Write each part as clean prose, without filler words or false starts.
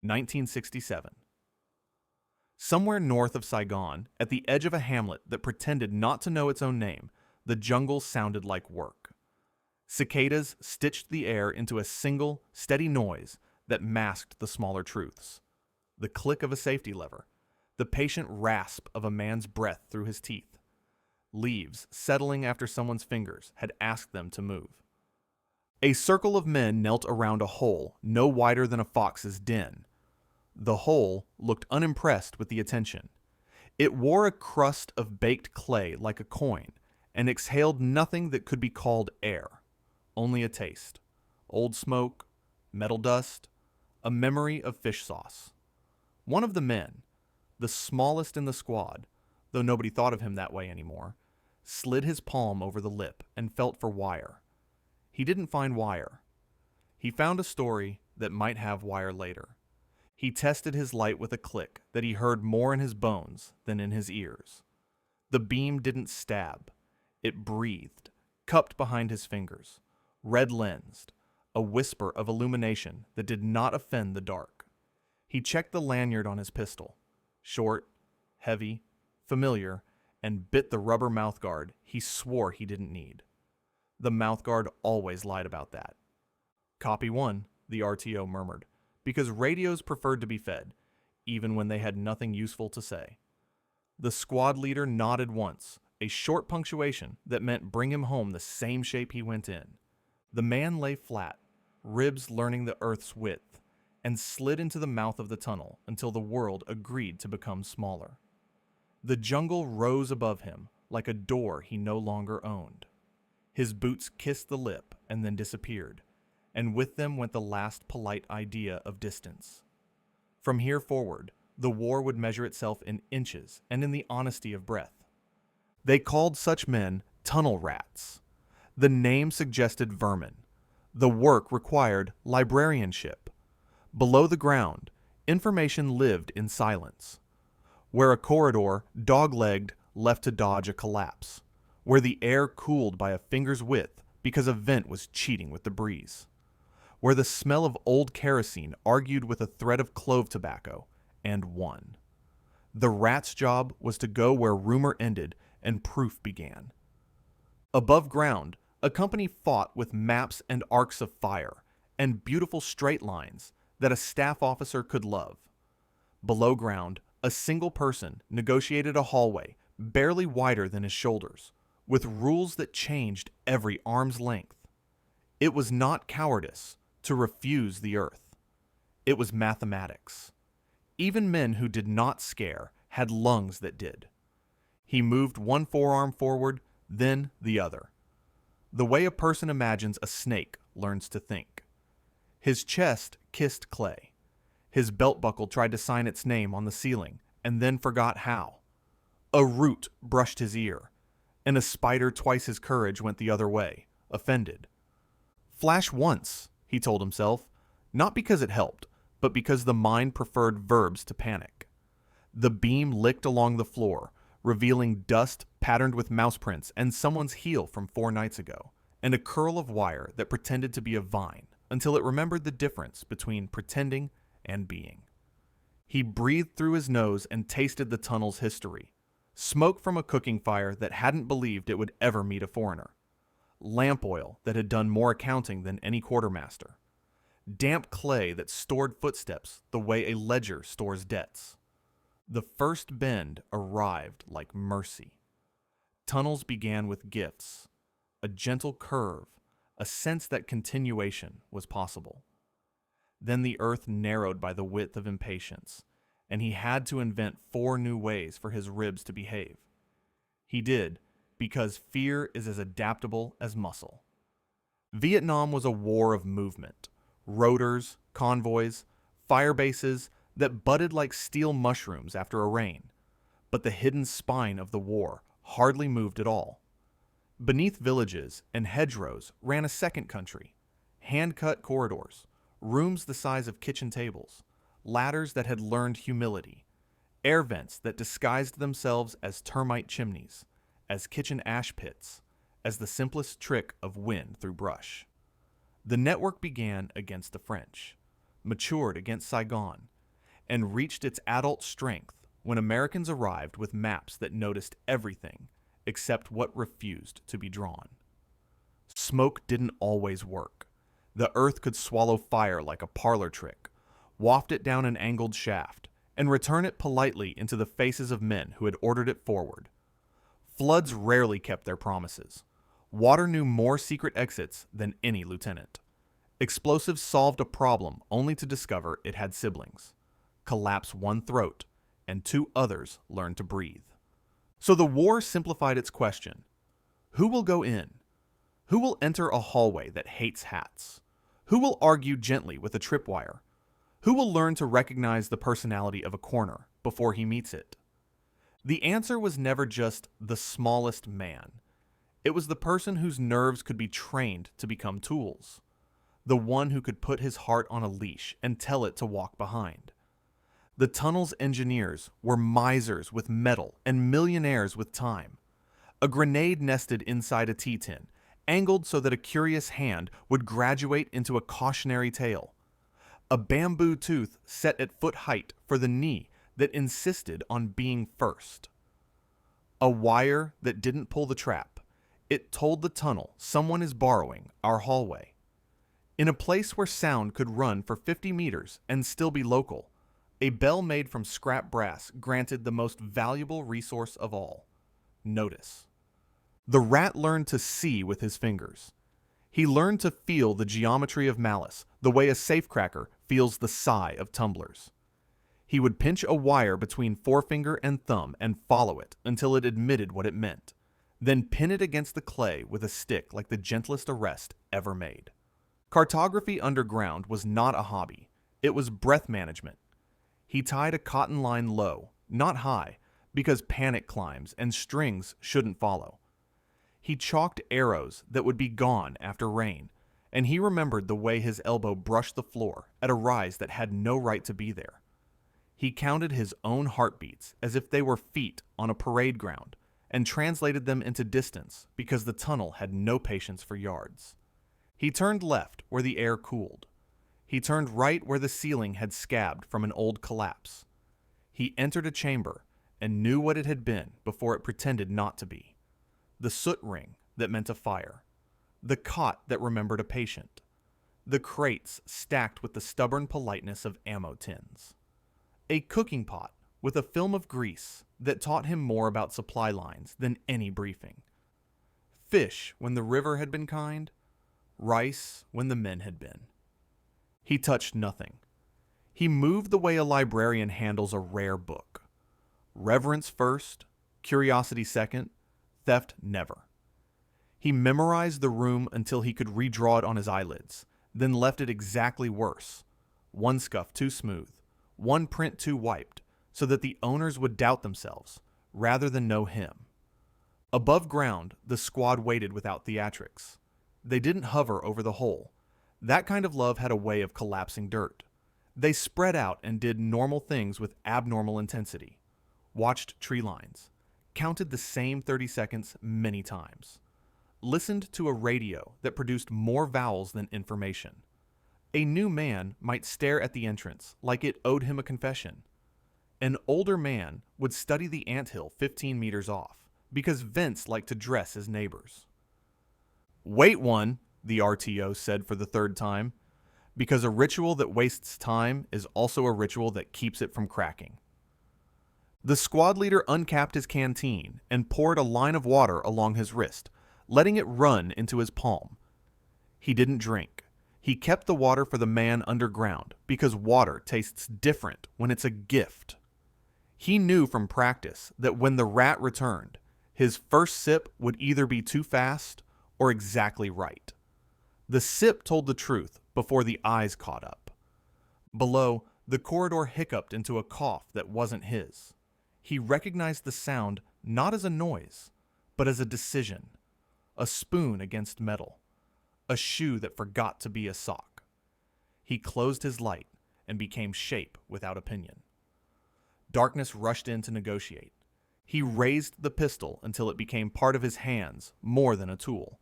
1967. Somewhere north of Saigon, at the edge of a hamlet that pretended not to know its own name, the jungle sounded like work. Cicadas stitched the air into a single, steady noise that masked the smaller truths. The click of a safety lever, the patient rasp of a man's breath through his teeth. Leaves settling after someone's fingers had asked them to move. A circle of men knelt around a hole no wider than a fox's den. The hole looked unimpressed with the attention. It wore a crust of baked clay like a coin and exhaled nothing that could be called air. Only a taste. Old smoke, metal dust, a memory of fish sauce. One of the men, the smallest in the squad, though nobody thought of him that way anymore, slid his palm over the lip and felt for wire. He didn't find wire. He found a story that might have wire later. He tested his light with a click that he heard more in his bones than in his ears. The beam didn't stab. It breathed, cupped behind his fingers, red-lensed, a whisper of illumination that did not offend the dark. He checked the lanyard on his pistol, short, heavy, familiar, and bit the rubber mouthguard he swore he didn't need. The mouthguard always lied about that. "Copy 1, the RTO murmured, because radios preferred to be fed, even when they had nothing useful to say. The squad leader nodded once, a short punctuation that meant bring him home the same shape he went in. The man lay flat, ribs learning the earth's width, and slid into the mouth of the tunnel until the world agreed to become smaller. The jungle rose above him like a door he no longer owned. His boots kissed the lip and then disappeared, and with them went the last polite idea of distance. From here forward, the war would measure itself in inches and in the honesty of breath. They called such men tunnel rats. The name suggested vermin. The work required librarianship. Below the ground, information lived in silence. Where a corridor, dog-legged, left to dodge a collapse. Where the air cooled by a finger's width because a vent was cheating with the breeze. Where the smell of old kerosene argued with a thread of clove tobacco and won. The rat's job was to go where rumor ended and proof began. Above ground, a company fought with maps and arcs of fire and beautiful straight lines that a staff officer could love. Below ground, a single person negotiated a hallway barely wider than his shoulders, with rules that changed every arm's length. It was not cowardice to refuse the earth. It was mathematics. Even men who did not scare had lungs that did. He moved one forearm forward, then the other. The way a person imagines a snake learns to think. His chest kissed clay. His belt buckle tried to sign its name on the ceiling, and then forgot how. A root brushed his ear, and a spider twice his courage went the other way, offended. Flash once, he told himself, not because it helped, but because the mind preferred verbs to panic. The beam licked along the floor, revealing dust patterned with mouse prints and someone's heel from 4 nights ago, and a curl of wire that pretended to be a vine until it remembered the difference between pretending and being. He breathed through his nose and tasted the tunnel's history. Smoke from a cooking fire that hadn't believed it would ever meet a foreigner. Lamp oil that had done more accounting than any quartermaster. Damp clay that stored footsteps the way a ledger stores debts. The first bend arrived like mercy. Tunnels began with gifts, a gentle curve, a sense that continuation was possible. Then the earth narrowed by the width of impatience, and he had to invent 4 new ways for his ribs to behave. He did, because fear is as adaptable as muscle. Vietnam was a war of movement, rotors, convoys, fire bases that budded like steel mushrooms after a rain, but the hidden spine of the war hardly moved at all. Beneath villages and hedgerows ran a second country, hand-cut corridors, rooms the size of kitchen tables, ladders that had learned humility, air vents that disguised themselves as termite chimneys, as kitchen ash pits, as the simplest trick of wind through brush. The network began against the French. matured against Saigon, and reached its adult strength when Americans arrived with maps that noticed everything except what refused to be drawn. Smoke didn't always work. The earth could swallow fire like a parlor trick, waft it down an angled shaft, and return it politely into the faces of men who had ordered it forward. Floods rarely kept their promises. Water knew more secret exits than any lieutenant. Explosives solved a problem only to discover it had siblings. Collapse one throat, and two others learned to breathe. So the war simplified its question. Who will go in? Who will enter a hallway that hates hats? Who will argue gently with a tripwire? Who will learn to recognize the personality of a corner before he meets it? The answer was never just the smallest man. It was the person whose nerves could be trained to become tools. The one who could put his heart on a leash and tell it to walk behind. The tunnel's engineers were misers with metal and millionaires with time. A grenade nested inside a tea tin, angled so that a curious hand would graduate into a cautionary tale. A bamboo tooth set at foot height for the knee that insisted on being first. A wire that didn't pull the trap. It told the tunnel someone is borrowing our hallway. In a place where sound could run for 50 meters and still be local, a bell made from scrap brass granted the most valuable resource of all: notice. The rat learned to see with his fingers. He learned to feel the geometry of malice, the way a safecracker feels the sigh of tumblers. He would pinch a wire between forefinger and thumb and follow it until it admitted what it meant, then pin it against the clay with a stick like the gentlest arrest ever made. Cartography underground was not a hobby. It was breath management. He tied a cotton line low, not high, because panic climbs and strings shouldn't follow. He chalked arrows that would be gone after rain, and he remembered the way his elbow brushed the floor at a rise that had no right to be there. He counted his own heartbeats as if they were feet on a parade ground, and translated them into distance because the tunnel had no patience for yards. He turned left where the air cooled. He turned right where the ceiling had scabbed from an old collapse. He entered a chamber and knew what it had been before it pretended not to be. The soot ring that meant a fire. The cot that remembered a patient. The crates stacked with the stubborn politeness of ammo tins. A cooking pot with a film of grease that taught him more about supply lines than any briefing. Fish when the river had been kind. Rice when the men had been. He touched nothing. He moved the way a librarian handles a rare book. Reverence first, curiosity second, theft never. He memorized the room until he could redraw it on his eyelids, then left it exactly worse. One scuff too smooth, one print too wiped, so that the owners would doubt themselves, rather than know him. Above ground, the squad waited without theatrics. They didn't hover over the hole. That kind of love had a way of collapsing dirt. They spread out and did normal things with abnormal intensity. Watched tree lines. Counted the same 30 seconds many times. Listened to a radio that produced more vowels than information. A new man might stare at the entrance like it owed him a confession. An older man would study the anthill 15 meters off because vents like to dress as neighbors. "Wait one," the RTO said for the third time, because a ritual that wastes time is also a ritual that keeps it from cracking. The squad leader uncapped his canteen and poured a line of water along his wrist, letting it run into his palm. He didn't drink. He kept the water for the man underground because water tastes different when it's a gift. He knew from practice that when the rat returned, his first sip would either be too fast or exactly right. The sip told the truth before the eyes caught up. Below, the corridor hiccuped into a cough that wasn't his. He recognized the sound not as a noise, but as a decision. A spoon against metal. A shoe that forgot to be a sock. He closed his light and became shape without opinion. Darkness rushed in to negotiate. He raised the pistol until it became part of his hands more than a tool.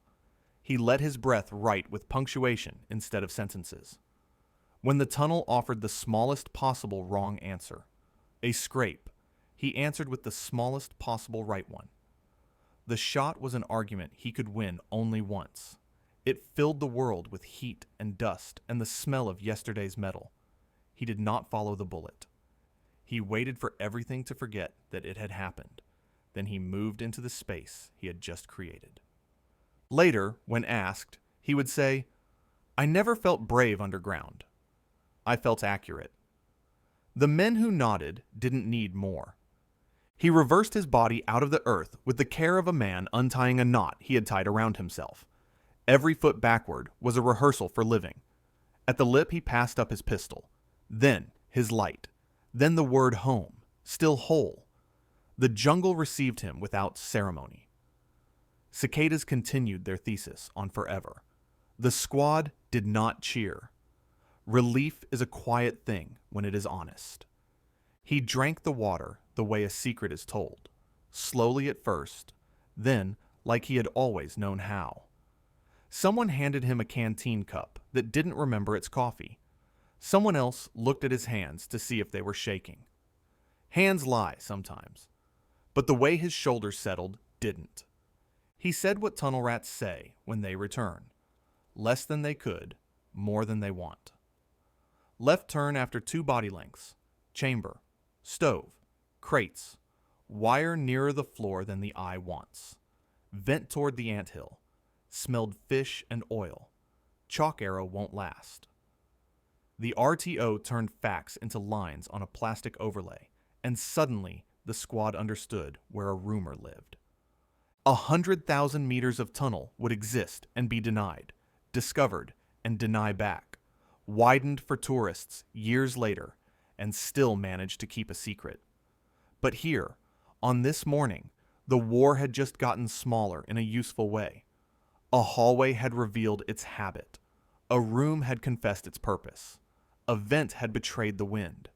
He let his breath write with punctuation instead of sentences. When the tunnel offered the smallest possible wrong answer, a scrape, he answered with the smallest possible right one. The shot was an argument he could win only once. It filled the world with heat and dust and the smell of yesterday's metal. He did not follow the bullet. He waited for everything to forget that it had happened. Then he moved into the space he had just created. Later, when asked, he would say, "I never felt brave underground. I felt accurate." The men who nodded didn't need more. He reversed his body out of the earth with the care of a man untying a knot he had tied around himself. Every foot backward was a rehearsal for living. At the lip he passed up his pistol, then his light, then the word home, still whole. The jungle received him without ceremony. Cicadas continued their thesis on forever. The squad did not cheer. Relief is a quiet thing when it is honest. He drank the water the way a secret is told, slowly at first, then like he had always known how. Someone handed him a canteen cup that didn't remember its coffee. Someone else looked at his hands to see if they were shaking. Hands lie sometimes, but the way his shoulders settled didn't. He said what tunnel rats say when they return. Less than they could, more than they want. Left turn after 2 body lengths. Chamber. Stove. Crates. Wire nearer the floor than the eye wants. Vent toward the anthill. Smelled fish and oil. Chalk arrow won't last. The RTO turned facts into lines on a plastic overlay, and suddenly the squad understood where a rumor lived. 100,000 meters of tunnel would exist and be denied, discovered and deny back, widened for tourists years later, and still managed to keep a secret. But here, on this morning, the war had just gotten smaller in a useful way. A hallway had revealed its habit. A room had confessed its purpose. A vent had betrayed the wind.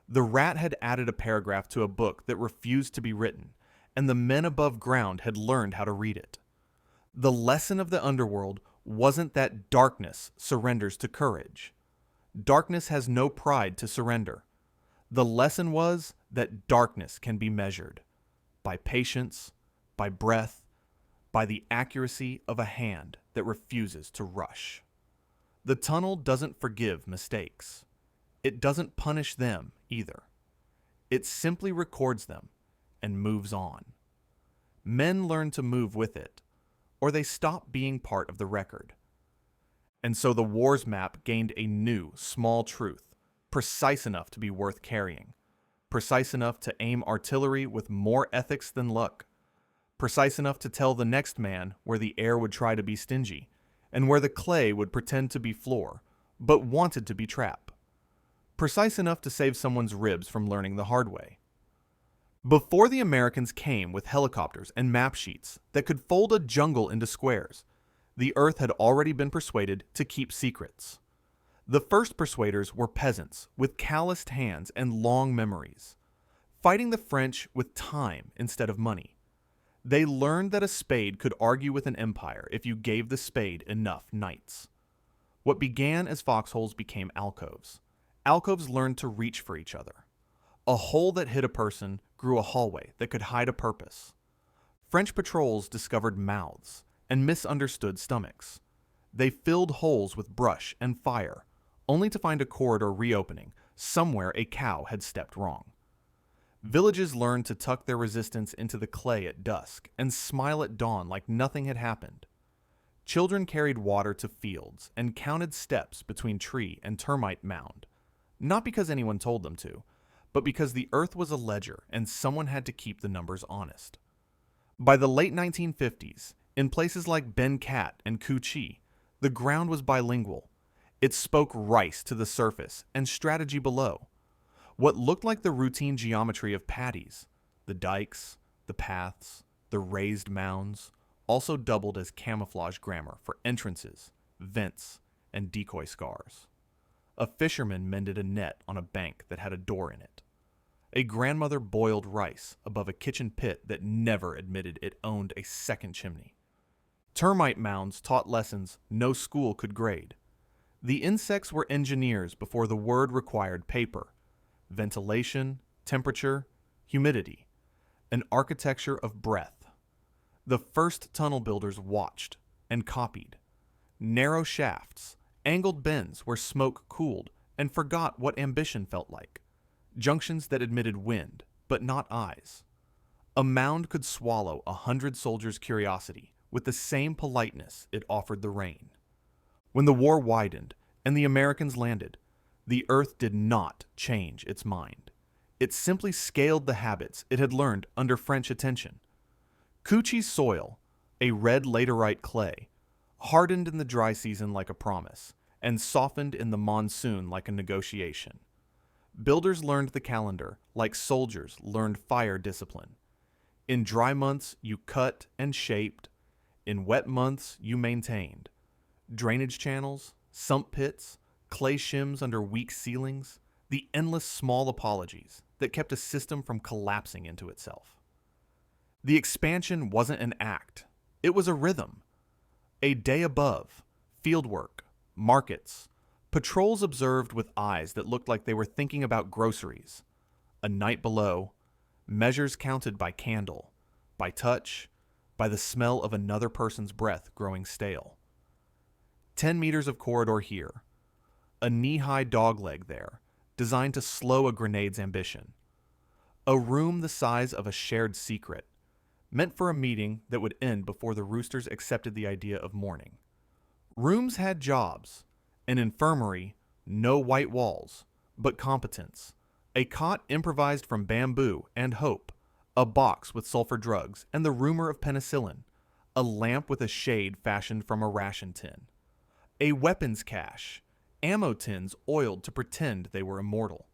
The rat had added a paragraph to a book that refused to be written, and the men above ground had learned how to read it. The lesson of the underworld wasn't that darkness surrenders to courage. Darkness has no pride to surrender. The lesson was that darkness can be measured by patience, by breath, by the accuracy of a hand that refuses to rush. The tunnel doesn't forgive mistakes. It doesn't punish them either. It simply records them and moves on. Men learn to move with it, or they stop being part of the record. And so the war's map gained a new, small truth, precise enough to be worth carrying, precise enough to aim artillery with more ethics than luck, precise enough to tell the next man where the air would try to be stingy, and where the clay would pretend to be floor, but wanted to be trap. Precise enough to save someone's ribs from learning the hard way. Before the Americans came with helicopters and map sheets that could fold a jungle into squares, the earth had already been persuaded to keep secrets. The first persuaders were peasants with calloused hands and long memories, fighting the French with time instead of money. They learned that a spade could argue with an empire if you gave the spade enough knights. What began as foxholes became alcoves. Alcoves learned to reach for each other. A hole that hid a person grew a hallway that could hide a purpose. French patrols discovered mouths and misunderstood stomachs. They filled holes with brush and fire, only to find a corridor reopening somewhere a cow had stepped wrong. Villages learned to tuck their resistance into the clay at dusk and smile at dawn like nothing had happened. Children carried water to fields and counted steps between tree and termite mound, not because anyone told them to, but because the earth was a ledger and someone had to keep the numbers honest. By the late 1950s, in places like Ben Cat and Cu Chi, the ground was bilingual. It spoke rice to the surface and strategy below. What looked like the routine geometry of paddies, the dikes, the paths, the raised mounds, also doubled as camouflage grammar for entrances, vents, and decoy scars. A fisherman mended a net on a bank that had a door in it. A grandmother boiled rice above a kitchen pit that never admitted it owned a second chimney. Termite mounds taught lessons no school could grade. The insects were engineers before the word required paper, ventilation, temperature, humidity, an architecture of breath. The first tunnel builders watched and copied. Narrow shafts, angled bends where smoke cooled and forgot what ambition felt like. Junctions that admitted wind, but not eyes. A mound could swallow 100 soldiers' curiosity with the same politeness it offered the rain. When the war widened and the Americans landed, the Earth did not change its mind. It simply scaled the habits it had learned under French attention. Cucci's soil, a red laterite clay, hardened in the dry season like a promise, and softened in the monsoon like a negotiation. Builders learned the calendar like soldiers learned fire discipline. In dry months, you cut and shaped. In wet months, you maintained. Drainage channels, sump pits, clay shims under weak ceilings, the endless small apologies that kept a system from collapsing into itself. The expansion wasn't an act. It was a rhythm. A day above, fieldwork, markets, patrols observed with eyes that looked like they were thinking about groceries. A night below, measures counted by candle, by touch, by the smell of another person's breath growing stale. 10 meters of corridor here, a knee-high dogleg there, designed to slow a grenade's ambition. A room the size of a shared secret, meant for a meeting that would end before the roosters accepted the idea of mourning. Rooms had jobs. An infirmary, no white walls, but competence. A cot improvised from bamboo and hope. A box with sulfur drugs and the rumor of penicillin. A lamp with a shade fashioned from a ration tin. A weapons cache. Ammo tins oiled to pretend they were immortal.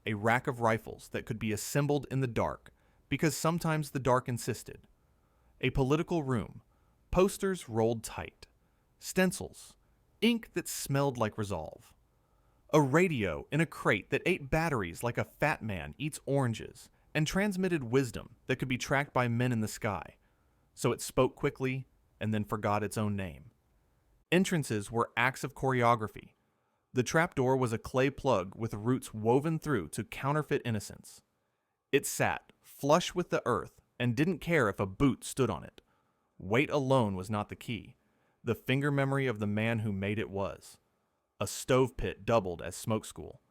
A rack of rifles that could be assembled in the dark, because sometimes the dark insisted. A political room. Posters rolled tight. Stencils. Ink that smelled like resolve. A radio in a crate that ate batteries like a fat man eats oranges and transmitted wisdom that could be tracked by men in the sky, so it spoke quickly and then forgot its own name. Entrances were acts of choreography. The trapdoor was a clay plug with roots woven through to counterfeit innocence. It sat, flush with the earth, and didn't care if a boot stood on it. Weight alone was not the key. The finger memory of the man who made it was. A stove pit doubled as smoke school.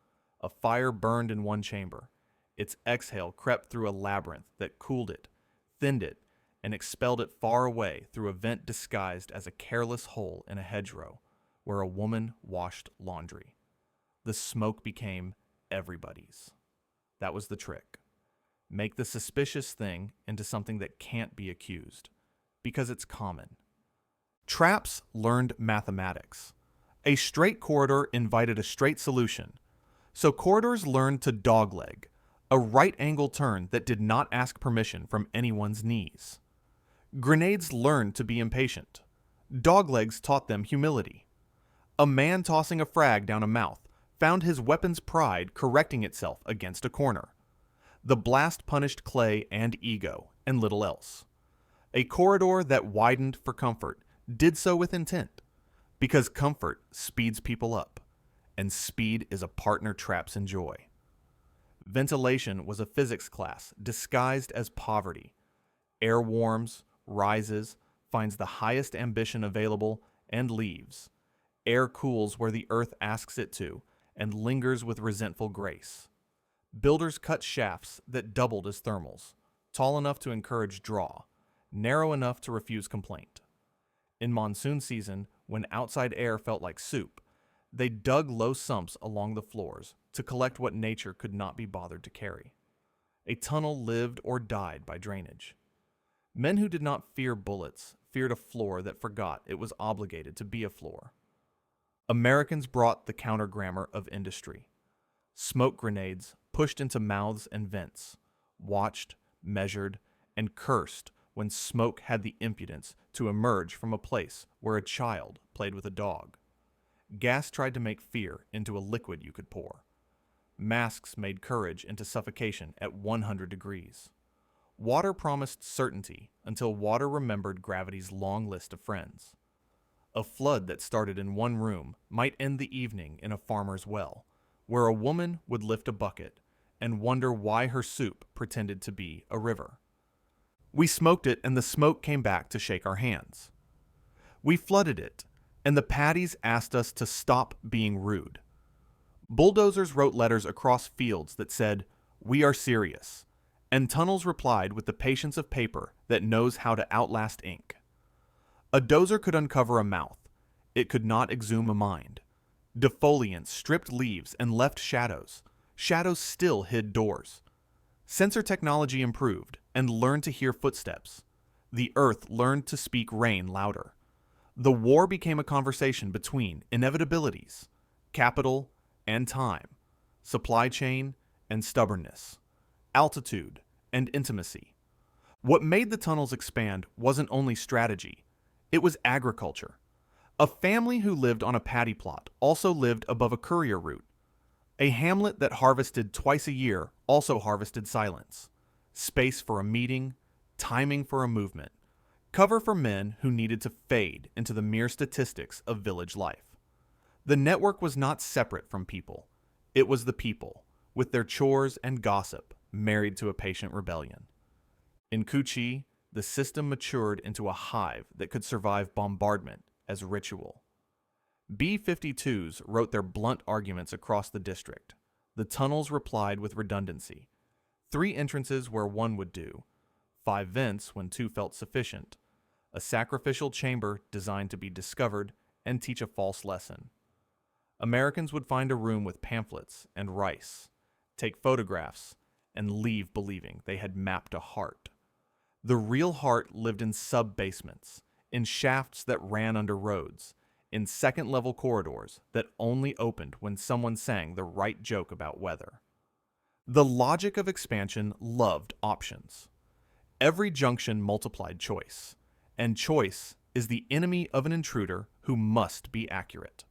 A fire burned in one chamber. Its exhale crept through a labyrinth that cooled it, thinned it, and expelled it far away through a vent disguised as a careless hole in a hedgerow where a woman washed laundry. The smoke became everybody's. That was the trick. Make the suspicious thing into something that can't be accused, because it's common. Traps learned mathematics. A straight corridor invited a straight solution, so corridors learned to dogleg, a right-angle turn that did not ask permission from anyone's knees. Grenades learned to be impatient. Doglegs taught them humility. A man tossing a frag down a mouth found his weapon's pride correcting itself against a corner. The blast punished clay and ego, and little else. A corridor that widened for comfort did so with intent, because comfort speeds people up, and speed is a partner traps enjoy. Ventilation was a physics class disguised as poverty. Air warms, rises, finds the highest ambition available, and leaves. Air cools where the earth asks it to, and lingers with resentful grace. Builders cut shafts that doubled as thermals, tall enough to encourage draw, narrow enough to refuse complaint. In monsoon season, when outside air felt like soup, they dug low sumps along the floors to collect what nature could not be bothered to carry. A tunnel lived or died by drainage. Men who did not fear bullets feared a floor that forgot it was obligated to be a floor. Americans brought the counter-grammar of industry. Smoke grenades pushed into mouths and vents, watched, measured, and cursed when smoke had the impudence to emerge from a place where a child played with a dog. Gas tried to make fear into a liquid you could pour. Masks made courage into suffocation at 100 degrees. Water promised certainty until water remembered gravity's long list of friends. A flood that started in one room might end the evening in a farmer's well, where a woman would lift a bucket and wonder why her soup pretended to be a river. We smoked it and the smoke came back to shake our hands. We flooded it, and the paddies asked us to stop being rude. Bulldozers wrote letters across fields that said, "We are serious," and tunnels replied with the patience of paper that knows how to outlast ink. A dozer could uncover a mouth. It could not exhume a mind. Defoliants stripped leaves and left shadows. Shadows still hid doors. Sensor technology improved and learned to hear footsteps. The earth learned to speak rain louder. The war became a conversation between inevitabilities, capital and time, supply chain and stubbornness, altitude and intimacy. What made the tunnels expand wasn't only strategy, it was agriculture. A family who lived on a paddy plot also lived above a courier route. A hamlet that harvested twice a year also harvested silence, space for a meeting, timing for a movement, cover for men who needed to fade into the mere statistics of village life. The network was not separate from people. It was the people, with their chores and gossip, married to a patient rebellion. In Kuchi, the system matured into a hive that could survive bombardment as ritual. B-52s wrote their blunt arguments across the district. The tunnels replied with redundancy. 3 entrances where one would do, 5 vents when 2 felt sufficient, a sacrificial chamber designed to be discovered and teach a false lesson. Americans would find a room with pamphlets and rice, take photographs, and leave believing they had mapped a heart. The real heart lived in sub-basements, in shafts that ran under roads, in second-level corridors that only opened when someone sang the right joke about weather. The logic of expansion loved options. Every junction multiplied choice, and choice is the enemy of an intruder who must be accurate.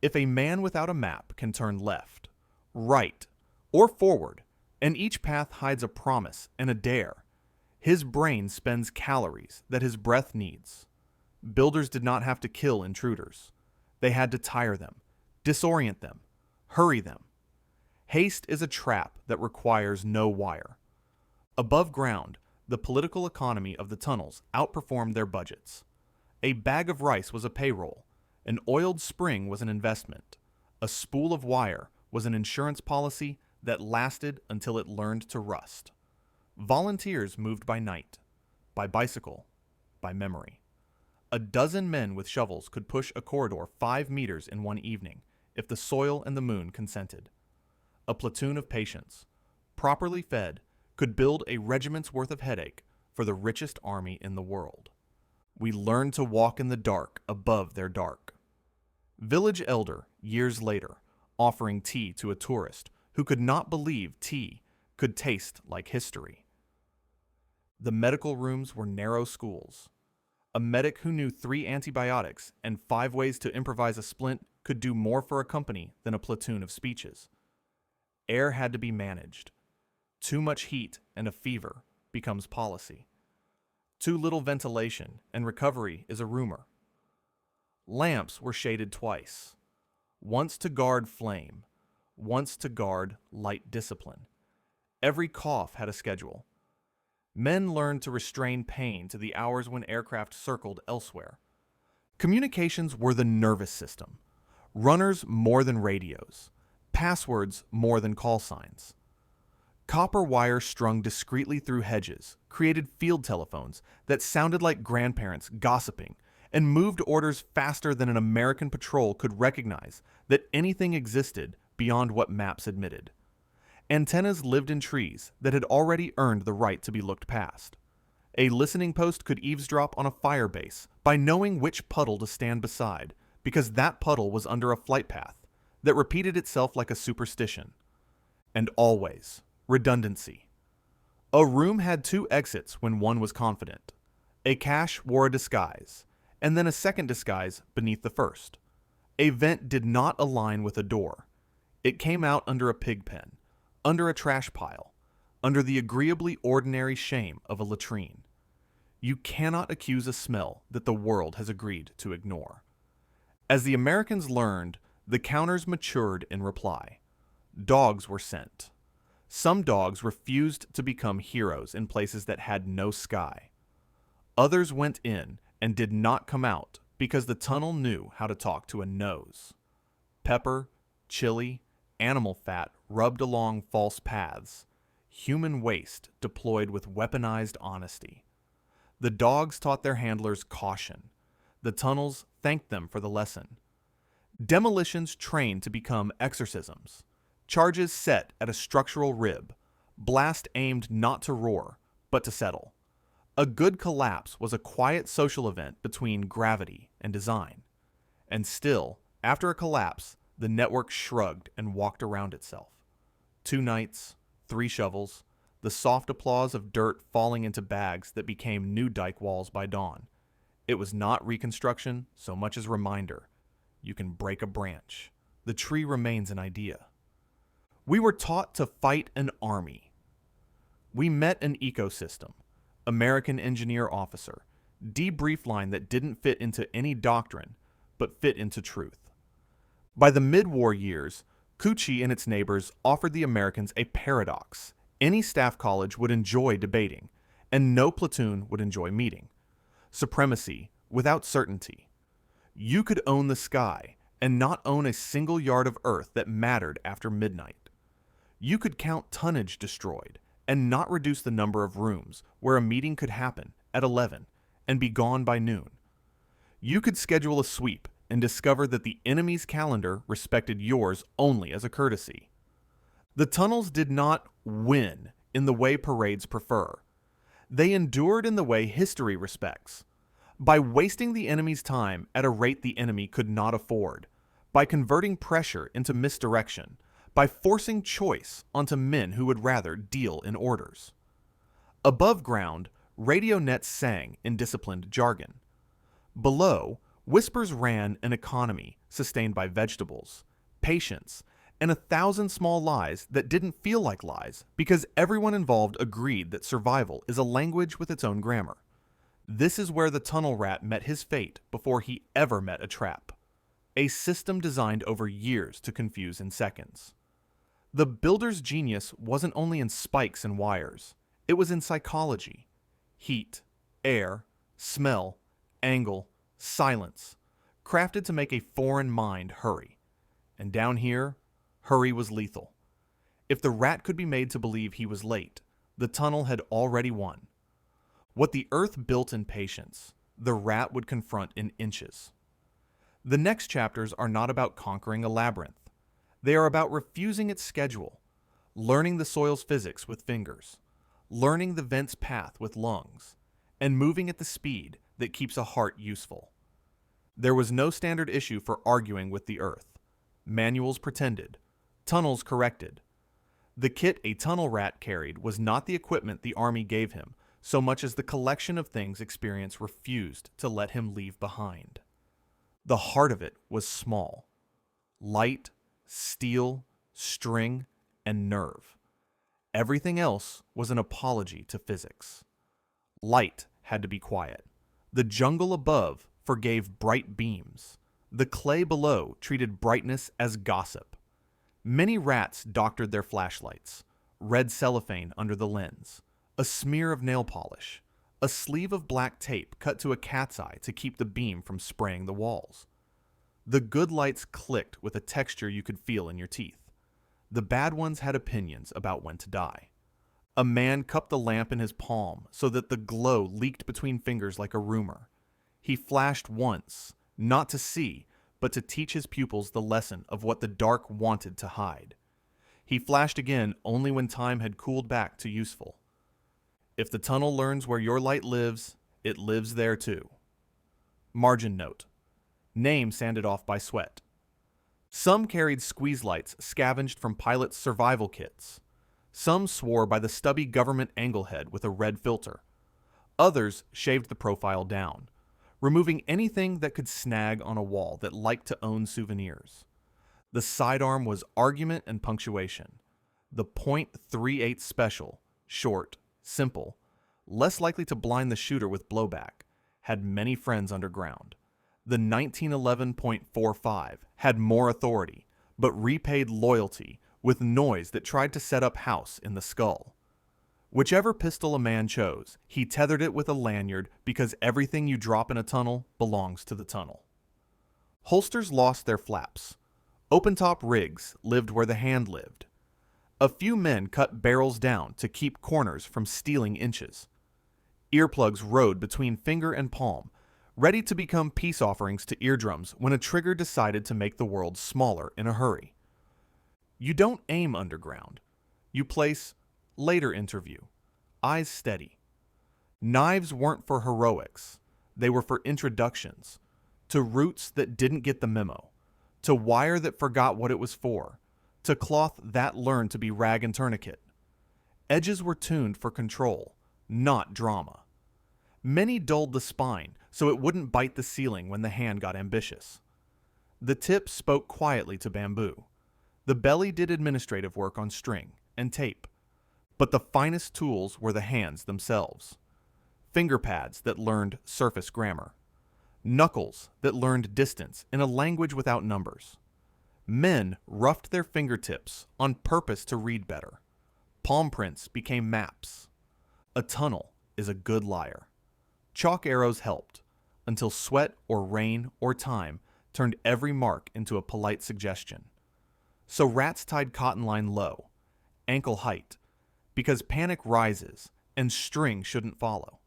If a man without a map can turn left, right, or forward, and each path hides a promise and a dare, his brain spends calories that his breath needs. Builders did not have to kill intruders. They had to tire them, disorient them, hurry them. Haste is a trap that requires no wire. Above ground, the political economy of the tunnels outperformed their budgets. A bag of rice was a payroll, an oiled spring was an investment, a spool of wire was an insurance policy that lasted until it learned to rust. Volunteers moved by night, by bicycle, by memory. A dozen men with shovels could push a corridor 5 meters in one evening if the soil and the moon consented. A platoon of patients, properly fed, could build a regiment's worth of headache for the richest army in the world. We learned to walk in the dark above their dark. Village elder, years later, offering tea to a tourist who could not believe tea could taste like history. The medical rooms were narrow schools. A medic who knew 3 antibiotics and 5 ways to improvise a splint could do more for a company than a platoon of speeches. Air had to be managed. Too much heat and a fever becomes policy. Too little ventilation and recovery is a rumor. Lamps were shaded twice, once to guard flame, once to guard light discipline. Every cough had a schedule. Men learned to restrain pain to the hours when aircraft circled elsewhere. Communications were the nervous system. Runners more than radios. Passwords more than call signs. Copper wire strung discreetly through hedges created field telephones that sounded like grandparents gossiping and moved orders faster than an American patrol could recognize that anything existed beyond what maps admitted. Antennas lived in trees that had already earned the right to be looked past. A listening post could eavesdrop on a fire base by knowing which puddle to stand beside, because that puddle was under a flight path that repeated itself like a superstition. And always, redundancy. A room had 2 exits when one was confident. A cache wore a disguise, and then a second disguise beneath the first. A vent did not align with a door. It came out under a pig pen, under a trash pile, under the agreeably ordinary shame of a latrine. You cannot accuse a smell that the world has agreed to ignore. As the Americans learned, the counters matured in reply. Dogs were sent. Some dogs refused to become heroes in places that had no sky. Others went in and did not come out because the tunnel knew how to talk to a nose. Pepper, chili, animal fat rubbed along false paths. Human waste deployed with weaponized honesty. The dogs taught their handlers caution. The tunnels thanked them for the lesson. Demolitions trained to become exorcisms. Charges set at a structural rib. Blast aimed not to roar, but to settle. A good collapse was a quiet social event between gravity and design. And still, after a collapse, the network shrugged and walked around itself. 2 nights, 3 shovels, the soft applause of dirt falling into bags that became new dike walls by dawn. It was not reconstruction so much as reminder. You can break a branch. The tree remains an idea. We were taught to fight an army. We met an ecosystem. American engineer officer. Debrief line that didn't fit into any doctrine, but fit into truth. By the mid-war years, Cucci and its neighbors offered the Americans a paradox. Any staff college would enjoy debating, and no platoon would enjoy meeting. Supremacy without certainty. You could own the sky and not own a single yard of earth that mattered after midnight. You could count tonnage destroyed and not reduce the number of rooms where a meeting could happen at 11 and be gone by noon. You could schedule a sweep and discover that the enemy's calendar respected yours only as a courtesy. The tunnels did not win in the way parades prefer. They endured in the way history respects. By wasting the enemy's time at a rate the enemy could not afford, by converting pressure into misdirection, by forcing choice onto men who would rather deal in orders. Above ground, radio nets sang in disciplined jargon. Below, whispers ran an economy sustained by vegetables, patience, and 1,000 small lies that didn't feel like lies because everyone involved agreed that survival is a language with its own grammar. This is where the tunnel rat met his fate before he ever met a trap. A system designed over years to confuse in seconds. The builder's genius wasn't only in spikes and wires. It was in psychology. Heat, air, smell, angle, silence, crafted to make a foreign mind hurry. And down here, hurry was lethal. If the rat could be made to believe he was late, the tunnel had already won. What the earth built in patience, the rat would confront in inches. The next chapters are not about conquering a labyrinth. They are about refusing its schedule, learning the soil's physics with fingers, learning the vent's path with lungs, and moving at the speed that keeps a heart useful. There was no standard issue for arguing with the earth. Manuals pretended, tunnels corrected. The kit a tunnel rat carried was not the equipment the army gave him, so much as the collection of things experience refused to let him leave behind. The heart of it was small. Light, steel, string, and nerve. Everything else was an apology to physics. Light had to be quiet. The jungle above forgave bright beams. The clay below treated brightness as gossip. Many rats doctored their flashlights, red cellophane under the lens, a smear of nail polish, a sleeve of black tape cut to a cat's eye to keep the beam from spraying the walls. The good lights clicked with a texture you could feel in your teeth. The bad ones had opinions about when to die. A man cupped the lamp in his palm so that the glow leaked between fingers like a rumor. He flashed once, not to see, but to teach his pupils the lesson of what the dark wanted to hide. He flashed again only when time had cooled back to useful. If the tunnel learns where your light lives, it lives there too. Margin note. Name sanded off by sweat. Some carried squeeze lights scavenged from pilots' survival kits. Some swore by the stubby government angle head with a red filter. Others shaved the profile down, removing anything that could snag on a wall that liked to own souvenirs. The sidearm was argument and punctuation. The .38 special, short, simple, less likely to blind the shooter with blowback, had many friends underground. The 1911.45 had more authority, but repaid loyalty with noise that tried to set up house in the skull. Whichever pistol a man chose, he tethered it with a lanyard because everything you drop in a tunnel belongs to the tunnel. Holsters lost their flaps. Open-top rigs lived where the hand lived. A few men cut barrels down to keep corners from stealing inches. Earplugs rode between finger and palm, ready to become peace offerings to eardrums when a trigger decided to make the world smaller in a hurry. You don't aim underground. You place later interview, eyes steady. Knives weren't for heroics. They were for introductions, to roots that didn't get the memo, to wire that forgot what it was for, to cloth that learned to be rag and tourniquet. Edges were tuned for control, not drama. Many dulled the spine so it wouldn't bite the ceiling when the hand got ambitious. The tip spoke quietly to bamboo. The belly did administrative work on string and tape. But the finest tools were the hands themselves. Finger pads that learned surface grammar. Knuckles that learned distance in a language without numbers. Men roughed their fingertips on purpose to read better. Palm prints became maps. A tunnel is a good liar. Chalk arrows helped, until sweat or rain or time turned every mark into a polite suggestion. So rats tied cotton line low, ankle height, because panic rises and string shouldn't follow.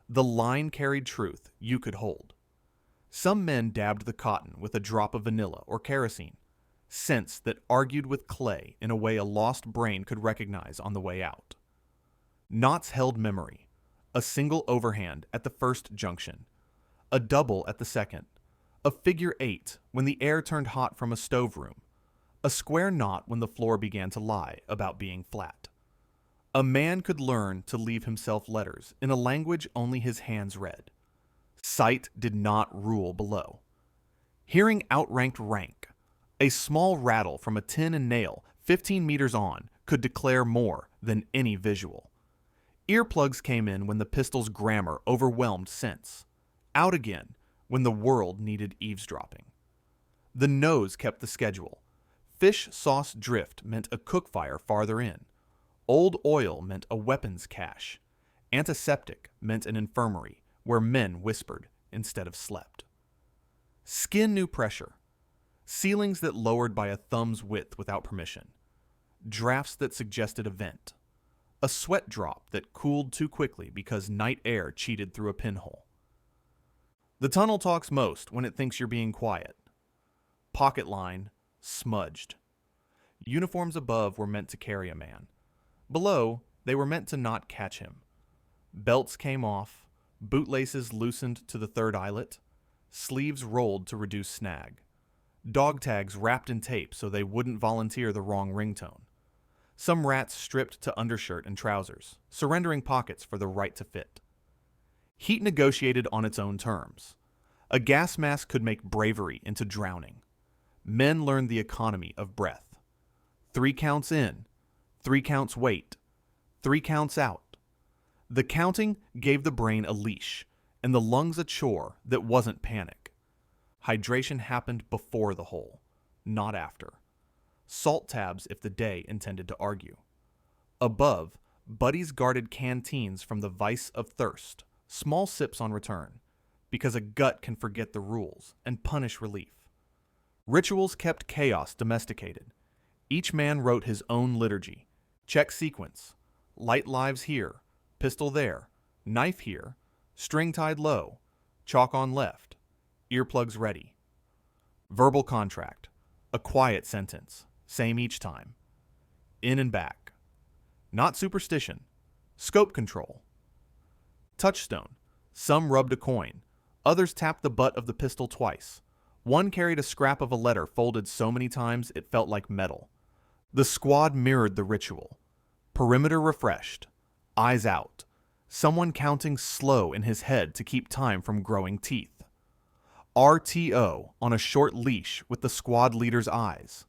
The line carried truth you could hold. Some men dabbed the cotton with a drop of vanilla or kerosene, scents that argued with clay in a way a lost brain could recognize on the way out. Knots held memory, a single overhand at the first junction, a double at the second, a figure 8 when the air turned hot from a stove room, a square knot when the floor began to lie about being flat. A man could learn to leave himself letters in a language only his hands read. Sight did not rule below. Hearing outranked rank. A small rattle from a tin and nail 15 meters on could declare more than any visual. Earplugs came in when the pistol's grammar overwhelmed sense. Out again when the world needed eavesdropping. The nose kept the schedule. Fish sauce drift meant a cook fire farther in. Old oil meant a weapons cache. Antiseptic meant an infirmary where men whispered instead of slept. Skin knew pressure. Ceilings that lowered by a thumb's width without permission. Drafts that suggested a vent. A sweat drop that cooled too quickly because night air cheated through a pinhole. The tunnel talks most when it thinks you're being quiet. Pocket line, smudged. Uniforms above were meant to carry a man. Below, they were meant to not catch him. Belts came off, bootlaces loosened to the third eyelet, sleeves rolled to reduce snag. Dog tags wrapped in tape so they wouldn't volunteer the wrong ringtone. Some rats stripped to undershirt and trousers, surrendering pockets for the right to fit. Heat negotiated on its own terms. A gas mask could make bravery into drowning. Men learned the economy of breath. 3 counts in, 3 counts wait, 3 counts out. The counting gave the brain a leash, and the lungs a chore that wasn't panic. Hydration happened before the hole, not after. Salt tabs if the day intended to argue. Above, buddies guarded canteens from the vice of thirst, small sips on return, because a gut can forget the rules and punish relief. Rituals kept chaos domesticated. Each man wrote his own liturgy. Check sequence. Light lives here, pistol there, knife here, string tied low, chalk on left, earplugs ready. Verbal contract. A quiet sentence. Same each time. In and back. Not superstition. Scope control. Touchstone. Some rubbed a coin. Others tapped the butt of the pistol twice. One carried a scrap of a letter folded so many times it felt like metal. The squad mirrored the ritual. Perimeter refreshed. Eyes out. Someone counting slow in his head to keep time from growing teeth. RTO on a short leash with the squad leader's eyes.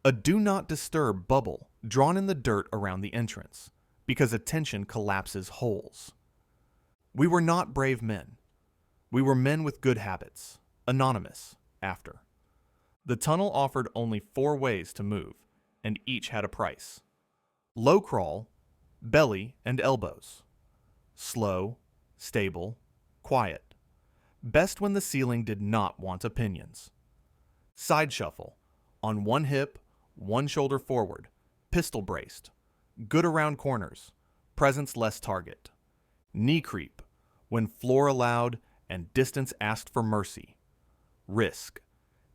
A do not disturb bubble drawn in the dirt around the entrance, because attention collapses holes. We were not brave men. We were men with good habits, anonymous, after. The tunnel offered only 4 ways to move, and each had a price. Low crawl, belly and elbows. Slow, stable, quiet. Best when the ceiling did not want opinions. Side shuffle, on one hip, one shoulder forward, pistol braced. Good around corners, presence less target. Knee creep, when floor allowed and distance asked for mercy. Risk,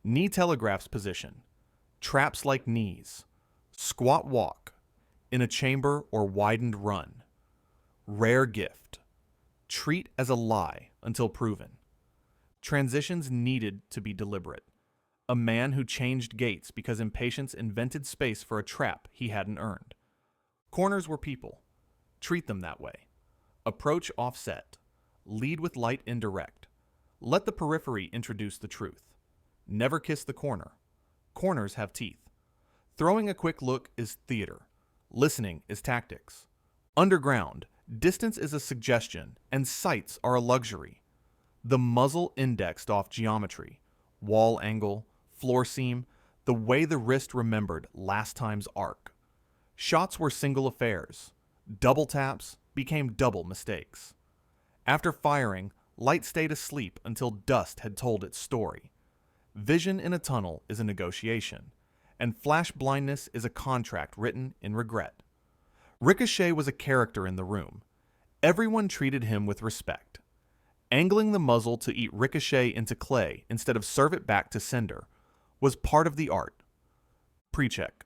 knee telegraphs position, traps like knees. Squat walk, in a chamber or widened run. Rare gift, treat as a lie until proven. Transitions needed to be deliberate. A man who changed gaits because impatience invented space for a trap he hadn't earned. Corners were people. Treat them that way. Approach offset. Lead with light indirect. Let the periphery introduce the truth. Never kiss the corner. Corners have teeth. Throwing a quick look is theater. Listening is tactics. Underground, distance is a suggestion, and sights are a luxury. The muzzle indexed off geometry, wall angle, floor seam, the way the wrist remembered last time's arc. Shots were single affairs. Double taps became double mistakes. After firing, light stayed asleep until dust had told its story. Vision in a tunnel is a negotiation, and flash blindness is a contract written in regret. Ricochet was a character in the room. Everyone treated him with respect. Angling the muzzle to eat Ricochet into clay instead of serve it back to cinder was part of the art. Pre-check.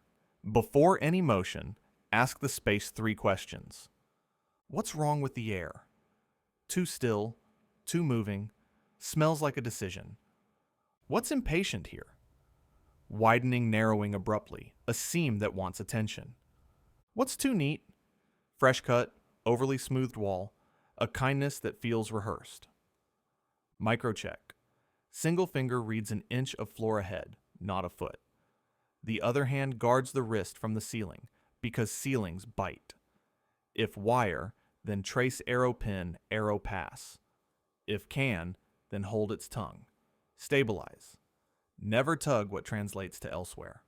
Before any motion, ask the space 3 questions. What's wrong with the air? Too still, too moving, smells like a decision. What's impatient here? Widening, narrowing abruptly, a seam that wants attention. What's too neat? Fresh cut, overly smoothed wall, a kindness that feels rehearsed. Microcheck. Single finger reads an inch of floor ahead, not a foot. The other hand guards the wrist from the ceiling, because ceilings bite. If wire, then trace arrow pin, arrow pass. If can, then hold its tongue. Stabilize. Never tug what translates to elsewhere.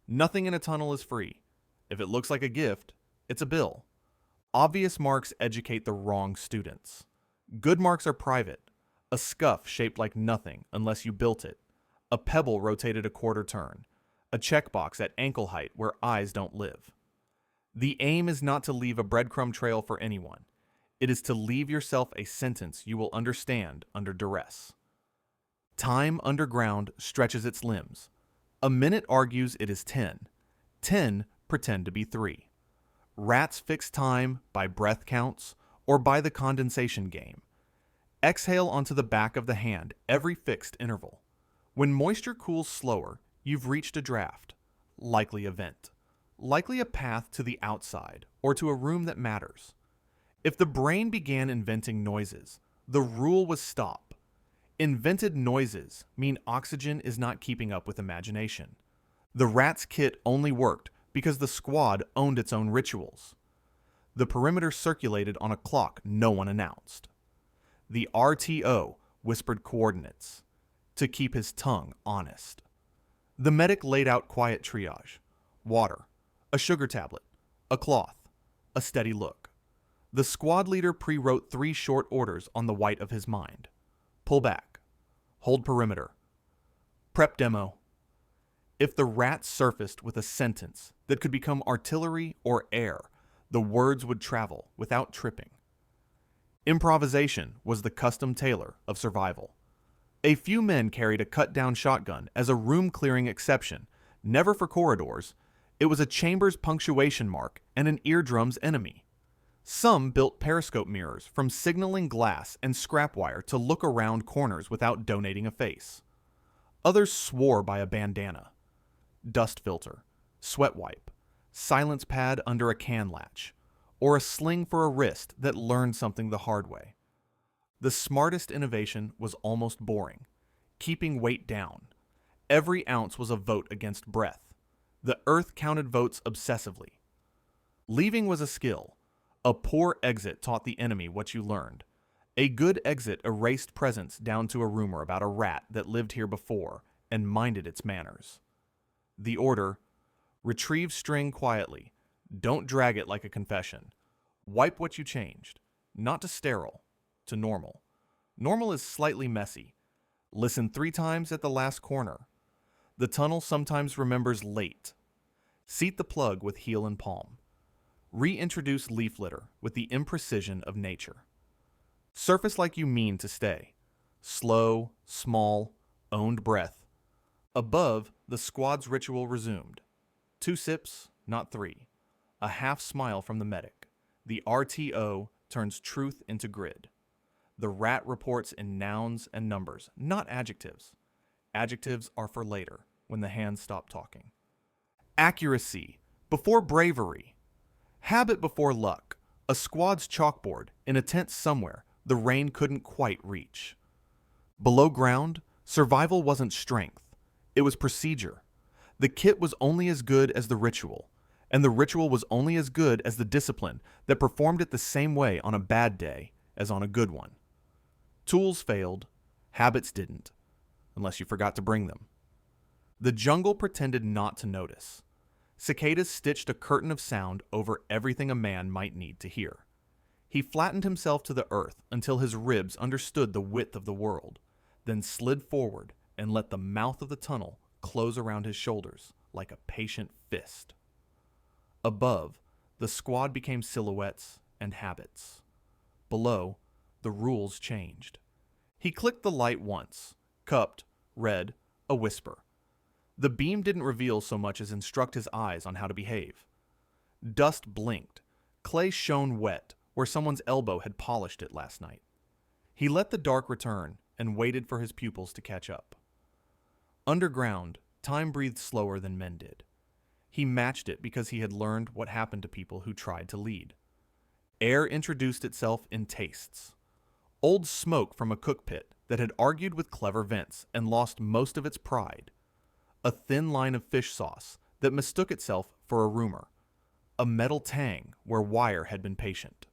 Nothing in a tunnel is free. If it looks like a gift, it's a bill. Obvious marks educate the wrong students. Good marks are private. A scuff shaped like nothing unless you built it. A pebble rotated a quarter turn. A checkbox at ankle height where eyes don't live. The aim is not to leave a breadcrumb trail for anyone. It is to leave yourself a sentence you will understand under duress. Time underground stretches its limbs. A minute argues it is 10. 10 pretend to be 3. Rats fix time by breath counts or by the condensation game. Exhale onto the back of the hand every fixed interval. When moisture cools slower, you've reached a draft. Likely a vent. Likely a path to the outside or to a room that matters. If the brain began inventing noises, the rule was stop. Invented noises mean oxygen is not keeping up with imagination. The rat's kit only worked because the squad owned its own rituals. The perimeter circulated on a clock no one announced. The RTO whispered coordinates to keep his tongue honest. The medic laid out quiet triage. Water, a sugar tablet, a cloth, a steady look. The squad leader pre-wrote 3 short orders on the white of his mind. Pull back. Hold perimeter. Prep demo. If the rat surfaced with a sentence that could become artillery or air, the words would travel without tripping. Improvisation was the custom tailor of survival. A few men carried a cut-down shotgun as a room-clearing exception, never for corridors. It was a chamber's punctuation mark and an eardrum's enemy. Some built periscope mirrors from signaling glass and scrap wire to look around corners without donating a face. Others swore by a bandana. Dust filter, sweat wipe, silence pad under a can latch, or a sling for a wrist that learned something the hard way. The smartest innovation was almost boring, keeping weight down. Every ounce was a vote against breath. The earth counted votes obsessively. Leaving was a skill. A poor exit taught the enemy what you learned. A good exit erased presence down to a rumor about a rat that lived here before and minded its manners. The order: retrieve string quietly. Don't drag it like a confession. Wipe what you changed. Not to sterile, to normal. Normal is slightly messy. Listen 3 times at the last corner. The tunnel sometimes remembers late. Seat the plug with heel and palm. Reintroduce leaf litter with the imprecision of nature. Surface like you mean to stay. Slow, small, owned breath. Above, the squad's ritual resumed. 2 sips, not 3. A half smile from the medic. The RTO turns truth into grid. The rat reports in nouns and numbers, not adjectives. Adjectives are for later, when the hands stop talking. Accuracy before bravery. Habit before luck. A squad's chalkboard in a tent somewhere the rain couldn't quite reach. Below ground, survival wasn't strength. It was procedure. The kit was only as good as the ritual, and the ritual was only as good as the discipline that performed it the same way on a bad day as on a good one. Tools failed, habits didn't, unless you forgot to bring them. The jungle pretended not to notice. Cicadas stitched a curtain of sound over everything a man might need to hear. He flattened himself to the earth until his ribs understood the width of the world, then slid forward and let the mouth of the tunnel close around his shoulders like a patient fist. Above, the squad became silhouettes and habits. Below, the rules changed. He clicked the light once, cupped, read, a whisper. The beam didn't reveal so much as instruct his eyes on how to behave. Dust blinked. Clay shone wet where someone's elbow had polished it last night. He let the dark return and waited for his pupils to catch up. Underground, time breathed slower than men did. He matched it because he had learned what happened to people who tried to lead. Air introduced itself in tastes. Old smoke from a cook pit that had argued with clever vents and lost most of its pride. A thin line of fish sauce that mistook itself for a rumor. A metal tang where wire had been patient.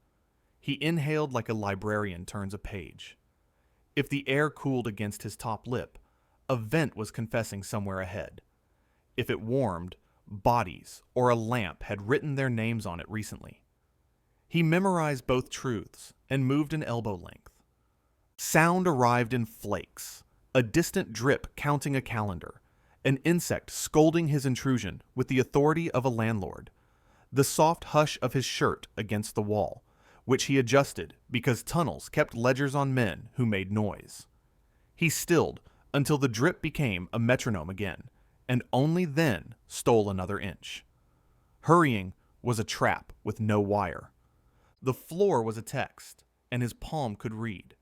He inhaled like a librarian turns a page. If the air cooled against his top lip, a vent was confessing somewhere ahead. If it warmed, bodies or a lamp had written their names on it recently. He memorized both truths and moved an elbow length. Sound arrived in flakes, a distant drip counting a calendar, an insect scolding his intrusion with the authority of a landlord, the soft hush of his shirt against the wall, which he adjusted because tunnels kept ledgers on men who made noise. He stilled until the drip became a metronome again, and only then stole another inch. Hurrying was a trap with no wire. The floor was a text, and his palm could read.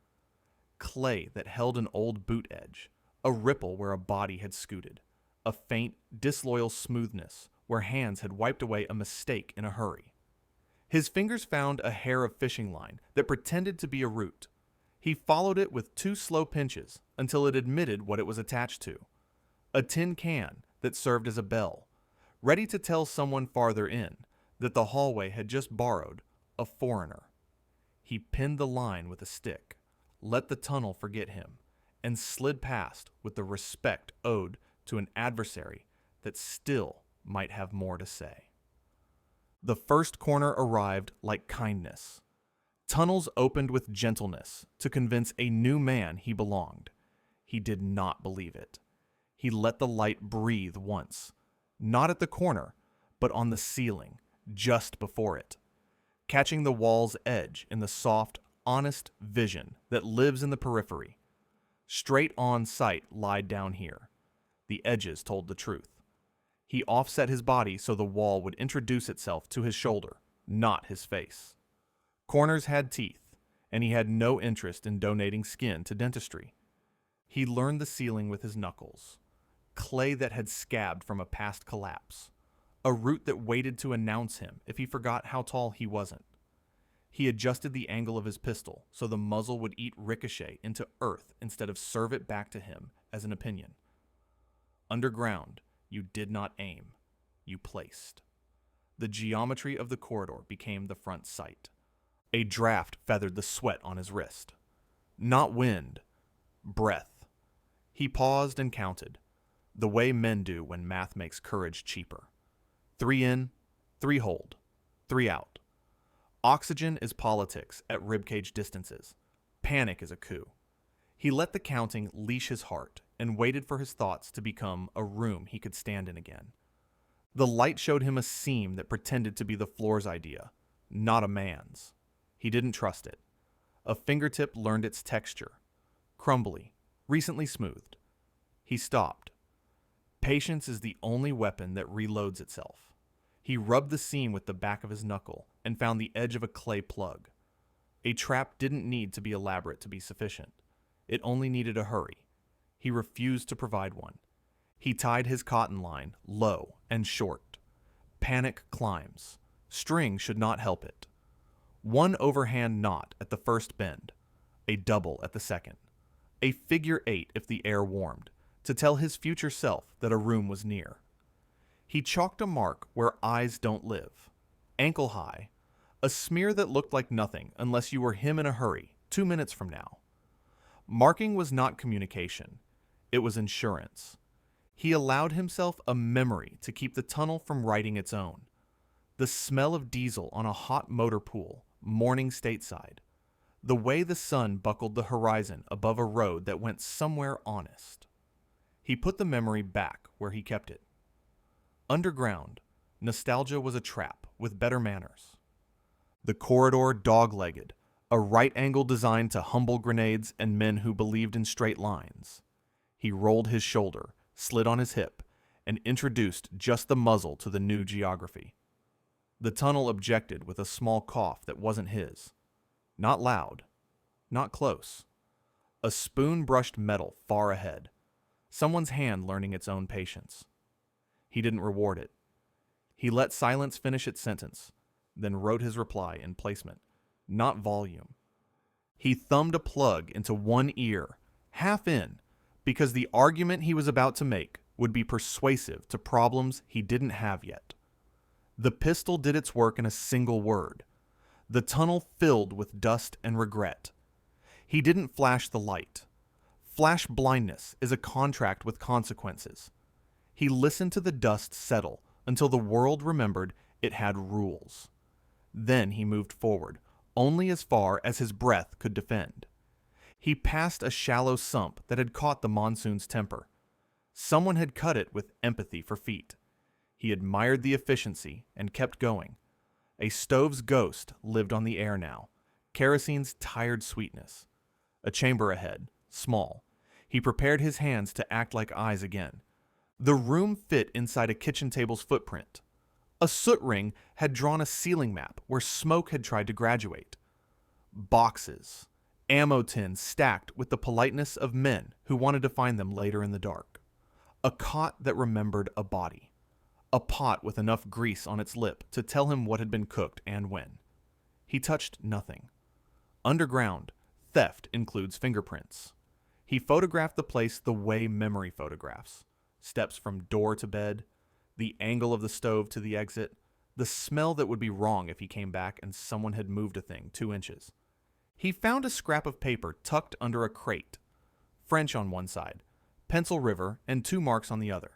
Clay that held an old boot edge, a ripple where a body had scooted, a faint, disloyal smoothness where hands had wiped away a mistake in a hurry. His fingers found a hair of fishing line that pretended to be a root. He followed it with 2 slow pinches until it admitted what it was attached to. A tin can that served as a bell, ready to tell someone farther in that the hallway had just borrowed a foreigner. He pinned the line with a stick, let the tunnel forget him, and slid past with the respect owed to an adversary that still might have more to say. The first corner arrived like kindness. Tunnels opened with gentleness to convince a new man he belonged. He did not believe it. He let the light breathe once, not at the corner, but on the ceiling, just before it, catching the wall's edge in the soft, honest vision that lives in the periphery. Straight on sight lied down here. The edges told the truth. He offset his body so the wall would introduce itself to his shoulder, not his face. Corners had teeth, and he had no interest in donating skin to dentistry. He learned the ceiling with his knuckles. Clay that had scabbed from a past collapse. A root that waited to announce him if he forgot how tall he wasn't. He adjusted the angle of his pistol so the muzzle would eat ricochet into earth instead of serve it back to him as an opinion. Underground, you did not aim, you placed. the geometry of the corridor became the front sight. A draft feathered the sweat on his wrist. Not wind, breath. He paused and counted, the way men do when math makes courage cheaper. 3 in, 3 hold, 3 out. Oxygen is politics at ribcage distances. Panic is a coup. He let the counting leash his heart and waited for his thoughts to become a room he could stand in again. The light showed him a seam that pretended to be the floor's idea, not a man's. He didn't trust it. A fingertip learned its texture. Crumbly, recently smoothed. He stopped. Patience is the only weapon that reloads itself. He rubbed the seam with the back of his knuckle and found the edge of a clay plug. A trap didn't need to be elaborate to be sufficient. It only needed a hurry. He refused to provide one. He tied his cotton line low and short. Panic climbs. String should not help it. One overhand knot at the first bend, a double at the second, a figure 8 if the air warmed, to tell his future self that a room was near. He chalked a mark where eyes don't live, ankle high, a smear that looked like nothing unless you were him in a hurry 2 minutes from now. Marking was not communication, it was insurance. He allowed himself a memory to keep the tunnel from writing its own. The smell of diesel on a hot motor pool, morning stateside. The way the sun buckled the horizon above a road that went somewhere honest. He put the memory back where he kept it. Underground, nostalgia was a trap with better manners. The corridor dog-legged, a right angle designed to humble grenades and men who believed in straight lines. He rolled his shoulder, slid on his hip, and introduced just the muzzle to the new geography. The tunnel objected with a small cough that wasn't his. Not loud, not close. A spoon brushed metal far ahead. Someone's hand learning its own patience. He didn't reward it. He let silence finish its sentence, then wrote his reply in placement, not volume. He thumbed a plug into one ear, half in, because the argument he was about to make would be persuasive to problems he didn't have yet. The pistol did its work in a single word. The tunnel filled with dust and regret. He didn't flash the light. Flash blindness is a contract with consequences. He listened to the dust settle until the world remembered it had rules. Then he moved forward, only as far as his breath could defend. He passed a shallow sump that had caught the monsoon's temper. Someone had cut it with empathy for feet. He admired the efficiency and kept going. A stove's ghost lived on the air now, kerosene's tired sweetness. A chamber ahead, small. He prepared his hands to act like eyes again. The room fit inside a kitchen table's footprint. A soot ring had drawn a ceiling map where smoke had tried to graduate. Boxes, ammo tins stacked with the politeness of men who wanted to find them later in the dark. A cot that remembered a body. A pot with enough grease on its lip to tell him what had been cooked and when. He touched nothing. Underground, theft includes fingerprints. He photographed the place the way memory photographs. Steps from door to bed, the angle of the stove to the exit, the smell that would be wrong if he came back and someone had moved a thing 2 inches. He found a scrap of paper tucked under a crate. French on one side, Pencil River, and 2 marks on the other.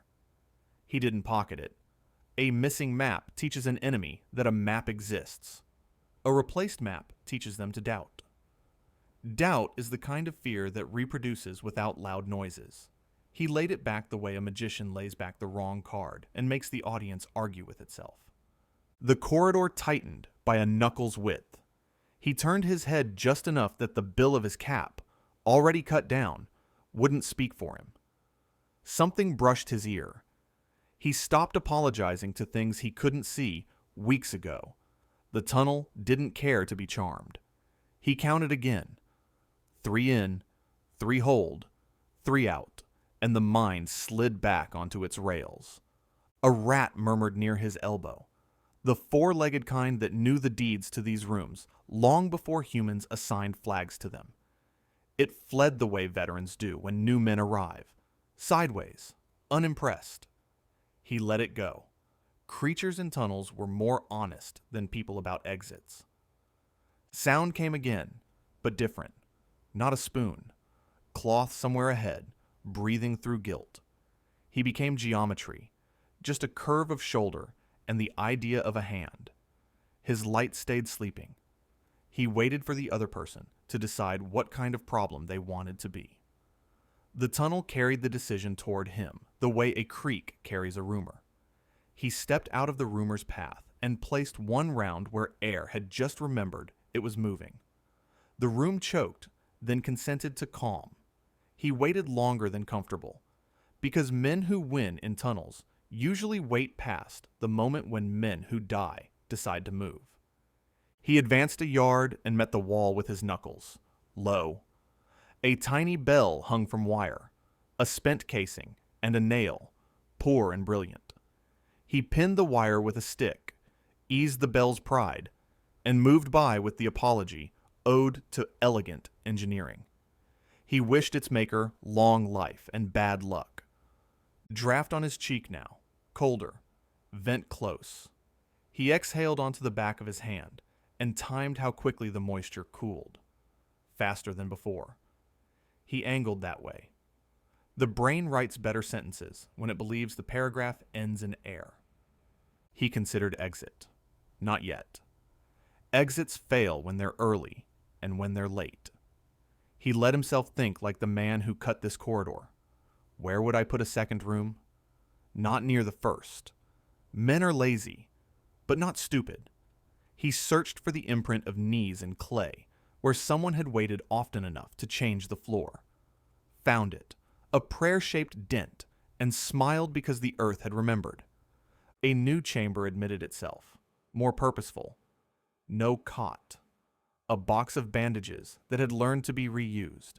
He didn't pocket it. A missing map teaches an enemy that a map exists. A replaced map teaches them to doubt. Doubt is the kind of fear that reproduces without loud noises. He laid it back the way a magician lays back the wrong card and makes the audience argue with itself. The corridor tightened by a knuckle's width. He turned his head just enough that the bill of his cap, already cut down, wouldn't speak for him. Something brushed his ear. He stopped apologizing to things he couldn't see weeks ago. The tunnel didn't care to be charmed. He counted again. 3 in, 3 hold, 3 out, and the mind slid back onto its rails. A rat murmured near his elbow, the 4-legged kind that knew the deeds to these rooms long before humans assigned flags to them. It fled the way veterans do when new men arrive, sideways, unimpressed. He let it go. Creatures in tunnels were more honest than people about exits. Sound came again, but different. Not a spoon. Cloth somewhere ahead, breathing through guilt. He became geometry, just a curve of shoulder and the idea of a hand. His light stayed sleeping. He waited for the other person to decide what kind of problem they wanted to be. The tunnel carried the decision toward him, the way a creek carries a rumor. He stepped out of the rumor's path and placed one round where air had just remembered it was moving. The room choked, then consented to calm. He waited longer than comfortable, because men who win in tunnels usually wait past the moment when men who die decide to move. He advanced a yard and met the wall with his knuckles, low. A tiny bell hung from wire, a spent casing, and a nail, poor and brilliant. He pinned the wire with a stick, eased the bell's pride, and moved by with the apology owed to elegant engineering. He wished its maker long life and bad luck. Draft on his cheek now, colder, vent close. He exhaled onto the back of his hand and timed how quickly the moisture cooled. Faster than before. He angled that way. The brain writes better sentences when it believes the paragraph ends in air. He considered exit. Not yet. Exits fail when they're early and when they're late. He let himself think like the man who cut this corridor. Where would I put a second room? Not near the first. Men are lazy, but not stupid. He searched for the imprint of knees in clay, where someone had waited often enough to change the floor. Found it, a prayer-shaped dent, and smiled because the earth had remembered. A new chamber admitted itself, more purposeful. No cot. A box of bandages that had learned to be reused.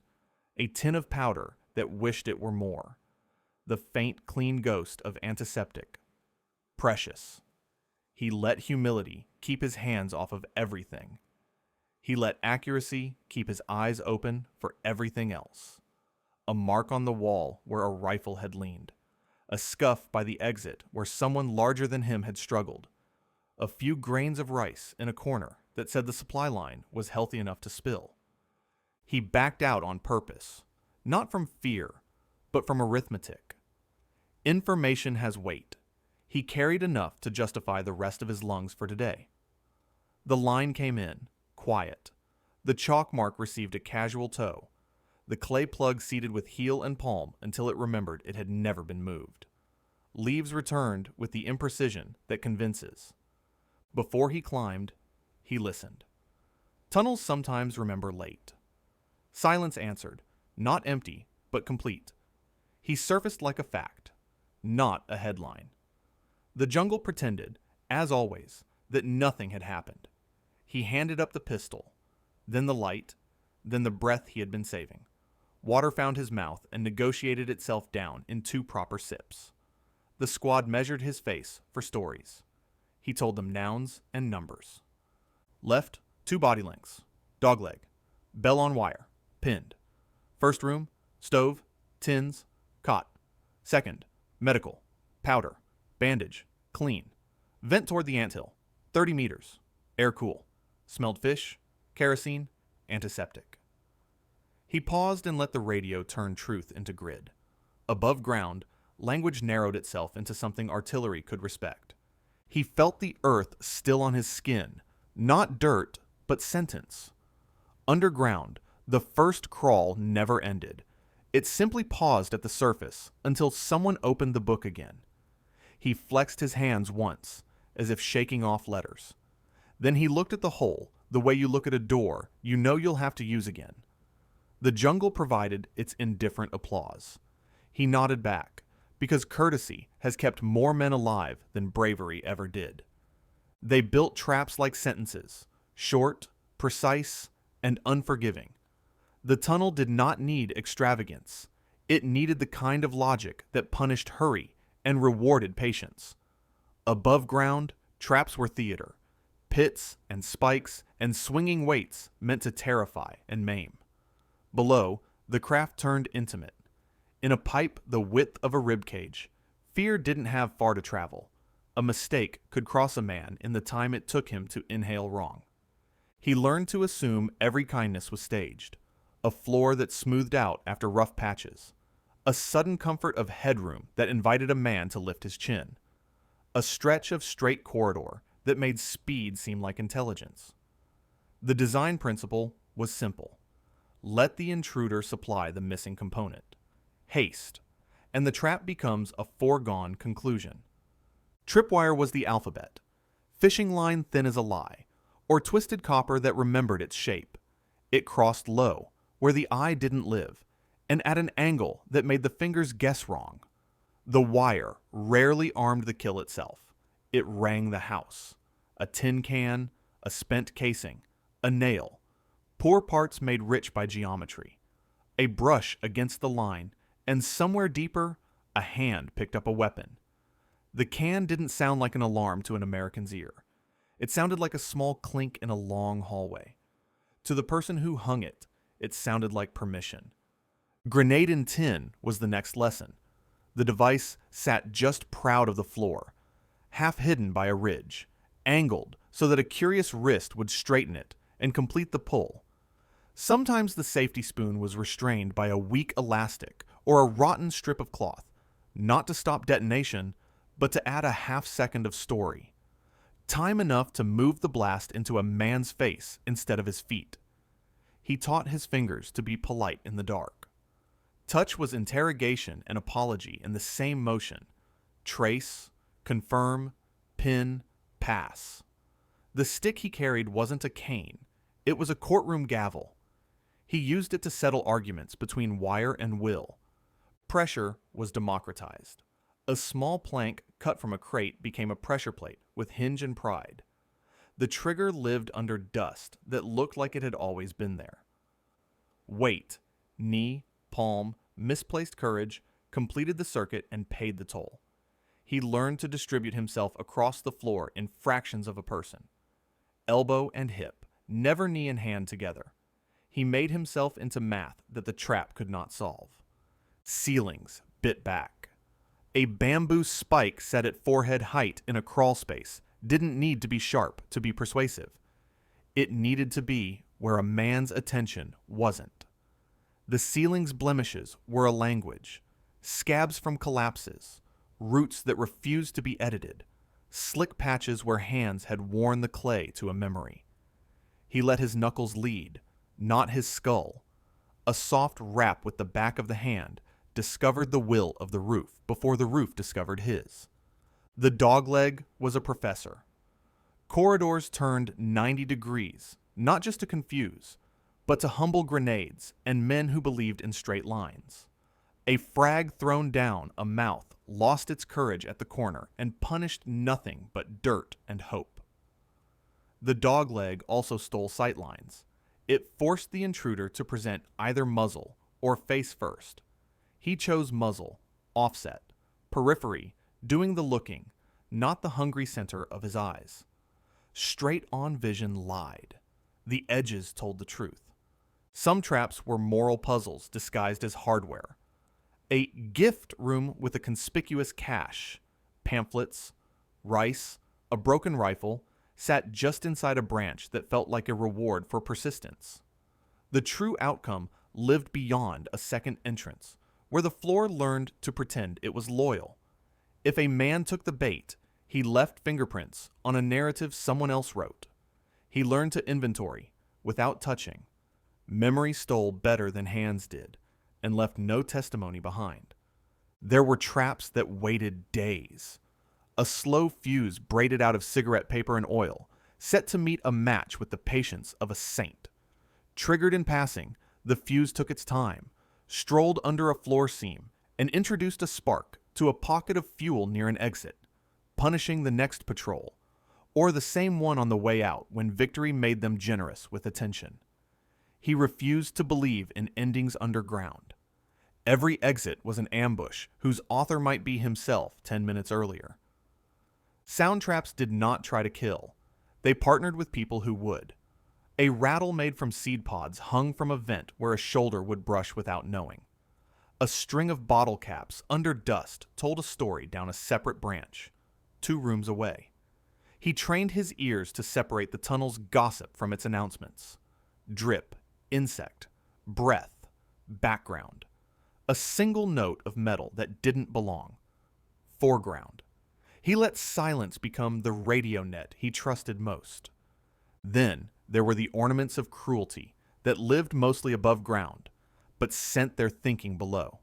A tin of powder that wished it were more. The faint, clean ghost of antiseptic. Precious. He let humility keep his hands off of everything. He let accuracy keep his eyes open for everything else. A mark on the wall where a rifle had leaned. A scuff by the exit where someone larger than him had struggled. A few grains of rice in a corner that said the supply line was healthy enough to spill. He backed out on purpose, not from fear, but from arithmetic. Information has weight. He carried enough to justify the rest of his lungs for today. The line came in, quiet. The chalk mark received a casual toe. The clay plug seated with heel and palm until it remembered it had never been moved. Leaves returned with the imprecision that convinces. Before he climbed, he listened. Tunnels sometimes remember late. Silence answered, not empty, but complete. He surfaced like a fact, not a headline. The jungle pretended, as always, that nothing had happened. He handed up the pistol, then the light, then the breath he had been saving. Water found his mouth and negotiated itself down in 2 proper sips. The squad measured his face for stories. He told them nouns and numbers. Left, 2 body lengths. Dogleg. Bell on wire. Pinned. First room, stove, tins, cot. Second, medical. Powder. Bandage. Clean. Vent toward the anthill. 30 meters. Air cool. Smelled fish. Kerosene. Antiseptic. He paused and let the radio turn truth into grid. Above ground, language narrowed itself into something artillery could respect. He felt the earth still on his skin, not dirt, but sentence. Underground, the first crawl never ended. It simply paused at the surface until someone opened the book again. He flexed his hands once, as if shaking off letters. Then he looked at the hole, the way you look at a door you know you'll have to use again. The jungle provided its indifferent applause. He nodded back, because courtesy has kept more men alive than bravery ever did. They built traps like sentences, short, precise, and unforgiving. The tunnel did not need extravagance. It needed the kind of logic that punished hurry and rewarded patience. Above ground, traps were theater. Pits and spikes and swinging weights meant to terrify and maim. Below, the craft turned intimate. In a pipe the width of a ribcage, fear didn't have far to travel. a mistake could cross a man in the time it took him to inhale wrong. He learned to assume every kindness was staged, a floor that smoothed out after rough patches, a sudden comfort of headroom that invited a man to lift his chin, a stretch of straight corridor that made speed seem like intelligence. The design principle was simple. Let the intruder supply the missing component. Haste, and the trap becomes a foregone conclusion. Tripwire was the alphabet, fishing line thin as a lie, or twisted copper that remembered its shape. It crossed low, where the eye didn't live, and at an angle that made the fingers guess wrong. The wire rarely armed the kill itself. It rang the house. A tin can, a spent casing, a nail, poor parts made rich by geometry, a brush against the line, and somewhere deeper, a hand picked up a weapon. The can didn't sound like an alarm to an American's ear. It sounded like a small clink in a long hallway. To the person who hung it, it sounded like permission. Grenade in tin was the next lesson. The device sat just proud of the floor, half hidden by a ridge, angled so that a curious wrist would straighten it and complete the pull. Sometimes the safety spoon was restrained by a weak elastic or a rotten strip of cloth, not to stop detonation, but to add a half-second of story. Time enough to move the blast into a man's face instead of his feet. He taught his fingers to be polite in the dark. Touch was interrogation and apology in the same motion. Trace, confirm, pin, pass. The stick he carried wasn't a cane. It was a courtroom gavel. He used it to settle arguments between wire and will. Pressure was democratized. A small plank cut from a crate became a pressure plate with hinge and pride. The trigger lived under dust that looked like it had always been there. Weight, knee, palm, misplaced courage, completed the circuit and paid the toll. He learned to distribute himself across the floor in fractions of a person. Elbow and hip, never knee and hand together. He made himself into math that the trap could not solve. Ceilings bit back. A bamboo spike set at forehead height in a crawl space didn't need to be sharp to be persuasive. It needed to be where a man's attention wasn't. The ceiling's blemishes were a language, scabs from collapses, roots that refused to be edited, slick patches where hands had worn the clay to a memory. He let his knuckles lead, not his skull. A soft rap with the back of the hand discovered the will of the roof before the roof discovered his. The dogleg was a professor. Corridors turned 90 degrees, not just to confuse, but to humble grenades and men who believed in straight lines. A frag thrown down a mouth lost its courage at the corner and punished nothing but dirt and hope. The dogleg also stole sightlines. It forced the intruder to present either muzzle or face first. He chose muzzle, offset, periphery, doing the looking, not the hungry center of his eyes. Straight-on vision lied. The edges told the truth. Some traps were moral puzzles disguised as hardware. A gift room with a conspicuous cache, pamphlets, rice, a broken rifle, sat just inside a branch that felt like a reward for persistence. The true outcome lived beyond a second entrance, where the floor learned to pretend it was loyal. If a man took the bait, he left fingerprints on a narrative someone else wrote. He learned to inventory, without touching. Memory stole better than hands did, and left no testimony behind. There were traps that waited days. A slow fuse braided out of cigarette paper and oil, set to meet a match with the patience of a saint. Triggered in passing, the fuse took its time, strolled under a floor seam, and introduced a spark to a pocket of fuel near an exit, punishing the next patrol, or the same one on the way out when victory made them generous with attention. He refused to believe in endings underground. Every exit was an ambush whose author might be himself 10 minutes earlier. Sound traps did not try to kill. They partnered with people who would. A rattle made from seed pods hung from a vent where a shoulder would brush without knowing. A string of bottle caps under dust told a story down a separate branch. 2 rooms away. He trained his ears to separate the tunnel's gossip from its announcements. Drip, insect, breath, background. A single note of metal that didn't belong. Foreground. He let silence become the radio net he trusted most. Then there were the ornaments of cruelty that lived mostly above ground, but sent their thinking below.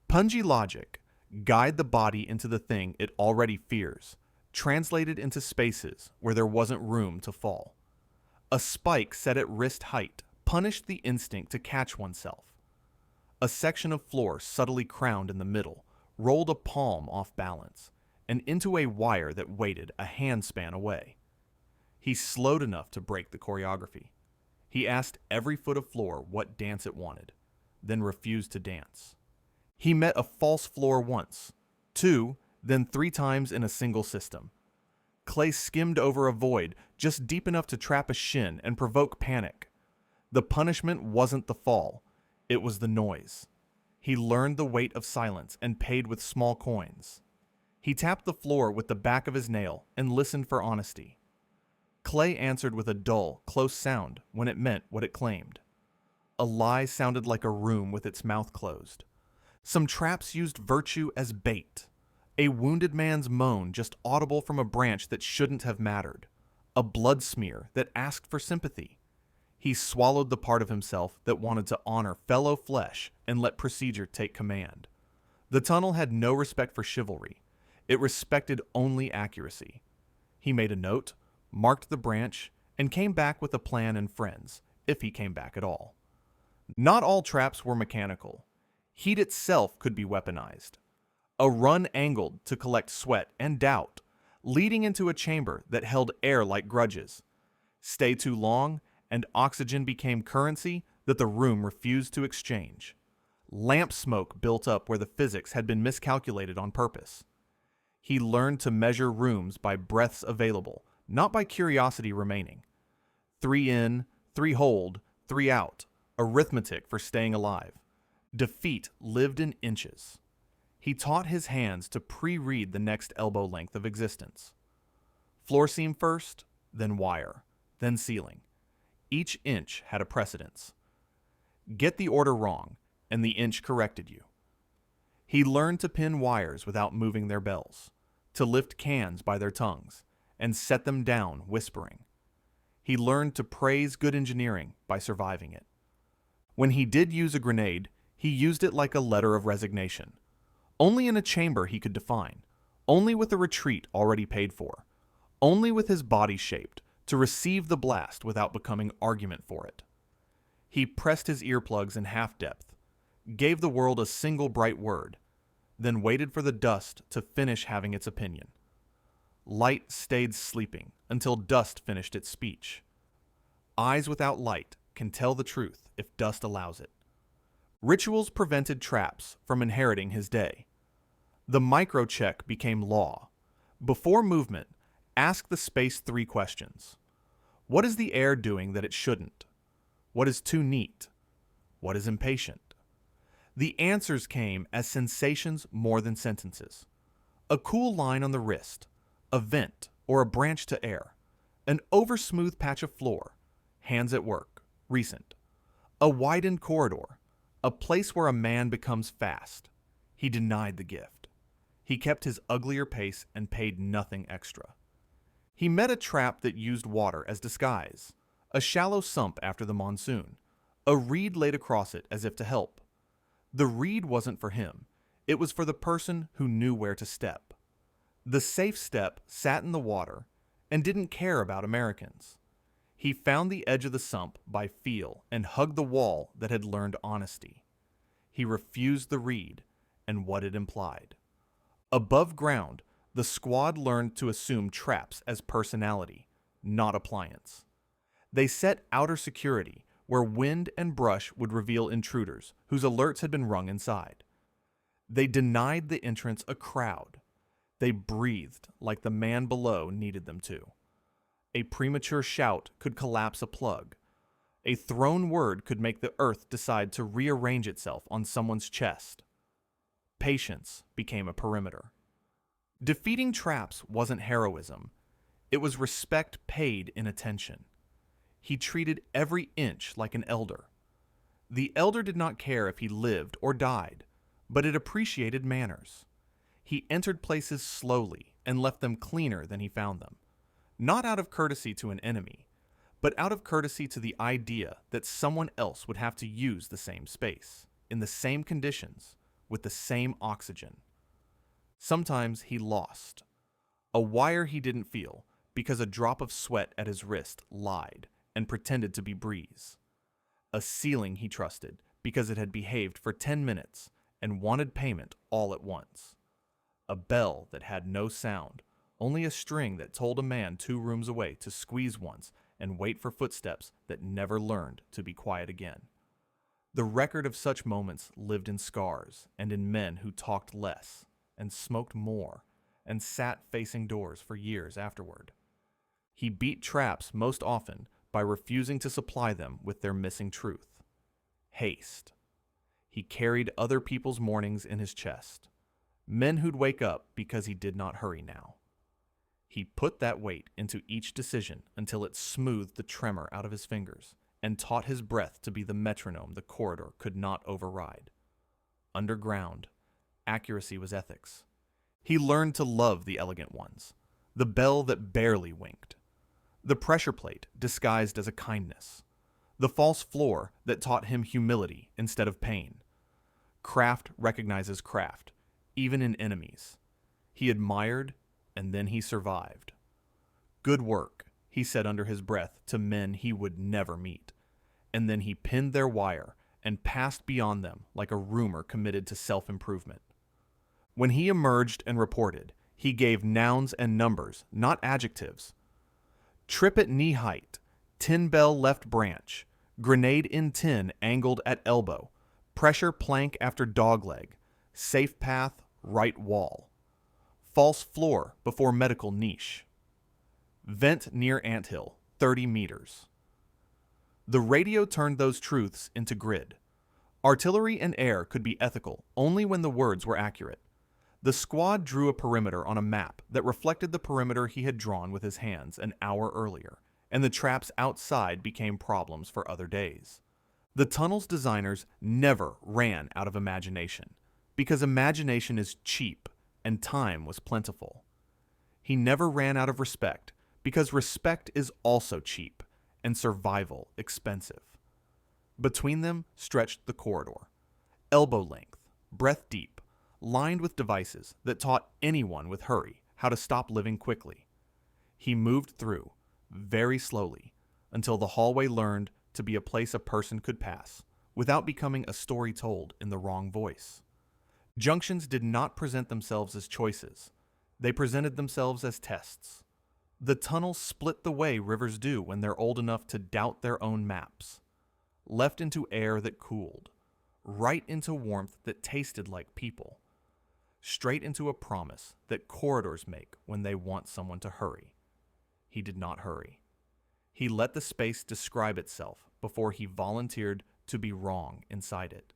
Pungy logic, guide the body into the thing it already fears, translated into spaces where there wasn't room to fall. A spike set at wrist height punished the instinct to catch oneself. A section of floor subtly crowned in the middle rolled a palm off balance and into a wire that waited a handspan away. He slowed enough to break the choreography. He asked every foot of floor what dance it wanted, then refused to dance. He met a false floor once, 2, then 3 times in a single system. Clay skimmed over a void just deep enough to trap a shin and provoke panic. The punishment wasn't the fall, it was the noise. He learned the weight of silence and paid with small coins. He tapped the floor with the back of his nail and listened for honesty. Clay answered with a dull, close sound when it meant what it claimed. A lie sounded like a room with its mouth closed. Some traps used virtue as bait. A wounded man's moan just audible from a branch that shouldn't have mattered. A blood smear that asked for sympathy. He swallowed the part of himself that wanted to honor fellow flesh and let procedure take command. The tunnel had no respect for chivalry. It respected only accuracy. He made a note, marked the branch, and came back with a plan and friends, if he came back at all. Not all traps were mechanical. Heat itself could be weaponized. A run angled to collect sweat and doubt, leading into a chamber that held air like grudges. Stay too long, and oxygen became currency that the room refused to exchange. Lamp smoke built up where the physics had been miscalculated on purpose. He learned to measure rooms by breaths available, not by curiosity remaining. 3 in, 3 hold, 3 out, arithmetic for staying alive. Defeat lived in inches. He taught his hands to pre-read the next elbow length of existence. Floor seam first, then wire, then ceiling. Each inch had a precedence. Get the order wrong, and the inch corrected you. He learned to pin wires without moving their bells, to lift cans by their tongues, and set them down whispering. He learned to praise good engineering by surviving it. When he did use a grenade, he used it like a letter of resignation. Only in a chamber he could define, only with a retreat already paid for, only with his body shaped to receive the blast without becoming argument for it. He pressed his earplugs in half depth, gave the world a single bright word, then waited for the dust to finish having its opinion. Light stayed sleeping until dust finished its speech. Eyes without light can tell the truth if dust allows it. Rituals prevented traps from inheriting his day. The microcheck became law. Before movement, ask the space 3 questions. What is the air doing that it shouldn't? What is too neat? What is impatient? The answers came as sensations more than sentences. A cool line on the wrist, a vent or a branch to air, an over-smooth patch of floor, hands at work, recent. A widened corridor, a place where a man becomes fast. He denied the gift. He kept his uglier pace and paid nothing extra. He met a trap that used water as disguise, a shallow sump after the monsoon, a reed laid across it as if to help. The reed wasn't for him, it was for the person who knew where to step. The safe step sat in the water and didn't care about Americans. He found the edge of the sump by feel and hugged the wall that had learned honesty. He refused the reed and what it implied. Above ground, the squad learned to assume traps as personality, not appliance. They set outer security where wind and brush would reveal intruders whose alerts had been rung inside. They denied the entrance a crowd. They breathed like the man below needed them to. A premature shout could collapse a plug. A thrown word could make the earth decide to rearrange itself on someone's chest. Patience became a perimeter. Defeating traps wasn't heroism, it was respect paid in attention. He treated every inch like an elder. The elder did not care if he lived or died, but it appreciated manners. He entered places slowly and left them cleaner than he found them, not out of courtesy to an enemy, but out of courtesy to the idea that someone else would have to use the same space, in the same conditions, with the same oxygen. Sometimes he lost. A wire he didn't feel because a drop of sweat at his wrist lied and pretended to be breeze. A ceiling he trusted because it had behaved for 10 minutes and wanted payment all at once. A bell that had no sound, only a string that told a man 2 rooms away to squeeze once and wait for footsteps that never learned to be quiet again. The record of such moments lived in scars and in men who talked less and smoked more and sat facing doors for years afterward. He beat traps most often by refusing to supply them with their missing truth: haste. He carried other people's mornings in his chest, men who'd wake up because he did not hurry now. He put that weight into each decision until it smoothed the tremor out of his fingers and taught his breath to be the metronome the corridor could not override. Underground, accuracy was ethics. He learned to love the elegant ones, the bell that barely winked, the pressure plate disguised as a kindness, the false floor that taught him humility instead of pain. Craft recognizes craft, even in enemies. He admired, and then he survived. Good work, he said under his breath to men he would never meet, and then he pinned their wire and passed beyond them like a roomer committed to self-improvement. When he emerged and reported, he gave nouns and numbers, not adjectives. Trip at knee height, tin bell left branch, grenade in tin angled at elbow, pressure plank after dogleg, safe path, right wall, false floor before medical niche, vent near anthill, 30 meters. The radio turned those truths into grid. Artillery and air could be ethical only when the words were accurate. The squad drew a perimeter on a map that reflected the perimeter he had drawn with his hands an hour earlier, and the traps outside became problems for other days. The tunnel's designers never ran out of imagination, because imagination is cheap and time was plentiful. He never ran out of respect, because respect is also cheap and survival expensive. Between them stretched the corridor, elbow length, breath deep, lined with devices that taught anyone with hurry how to stop living quickly. He moved through, very slowly, until the hallway learned to be a place a person could pass, without becoming a story told in the wrong voice. Junctions did not present themselves as choices. They presented themselves as tests. The tunnel split the way rivers do when they're old enough to doubt their own maps. Left into air that cooled, right into warmth that tasted like people, straight into a promise that corridors make when they want someone to hurry. He did not hurry. He let the space describe itself before he volunteered to be wrong inside it.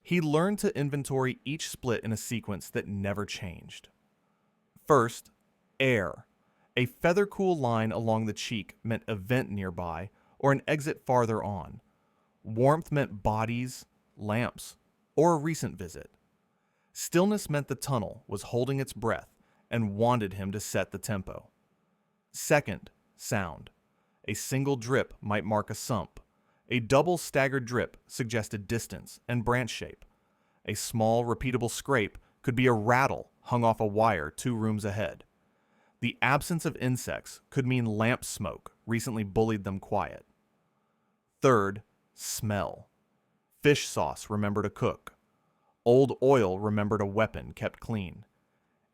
He learned to inventory each split in a sequence that never changed. First, air. A feather-cool line along the cheek meant a vent nearby or an exit farther on. Warmth meant bodies, lamps, or a recent visit. Stillness meant the tunnel was holding its breath and wanted him to set the tempo. Second, sound. A single drip might mark a sump. A double staggered drip suggested distance and branch shape. A small, repeatable scrape could be a rattle hung off a wire 2 rooms ahead. The absence of insects could mean lamp smoke recently bullied them quiet. Third, smell. Fish sauce remembered a cook. Old oil remembered a weapon kept clean.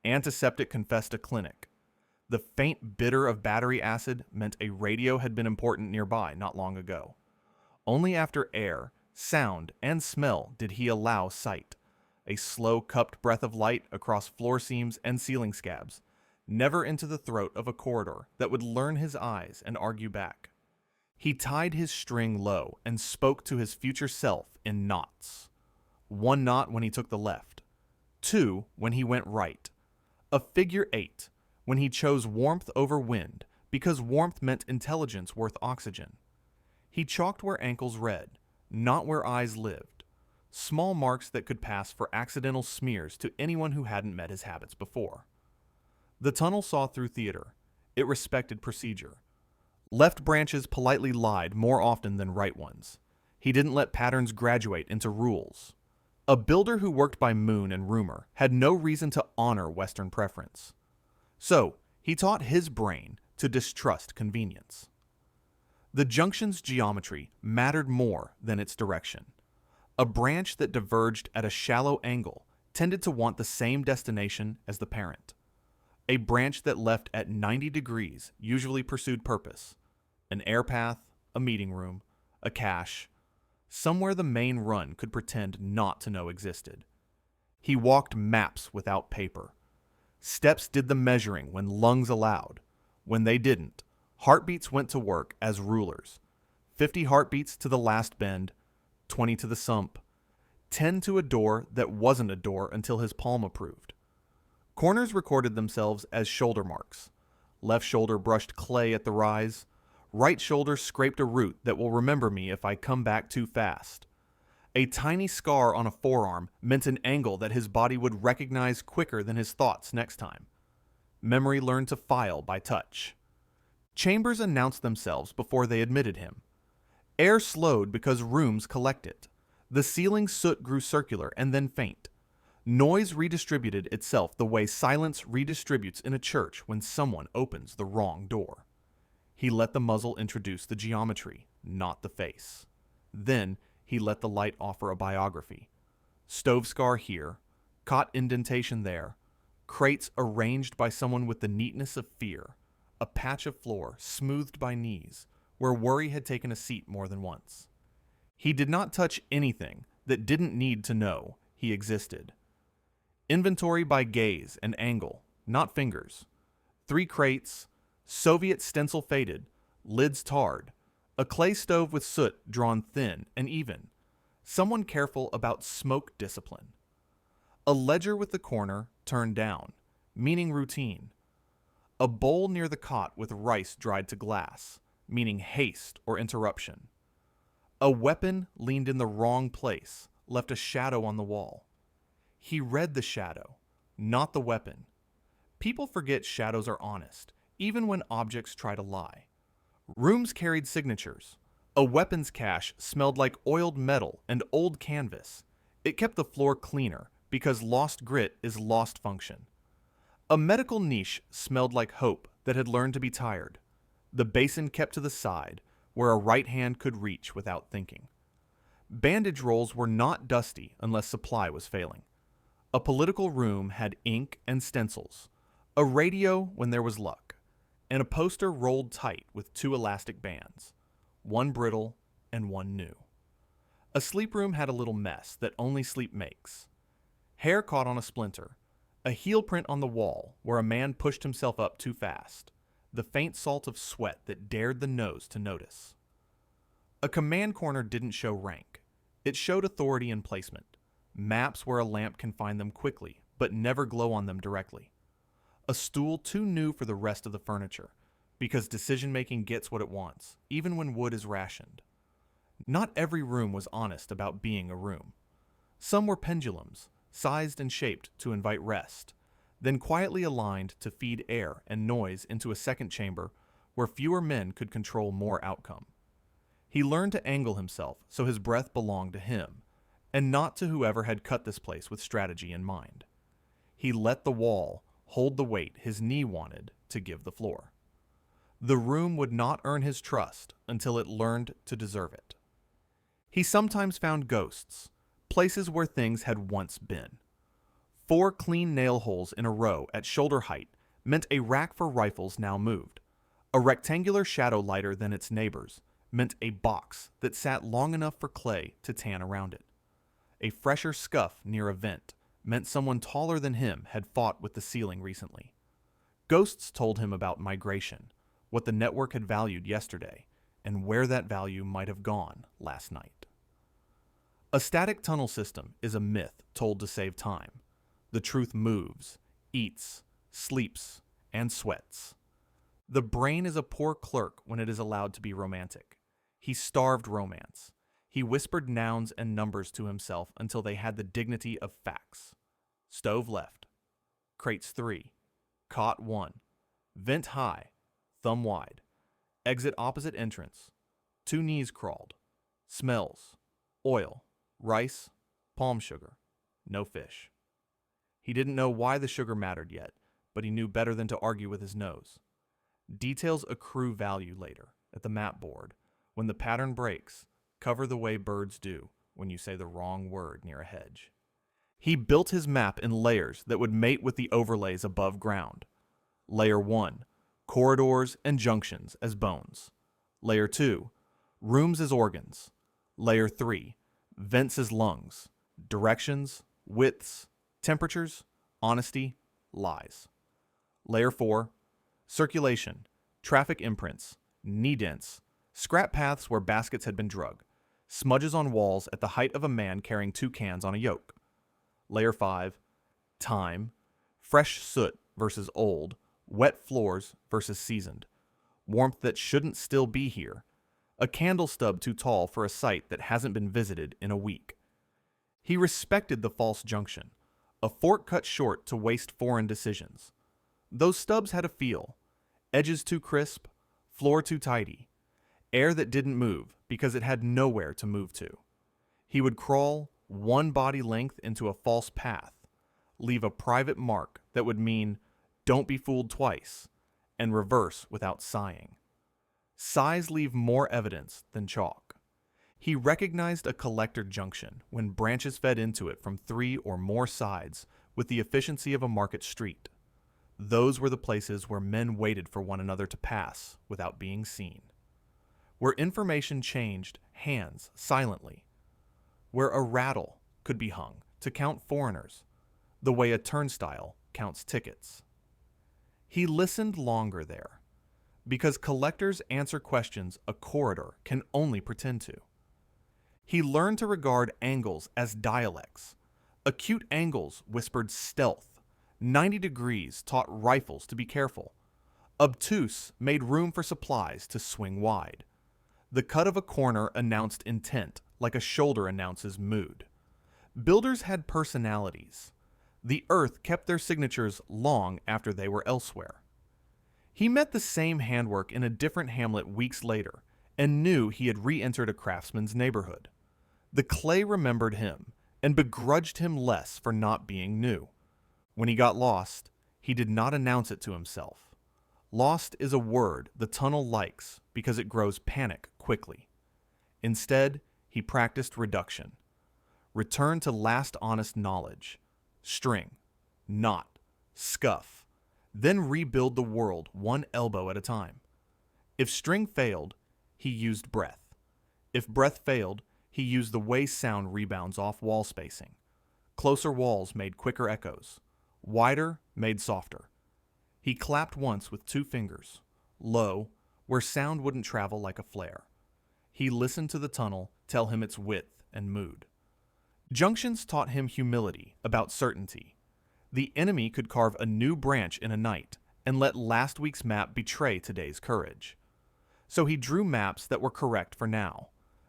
Antiseptic confessed a clinic. The faint bitter of battery acid meant a radio had been important nearby not long ago. Only after air, sound, and smell did he allow sight. A slow cupped breath of light across floor seams and ceiling scabs, never into the throat of a corridor that would learn his eyes and argue back. He tied his string low and spoke to his future self in knots. 1 knot when he took the left, 2 when he went right, A figure 8, when he chose warmth over wind because warmth meant intelligence worth oxygen. He chalked where ankles read, not where eyes lived. Small marks that could pass for accidental smears to anyone who hadn't met his habits before. The tunnel saw through theater. It respected procedure. Left branches politely lied more often than right ones. He didn't let patterns graduate into rules. A builder who worked by moon and rumor had no reason to honor Western preference. So, he taught his brain to distrust convenience. The junction's geometry mattered more than its direction. A branch that diverged at a shallow angle tended to want the same destination as the parent. A branch that left at 90 degrees usually pursued purpose. An air path, a meeting room, a cache, somewhere the main run could pretend not to know existed. He walked maps without paper. Steps did the measuring when lungs allowed. When they didn't, heartbeats went to work as rulers. 50 heartbeats to the last bend, 20 to the sump, 10 to a door that wasn't a door until his palm approved. Corners recorded themselves as shoulder marks. Left shoulder brushed clay at the rise. Right shoulder scraped a root that will remember me if I come back too fast. A tiny scar on a forearm meant an angle that his body would recognize quicker than his thoughts next time. Memory learned to file by touch. Chambers announced themselves before they admitted him. Air slowed because rooms collect it. The ceiling soot grew circular and then faint. Noise redistributed itself the way silence redistributes in a church when someone opens the wrong door. He let the muzzle introduce the geometry, not the face. Then he let the light offer a biography. Stove scar here, cot indentation there, crates arranged by someone with the neatness of fear, a patch of floor smoothed by knees, where worry had taken a seat more than once. He did not touch anything that didn't need to know he existed. Inventory by gaze and angle, not fingers. 3 crates, Soviet stencil faded, lids tarred, a clay stove with soot drawn thin and even, someone careful about smoke discipline. A ledger with the corner turned down, meaning routine. A bowl near the cot with rice dried to glass, meaning haste or interruption. A weapon leaned in the wrong place, left a shadow on the wall. He read the shadow, not the weapon. People forget shadows are honest, even when objects try to lie. Rooms carried signatures. A weapons cache smelled like oiled metal and old canvas. It kept the floor cleaner because lost grit is lost function. A medical niche smelled like hope that had learned to be tired. The basin kept to the side, where a right hand could reach without thinking. Bandage rolls were not dusty unless supply was failing. A political room had ink and stencils, a radio when there was luck, and a poster rolled tight with 2 elastic bands, one brittle and one new. A sleep room had a little mess that only sleep makes. Hair caught on a splinter, a heel print on the wall where a man pushed himself up too fast, the faint salt of sweat that dared the nose to notice. A command corner didn't show rank. It showed authority and placement. Maps where a lamp can find them quickly, but never glow on them directly. A stool too new for the rest of the furniture, because decision-making gets what it wants, even when wood is rationed. Not every room was honest about being a room. Some were pendulums, sized and shaped to invite rest, then quietly aligned to feed air and noise into a second chamber where fewer men could control more outcome. He learned to angle himself so his breath belonged to him, and not to whoever had cut this place with strategy in mind. He let the wall hold the weight his knee wanted to give the floor. The room would not earn his trust until it learned to deserve it. He sometimes found ghosts, places where things had once been. 4 clean nail holes in a row at shoulder height meant a rack for rifles now moved. A rectangular shadow lighter than its neighbors meant a box that sat long enough for clay to tan around it. A fresher scuff near a vent meant someone taller than him had fought with the ceiling recently. Ghosts told him about migration, what the network had valued yesterday, and where that value might have gone last night. A static tunnel system is a myth told to save time. The truth moves, eats, sleeps, and sweats. The brain is a poor clerk when it is allowed to be romantic. He starved romance. He whispered nouns and numbers to himself until they had the dignity of facts. Stove left. Crates 3. Cot 1. Vent high. Thumb wide. Exit opposite entrance. 2 knees crawled. Smells. Oil. Rice. Palm sugar. No fish. He didn't know why the sugar mattered yet, but he knew better than to argue with his nose. Details accrue value later, at the map board. When the pattern breaks, cover the way birds do when you say the wrong word near a hedge. He built his map in layers that would mate with the overlays above ground. Layer 1, corridors and junctions as bones. Layer 2, rooms as organs. Layer 3, vents as lungs. Directions, widths, temperatures, honesty, lies. Layer 4, circulation, traffic imprints, knee dents, scrap paths where baskets had been drug, smudges on walls at the height of a man carrying 2 cans on a yoke. Layer 5, time, fresh soot versus old, wet floors versus seasoned, warmth that shouldn't still be here, a candle stub too tall for a site that hasn't been visited in a week. He respected the false junction, a fork cut short to waste foreign decisions. Those stubs had a feel, edges too crisp, floor too tidy, air that didn't move because it had nowhere to move to. He would crawl 1 body length into a false path, leave a private mark that would mean don't be fooled twice, and reverse without sighing. Sighs leave more evidence than chalk. He recognized a collector junction when branches fed into it from 3 or more sides with the efficiency of a market street. Those were the places where men waited for one another to pass without being seen. Where information changed hands silently. Where a rattle could be hung to count foreigners, the way a turnstile counts tickets. He listened longer there, because collectors answer questions a corridor can only pretend to. He learned to regard angles as dialects. Acute angles whispered stealth. 90 degrees taught rifles to be careful. Obtuse made room for supplies to swing wide. The cut of a corner announced intent, like a shoulder announces mood. Builders had personalities. The earth kept their signatures long after they were elsewhere. He met the same handwork in a different hamlet weeks later and knew he had re-entered a craftsman's neighborhood. The clay remembered him and begrudged him less for not being new. When he got lost, he did not announce it to himself. Lost is a word the tunnel likes because it grows panic quickly. Instead, he practiced reduction. Return to last honest knowledge. String, knot, scuff. Then rebuild the world 1 elbow at a time. If string failed, he used breath. If breath failed, he used the way sound rebounds off wall spacing. Closer walls made quicker echoes. Wider made softer. He clapped once with 2 fingers, low, where sound wouldn't travel like a flare. He listened to the tunnel tell him its width and mood. Junctions taught him humility about certainty. The enemy could carve a new branch in a night and let last week's map betray today's courage. So he drew maps that were correct for now,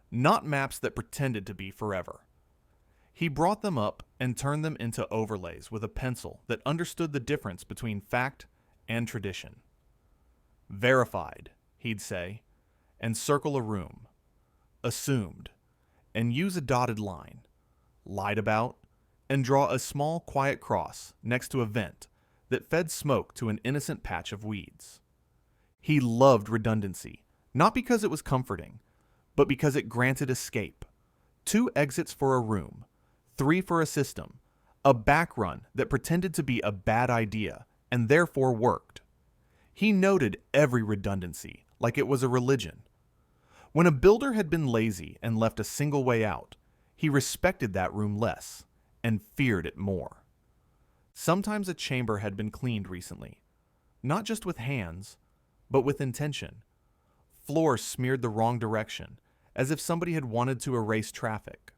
not maps that pretended to be forever. He brought them up and turned them into overlays with a pencil that understood the difference between fact and tradition. Verified, he'd say, and circle a room. Assumed, and use a dotted line. Lied about, and draw a small quiet cross next to a vent that fed smoke to an innocent patch of weeds. He loved redundancy, not because it was comforting, but because it granted escape. 2 exits for a room, 3 for a system, a back run that pretended to be a bad idea and therefore worked. He noted every redundancy like it was a religion. When a builder had been lazy and left a single way out, he respected that room less and feared it more. Sometimes a chamber had been cleaned recently, not just with hands, but with intention. Floors smeared the wrong direction, as if somebody had wanted to erase traffic.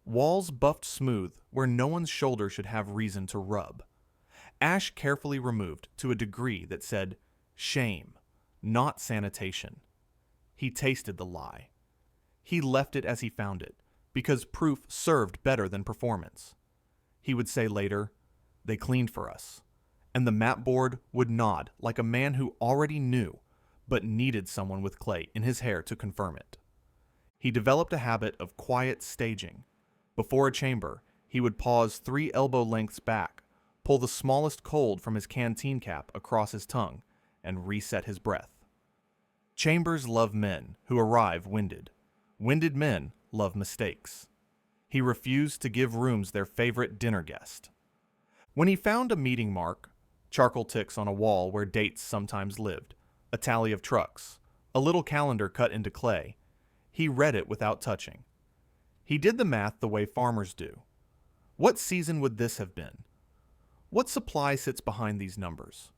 Walls buffed smooth where no one's shoulder should have reason to rub. ash carefully removed to a degree that said, shame, not sanitation. He tasted the lie. He left it as he found it, because proof served better than performance. He would say later, they cleaned for us, and the map board would nod like a man who already knew, but needed someone with clay in his hair to confirm it. He developed a habit of quiet staging. Before a chamber, he would pause 3 elbow lengths back, pull the smallest cold from his canteen cap across his tongue, and reset his breath. Chambers love men who arrive winded. Winded men love mistakes. He refused to give rooms their favorite dinner guest. When he found a meeting mark, charcoal ticks on a wall where dates sometimes lived, a tally of trucks, a little calendar cut into clay, he read it without touching. He did the math the way farmers do. What season would this have been? What supply sits behind these numbers?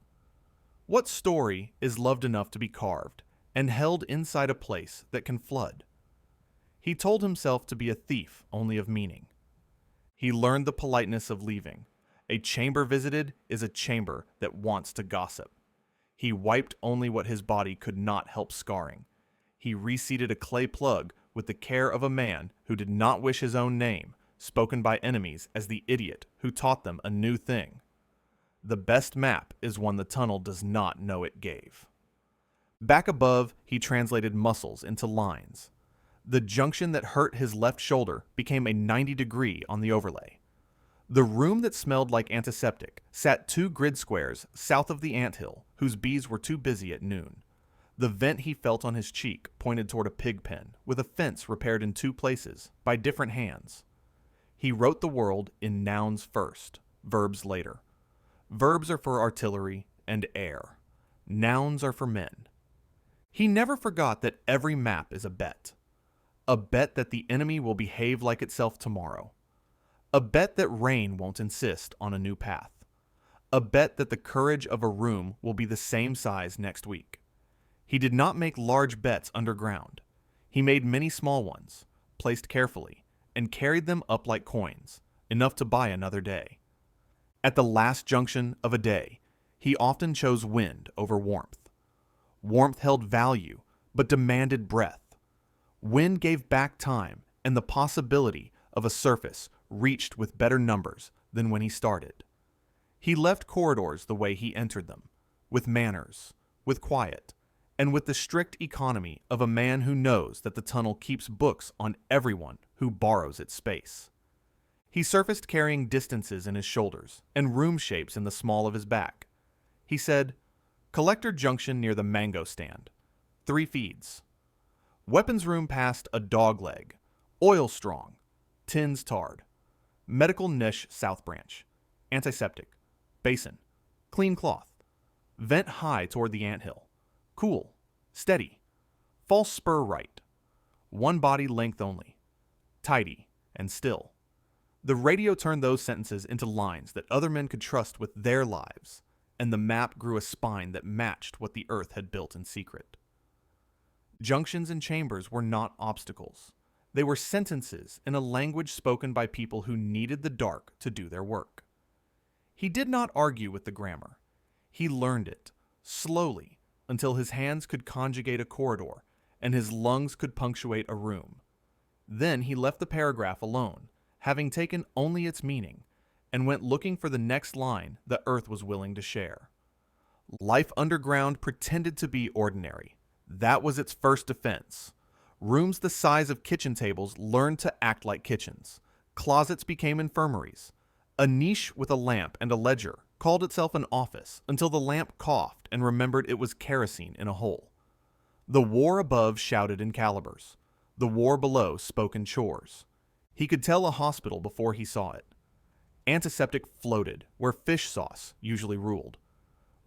What story is loved enough to be carved and held inside a place that can flood? He told himself to be a thief only of meaning. He learned the politeness of leaving. A chamber visited is a chamber that wants to gossip. He wiped only what his body could not help scarring. He reseated a clay plug with the care of a man who did not wish his own name spoken by enemies as the idiot who taught them a new thing. The best map is one the tunnel does not know it gave. Back above, he translated muscles into lines. The junction that hurt his left shoulder became a 90-degree on the overlay. The room that smelled like antiseptic sat 2 grid squares south of the anthill, whose bees were too busy at noon. The vent he felt on his cheek pointed toward a pig pen, with a fence repaired in 2 places, by different hands. He wrote the world in nouns first, verbs later. Verbs are for artillery and air. Nouns are for men. He never forgot that every map is a bet. A bet that the enemy will behave like itself tomorrow. A bet that rain won't insist on a new path. A bet that the courage of a room will be the same size next week. He did not make large bets underground. He made many small ones, placed carefully, and carried them up like coins, enough to buy another day. At the last junction of a day, he often chose wind over warmth. Warmth held value, but demanded breath. Wind gave back time and the possibility of a surface reached with better numbers than when he started. He left corridors the way he entered them, with manners, with quiet, and with the strict economy of a man who knows that the tunnel keeps books on everyone who borrows its space. He surfaced carrying distances in his shoulders and room shapes in the small of his back. He said, Collector Junction near the mango stand. 3 feeds. Weapons room past a dog leg. Oil strong. Tins tarred. Medical niche south branch. Antiseptic. Basin. Clean cloth. Vent high toward the anthill. Cool. Steady. False spur right. 1 body length only. Tidy and still. The radio turned those sentences into lines that other men could trust with their lives, and the map grew a spine that matched what the earth had built in secret. Junctions and chambers were not obstacles. They were sentences in a language spoken by people who needed the dark to do their work. He did not argue with the grammar. He learned it, slowly, until his hands could conjugate a corridor and his lungs could punctuate a room. Then he left the paragraph alone, having taken only its meaning, and went looking for the next line the earth was willing to share. Life underground pretended to be ordinary. That was its first defense. Rooms the size of kitchen tables learned to act like kitchens. Closets became infirmaries. A niche with a lamp and a ledger called itself an office until the lamp coughed and remembered it was kerosene in a hole. The war above shouted in calibers. The war below spoke in chores. He could tell a hospital before he saw it. Antiseptic floated where fish sauce usually ruled.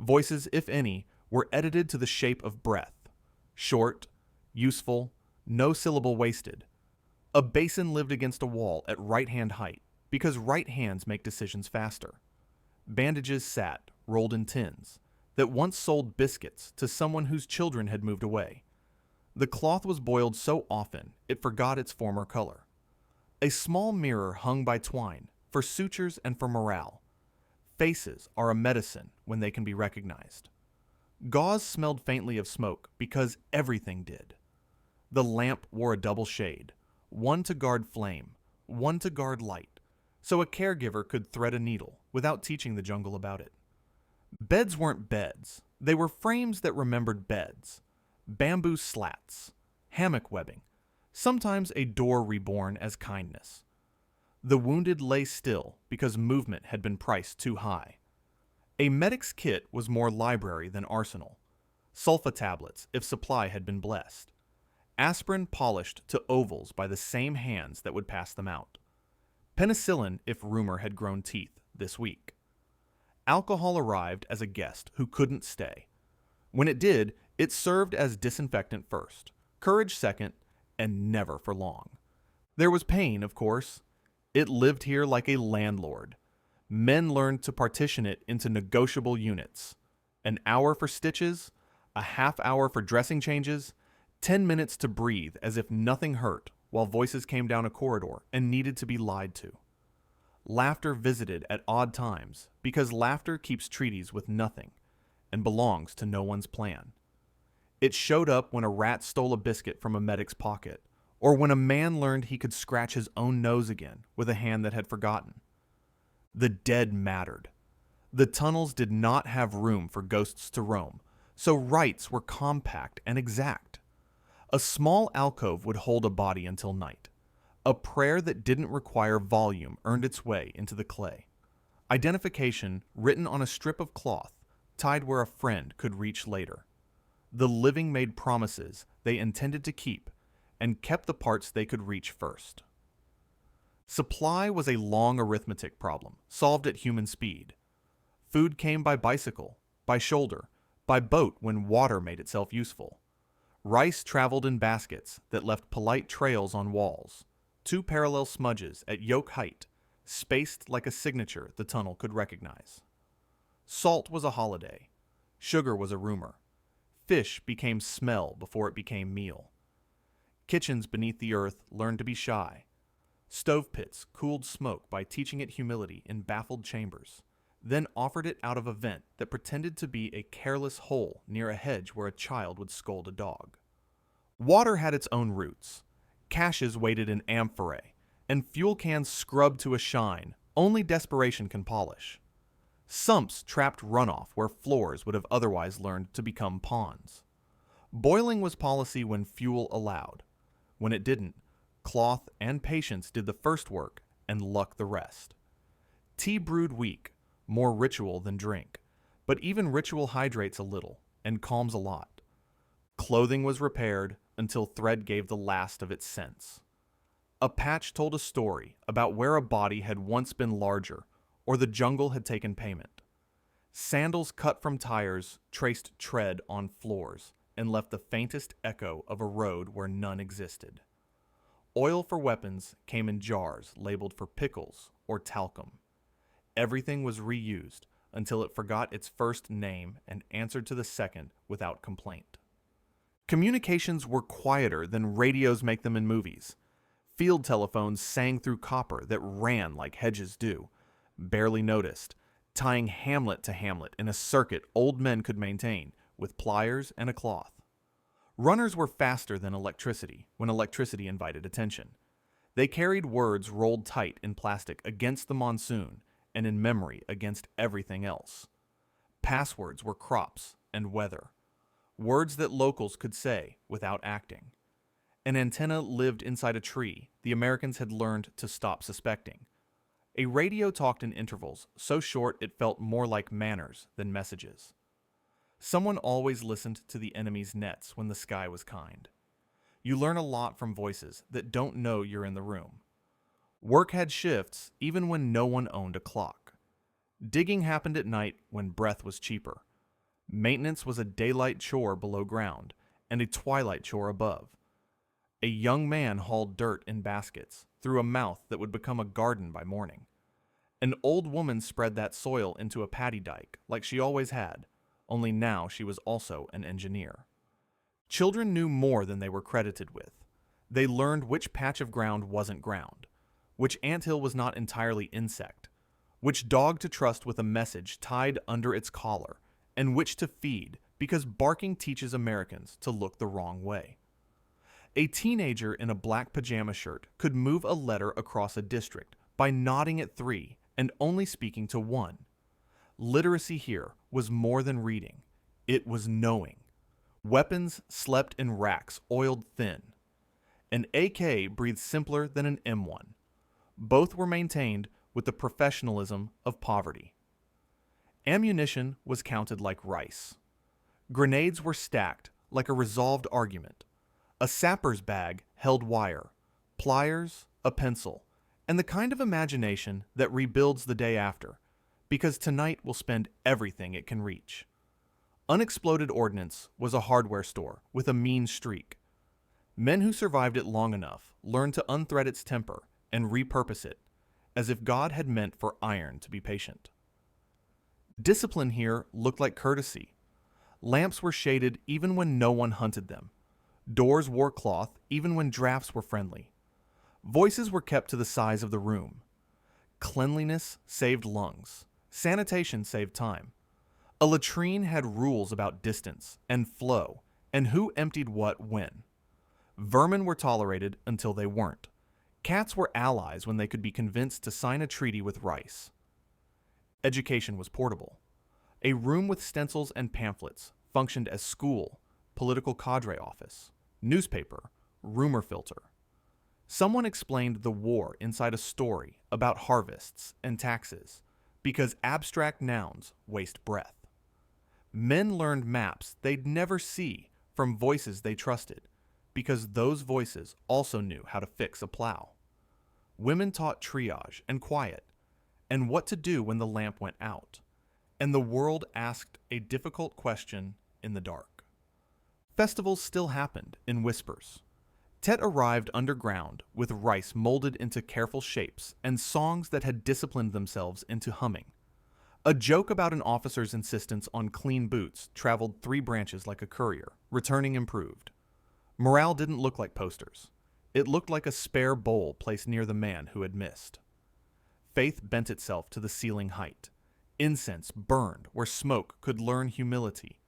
Voices, if any, were edited to the shape of breath. Short, useful, no syllable wasted. A basin lived against a wall at right-hand height because right hands make decisions faster. Bandages sat, rolled in tins, that once sold biscuits to someone whose children had moved away. The cloth was boiled so often it forgot its former color. A small mirror hung by twine for sutures and for morale. Faces are a medicine when they can be recognized. Gauze smelled faintly of smoke because everything did. The lamp wore a double shade, one to guard flame, one to guard light, so a caregiver could thread a needle without teaching the jungle about it. Beds weren't beds, they were frames that remembered beds. Bamboo slats, hammock webbing, sometimes a door reborn as kindness. The wounded lay still because movement had been priced too high. A medic's kit was more library than arsenal. Sulfa tablets if supply had been blessed. Aspirin polished to ovals by the same hands that would pass them out. Penicillin if rumor had grown teeth this week. Alcohol arrived as a guest who couldn't stay. When it did, it served as disinfectant first, courage second, and never for long. There was pain, of course. It lived here like a landlord. Men learned to partition it into negotiable units. An hour for stitches, a half hour for dressing changes, 10 minutes to breathe as if nothing hurt while voices came down a corridor and needed to be lied to. Laughter visited at odd times because laughter keeps treaties with nothing and belongs to no one's plan. It showed up when a rat stole a biscuit from a medic's pocket, or when a man learned he could scratch his own nose again with a hand that had forgotten. The dead mattered. The tunnels did not have room for ghosts to roam, so rites were compact and exact. A small alcove would hold a body until night. A prayer that didn't require volume earned its way into the clay. Identification written on a strip of cloth, tied where a friend could reach later. The living made promises they intended to keep and kept the parts they could reach first. Supply was a long arithmetic problem, solved at human speed. Food came by bicycle, by shoulder, by boat when water made itself useful. Rice traveled in baskets that left polite trails on walls, 2 parallel smudges at yoke height, spaced like a signature the tunnel could recognize. Salt was a holiday. Sugar was a rumor. Fish became smell before it became meal. Kitchens beneath the earth learned to be shy. Stove pits cooled smoke by teaching it humility in baffled chambers, then offered it out of a vent that pretended to be a careless hole near a hedge where a child would scold a dog. Water had its own roots. Caches waited in amphorae, and fuel cans scrubbed to a shine only desperation can polish. Sumps trapped runoff where floors would have otherwise learned to become ponds. Boiling was policy when fuel allowed. When it didn't, cloth and patience did the first work and luck the rest. Tea brewed weak, more ritual than drink, but even ritual hydrates a little and calms a lot. Clothing was repaired until thread gave the last of its scents. A patch told a story about where a body had once been larger or the jungle had taken payment. Sandals cut from tires traced tread on floors and left the faintest echo of a road where none existed. Oil for weapons came in jars labeled for pickles or talcum. Everything was reused until it forgot its first name and answered to the second without complaint. Communications were quieter than radios make them in movies. Field telephones sang through copper that ran like hedges do, barely noticed, tying hamlet to hamlet in a circuit old men could maintain with pliers and a cloth. Runners were faster than electricity when electricity invited attention. They carried words rolled tight in plastic against the monsoon and in memory against everything else. Passwords were crops and weather, words that locals could say without acting. An antenna lived inside a tree the Americans had learned to stop suspecting. A radio talked in intervals so short it felt more like manners than messages. Someone always listened to the enemy's nets when the sky was kind. You learn a lot from voices that don't know you're in the room. Work had shifts even when no one owned a clock. Digging happened at night when breath was cheaper. Maintenance was a daylight chore below ground and a twilight chore above. A young man hauled dirt in baskets through a mouth that would become a garden by morning. An old woman spread that soil into a paddy dike like she always had, only now she was also an engineer. Children knew more than they were credited with. They learned which patch of ground wasn't ground, which anthill was not entirely insect, which dog to trust with a message tied under its collar, and which to feed because barking teaches Americans to look the wrong way. A teenager in a black pajama shirt could move a letter across a district by nodding at three and only speaking to one. Literacy here was more than reading, it was knowing. Weapons slept in racks oiled thin. An AK breathed simpler than an M1. Both were maintained with the professionalism of poverty. Ammunition was counted like rice. Grenades were stacked like a resolved argument. A sapper's bag held wire, pliers, a pencil, and the kind of imagination that rebuilds the day after, because tonight will spend everything it can reach. Unexploded ordnance was a hardware store with a mean streak. Men who survived it long enough learned to unthread its temper and repurpose it, as if God had meant for iron to be patient. Discipline here looked like courtesy. Lamps were shaded even when no one hunted them. Doors wore cloth even when drafts were friendly. Voices were kept to the size of the room. Cleanliness saved lungs. Sanitation saved time. A latrine had rules about distance and flow and who emptied what when. Vermin were tolerated until they weren't. Cats were allies when they could be convinced to sign a treaty with rice. Education was portable. A room with stencils and pamphlets functioned as school, political cadre office, newspaper, rumor filter. Someone explained the war inside a story about harvests and taxes, because abstract nouns waste breath. Men learned maps they'd never see from voices they trusted, because those voices also knew how to fix a plow. Women taught triage and quiet, and what to do when the lamp went out, and the world asked a difficult question in the dark. Festivals still happened in whispers. Tet arrived underground with rice molded into careful shapes and songs that had disciplined themselves into humming. A joke about an officer's insistence on clean boots traveled 3 branches like a courier, returning improved. Morale didn't look like posters. It looked like a spare bowl placed near the man who had missed. Faith bent itself to the ceiling height. Incense burned where smoke could learn humility.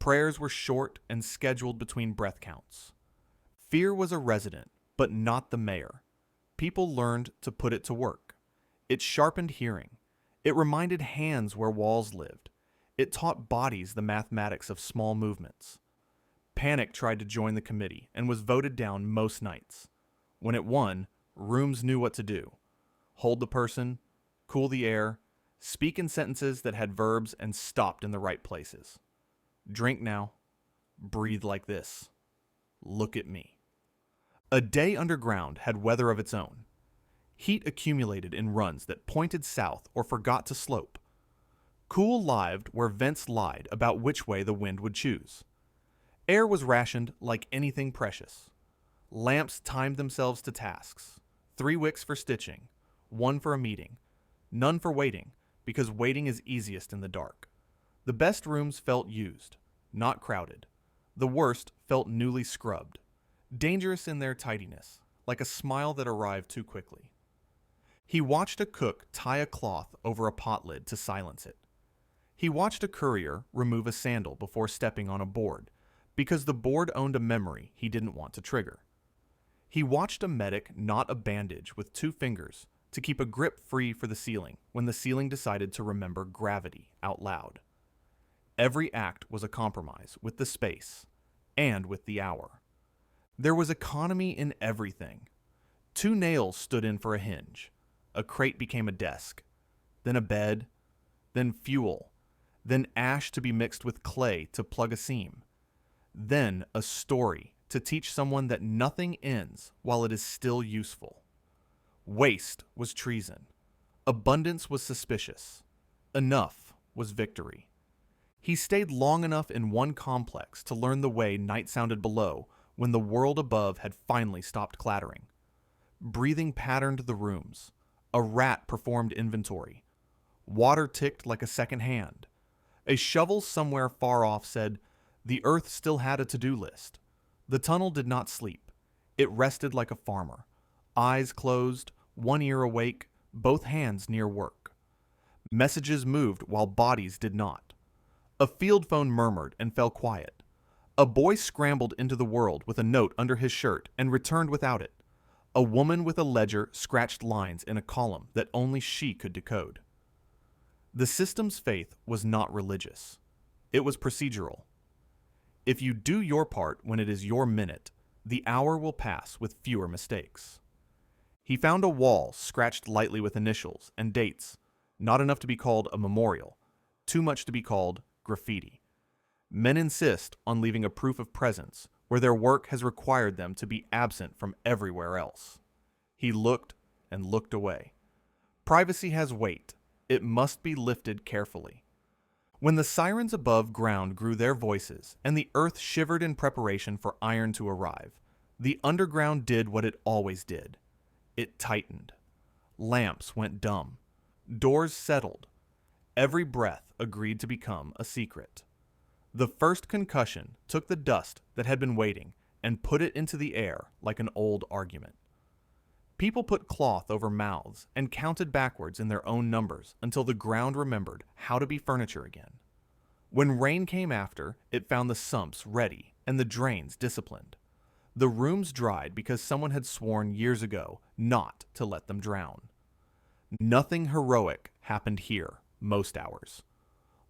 Prayers were short and scheduled between breath counts. Fear was a resident, but not the mayor. People learned to put it to work. It sharpened hearing. It reminded hands where walls lived. It taught bodies the mathematics of small movements. Panic tried to join the committee and was voted down most nights. When it won, rooms knew what to do. Hold the person, cool the air, speak in sentences that had verbs and stopped in the right places. Drink now. Breathe like this. Look at me. A day underground had weather of its own. Heat accumulated in runs that pointed south or forgot to slope. Cool lived where vents lied about which way the wind would choose. Air was rationed like anything precious. Lamps timed themselves to tasks. 3 wicks for stitching, 1 for a meeting, none for waiting, because waiting is easiest in the dark. The best rooms felt used, not crowded. The worst felt newly scrubbed, dangerous in their tidiness, like a smile that arrived too quickly. He watched a cook tie a cloth over a pot lid to silence it. He watched a courier remove a sandal before stepping on a board, because the board owned a memory he didn't want to trigger. He watched a medic knot a bandage with 2 fingers to keep a grip free for the ceiling when the ceiling decided to remember gravity out loud. Every act was a compromise with the space and with the hour. There was economy in everything. 2 nails stood in for a hinge. A crate became a desk, then a bed, then fuel, then ash to be mixed with clay to plug a seam, then a story to teach someone that nothing ends while it is still useful. Waste was treason. Abundance was suspicious. Enough was victory. He stayed long enough in one complex to learn the way night sounded below when the world above had finally stopped clattering. Breathing patterned the rooms. A rat performed inventory. Water ticked like a second hand. A shovel somewhere far off said, the earth still had a to-do list. The tunnel did not sleep. It rested like a farmer. Eyes closed, one ear awake, both hands near work. Messages moved while bodies did not. A field phone murmured and fell quiet. A boy scrambled into the world with a note under his shirt and returned without it. A woman with a ledger scratched lines in a column that only she could decode. The system's faith was not religious. It was procedural. If you do your part when it is your minute, the hour will pass with fewer mistakes. He found a wall scratched lightly with initials and dates, not enough to be called a memorial, too much to be called graffiti. Men insist on leaving a proof of presence where their work has required them to be absent from everywhere else. He looked and looked away. Privacy has weight. It must be lifted carefully. When the sirens above ground grew their voices and the earth shivered in preparation for iron to arrive, the underground did what it always did. It tightened. Lamps went dumb. Doors settled. Every breath agreed to become a secret. The first concussion took the dust that had been waiting and put it into the air like an old argument. People put cloth over mouths and counted backwards in their own numbers until the ground remembered how to be furniture again. When rain came after, it found the sumps ready and the drains disciplined. The rooms dried because someone had sworn years ago not to let them drown. Nothing heroic happened here most hours.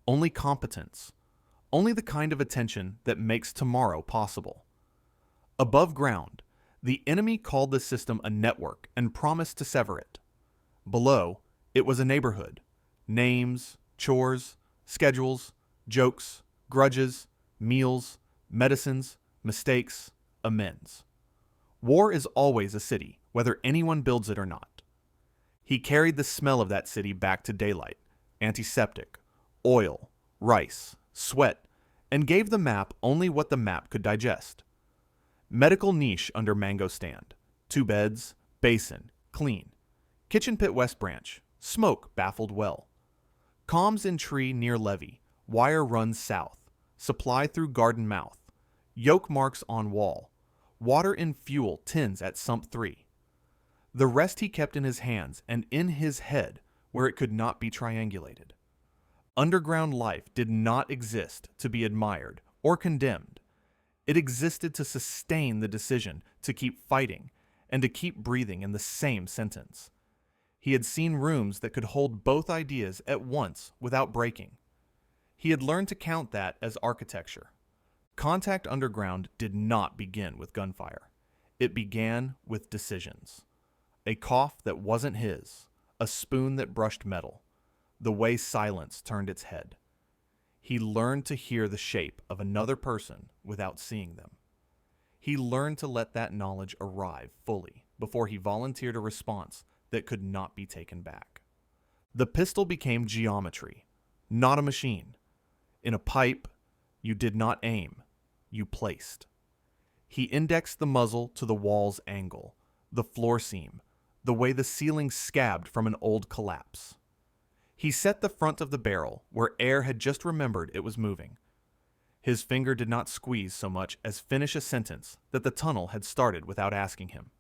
Only competence. Only the kind of attention that makes tomorrow possible. Above ground, the enemy called the system a network and promised to sever it. Below, it was a neighborhood. Names, chores, schedules, jokes, grudges, meals, medicines, mistakes, amends. War is always a city, whether anyone builds it or not. He carried the smell of that city back to daylight, antiseptic, oil, rice, sweat, and gave the map only what the map could digest. Medical niche under mango stand. 2 beds, basin, clean. Kitchen pit west branch, smoke baffled well. Comms in tree near levee, wire runs south. Supply through garden mouth. Yoke marks on wall. Water in fuel tins at sump 3. The rest he kept in his hands and in his head where it could not be triangulated. Underground life did not exist to be admired or condemned. It existed to sustain the decision to keep fighting and to keep breathing in the same sentence. He had seen rooms that could hold both ideas at once without breaking. He had learned to count that as architecture. Contact underground did not begin with gunfire. It began with decisions. A cough that wasn't his, a spoon that brushed metal, the way silence turned its head. He learned to hear the shape of another person without seeing them. He learned to let that knowledge arrive fully before he volunteered a response that could not be taken back. The pistol became geometry, not a machine. In a pipe, you did not aim, you placed. He indexed the muzzle to the wall's angle, the floor seam, the way the ceiling scabbed from an old collapse. He set the front of the barrel where air had just remembered it was moving. His finger did not squeeze so much as finish a sentence that the tunnel had started without asking him.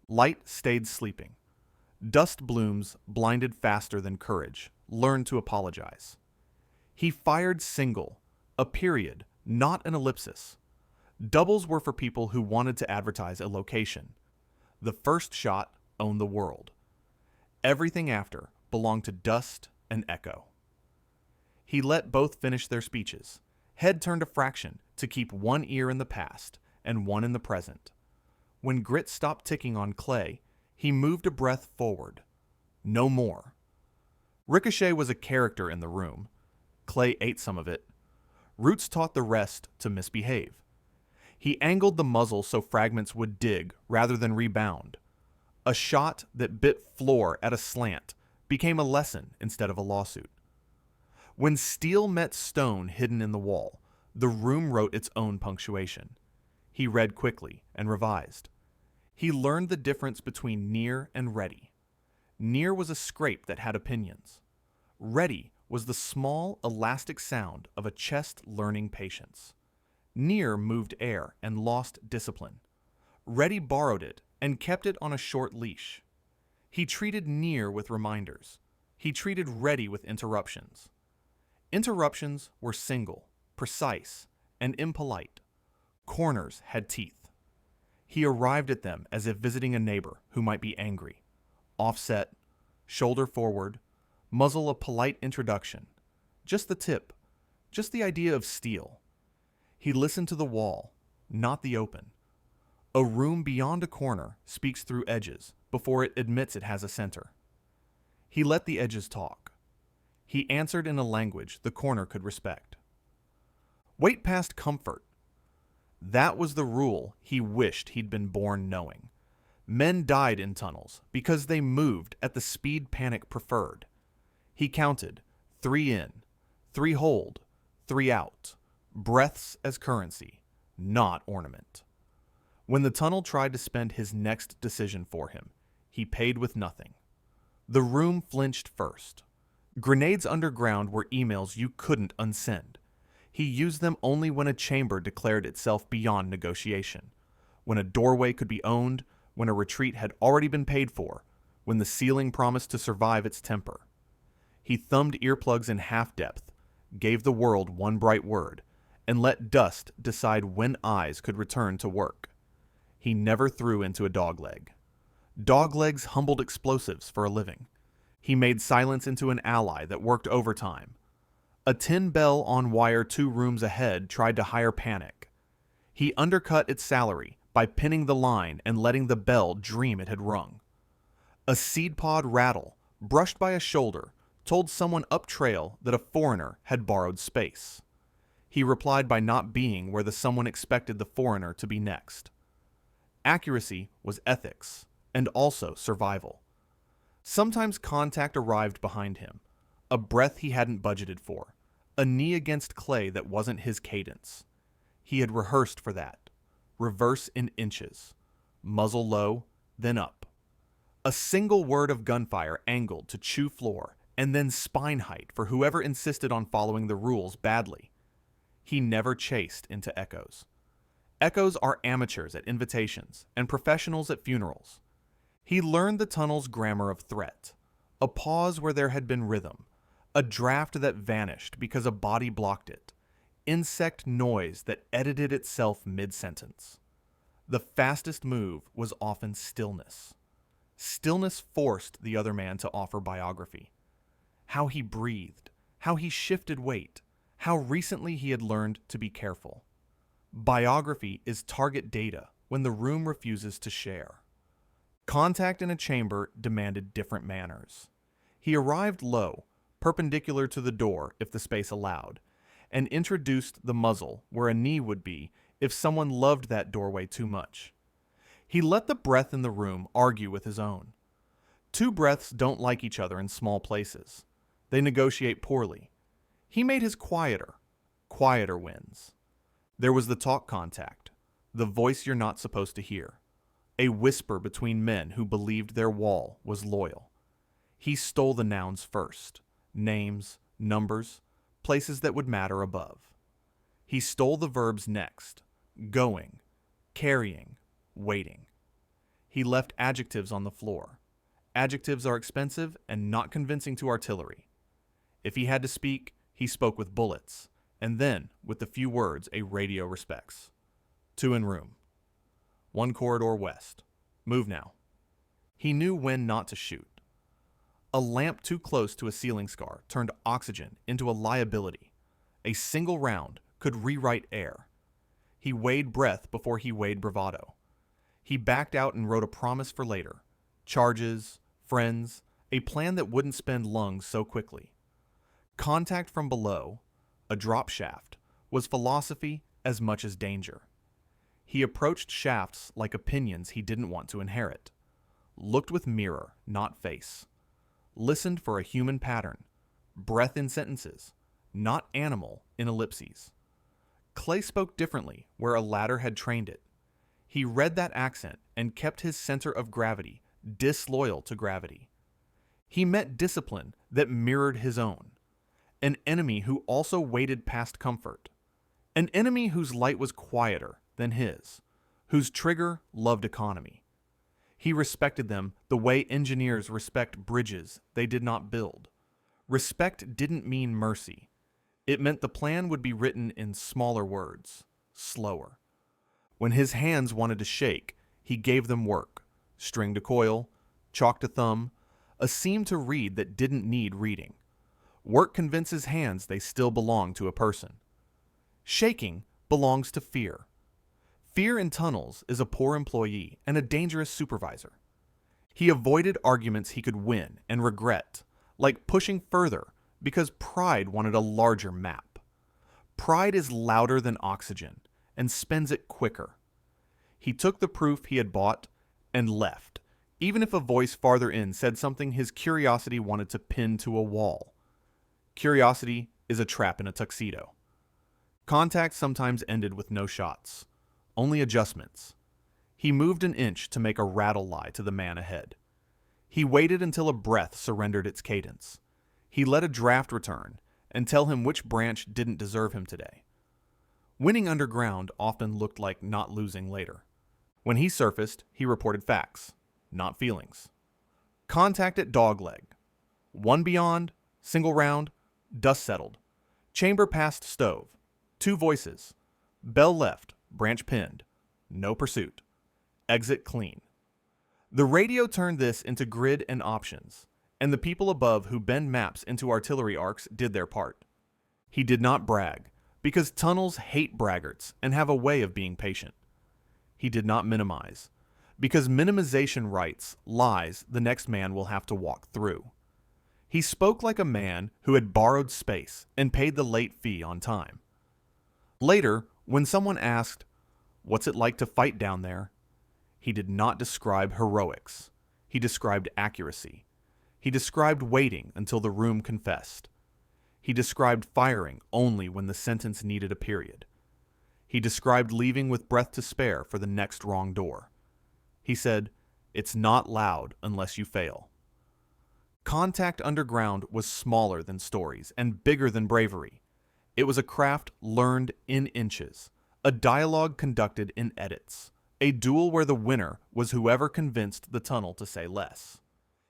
Light stayed sleeping. Dust blooms, blinded faster than courage, learned to apologize. He fired single, a period, not an ellipsis. Doubles were for people who wanted to advertise a location. The first shot owned the world. Everything after belonged to dust and echo. He let both finish their speeches, head turned a fraction to keep one ear in the past and one in the present. When grit stopped ticking on clay, he moved a breath forward. No more. Ricochet was a character in the room. Clay ate some of it. Roots taught the rest to misbehave. He angled the muzzle so fragments would dig rather than rebound. A shot that bit floor at a slant became a lesson instead of a lawsuit. When steel met stone hidden in the wall, the room wrote its own punctuation. He read quickly and revised. He learned the difference between near and ready. Near was a scrape that had opinions. Ready was the small, elastic sound of a chest learning patience. Near moved air and lost discipline. Ready borrowed it and kept it on a short leash. He treated near with reminders. He treated ready with interruptions. Interruptions were single, precise, and impolite. Corners had teeth. He arrived at them as if visiting a neighbor who might be angry. Offset, shoulder forward, muzzle a polite introduction. Just the tip, just the idea of steel. He listened to the wall, not the open. A room beyond a corner speaks through edges before it admits it has a center. He let the edges talk. He answered in a language the corner could respect. Wait past comfort. That was the rule he wished he'd been born knowing. Men died in tunnels because they moved at the speed panic preferred. He counted 3 in, 3 hold, 3 out, breaths as currency, not ornament. When the tunnel tried to spend his next decision for him, he paid with nothing. The room flinched first. Grenades underground were emails you couldn't unsend. He used them only when a chamber declared itself beyond negotiation, when a doorway could be owned, when a retreat had already been paid for, when the ceiling promised to survive its temper. He thumbed earplugs in half-depth, gave the world one bright word, and let dust decide when eyes could return to work. He never threw into a dogleg. Doglegs humbled explosives for a living. He made silence into an ally that worked overtime. A tin bell on wire 2 rooms ahead tried to hire panic. He undercut its salary by pinning the line and letting the bell dream it had rung. A seed pod rattle, brushed by a shoulder, told someone up trail that a foreigner had borrowed space. He replied by not being where the someone expected the foreigner to be next. Accuracy was ethics, and also survival. Sometimes contact arrived behind him, a breath he hadn't budgeted for, a knee against clay that wasn't his cadence. He had rehearsed for that. Reverse in inches. Muzzle low, then up. A single word of gunfire angled to chew floor, and then spine height for whoever insisted on following the rules badly. He never chased into echoes. Echoes are amateurs at invitations and professionals at funerals. He learned the tunnel's grammar of threat, a pause where there had been rhythm, a draft that vanished because a body blocked it, insect noise that edited itself mid-sentence. The fastest move was often stillness. Stillness forced the other man to offer biography. How he breathed, how he shifted weight, how recently he had learned to be careful. Biography is target data when the room refuses to share. Contact in a chamber demanded different manners. He arrived low, perpendicular to the door if the space allowed, and introduced the muzzle where a knee would be if someone loved that doorway too much. He let the breath in the room argue with his own. 2 breaths don't like each other in small places. They negotiate poorly. He made his quieter. Quieter wins. There was the talk contact, the voice you're not supposed to hear, a whisper between men who believed their wall was loyal. He stole the nouns first, names, numbers, places that would matter above. He stole the verbs next, going, carrying, waiting. He left adjectives on the floor. Adjectives are expensive and not convincing to artillery. If he had to speak, he spoke with bullets, and then, with the few words a radio respects. 2 in room. 1 corridor west. Move now. He knew when not to shoot. A lamp too close to a ceiling scar turned oxygen into a liability. A single round could rewrite air. He weighed breath before he weighed bravado. He backed out and wrote a promise for later. Charges, friends, a plan that wouldn't spend lungs so quickly. Contact from below, a drop shaft, was philosophy as much as danger. He approached shafts like opinions he didn't want to inherit. Looked with mirror, not face. Listened for a human pattern. Breath in sentences, not animal in ellipses. Clay spoke differently where a ladder had trained it. He read that accent and kept his center of gravity disloyal to gravity. He met discipline that mirrored his own. An enemy who also waited past comfort. An enemy whose light was quieter than his, whose trigger loved economy. He respected them the way engineers respect bridges they did not build, Respect didn't mean mercy. It meant the plan would be written in smaller words, slower. When his hands wanted to shake, he gave them work, string to coil, chalk to thumb, a seam to read that didn't need reading. Work convinces hands they still belong to a person. Shaking belongs to fear. Fear in tunnels is a poor employee and a dangerous supervisor. He avoided arguments he could win and regret, like pushing further because pride wanted a larger map. Pride is louder than oxygen and spends it quicker. He took the proof he had bought and left, even if a voice farther in said something his curiosity wanted to pin to a wall. Curiosity is a trap in a tuxedo. Contact sometimes ended with no shots, only adjustments. He moved an inch to make a rattle lie to the man ahead. He waited until a breath surrendered its cadence. He let a draft return and tell him which branch didn't deserve him today. Winning underground often looked like not losing later. When he surfaced, he reported facts, not feelings. Contact at dogleg. One beyond, single round, dust settled. Chamber past stove. 2 voices. Bell left, branch pinned. No pursuit. Exit clean. The radio turned this into grid and options, and the people above who bend maps into artillery arcs did their part. He did not brag, because tunnels hate braggarts and have a way of being patient. He did not minimize, because minimization writes lies the next man will have to walk through. He spoke like a man who had borrowed space and paid the late fee on time. Later, when someone asked, "What's it like to fight down there?" he did not describe heroics. He described accuracy. He described waiting until the room confessed. He described firing only when the sentence needed a period. He described leaving with breath to spare for the next wrong door. He said, "It's not loud unless you fail." Contact underground was smaller than stories and bigger than bravery. It was a craft learned in inches, a dialogue conducted in edits, a duel where the winner was whoever convinced the tunnel to say less.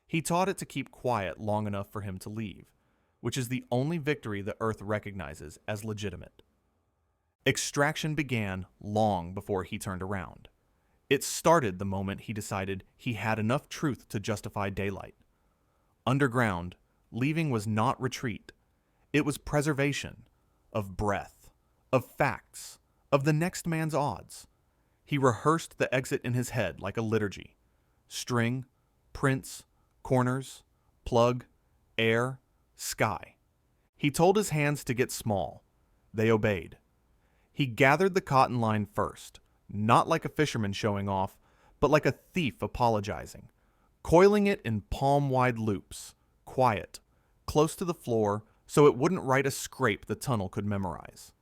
He taught it to keep quiet long enough for him to leave, which is the only victory the Earth recognizes as legitimate. Extraction began long before he turned around. It started the moment he decided he had enough truth to justify daylight. Underground, leaving was not retreat. It was preservation of breath, of facts, of the next man's odds. He rehearsed the exit in his head like a liturgy. String, prints, corners, plug, air, sky. He told his hands to get small. They obeyed. He gathered the cotton line first, not like a fisherman showing off, but like a thief apologizing, coiling it in palm-wide loops, quiet, close to the floor so it wouldn't write a scrape the tunnel could memorize.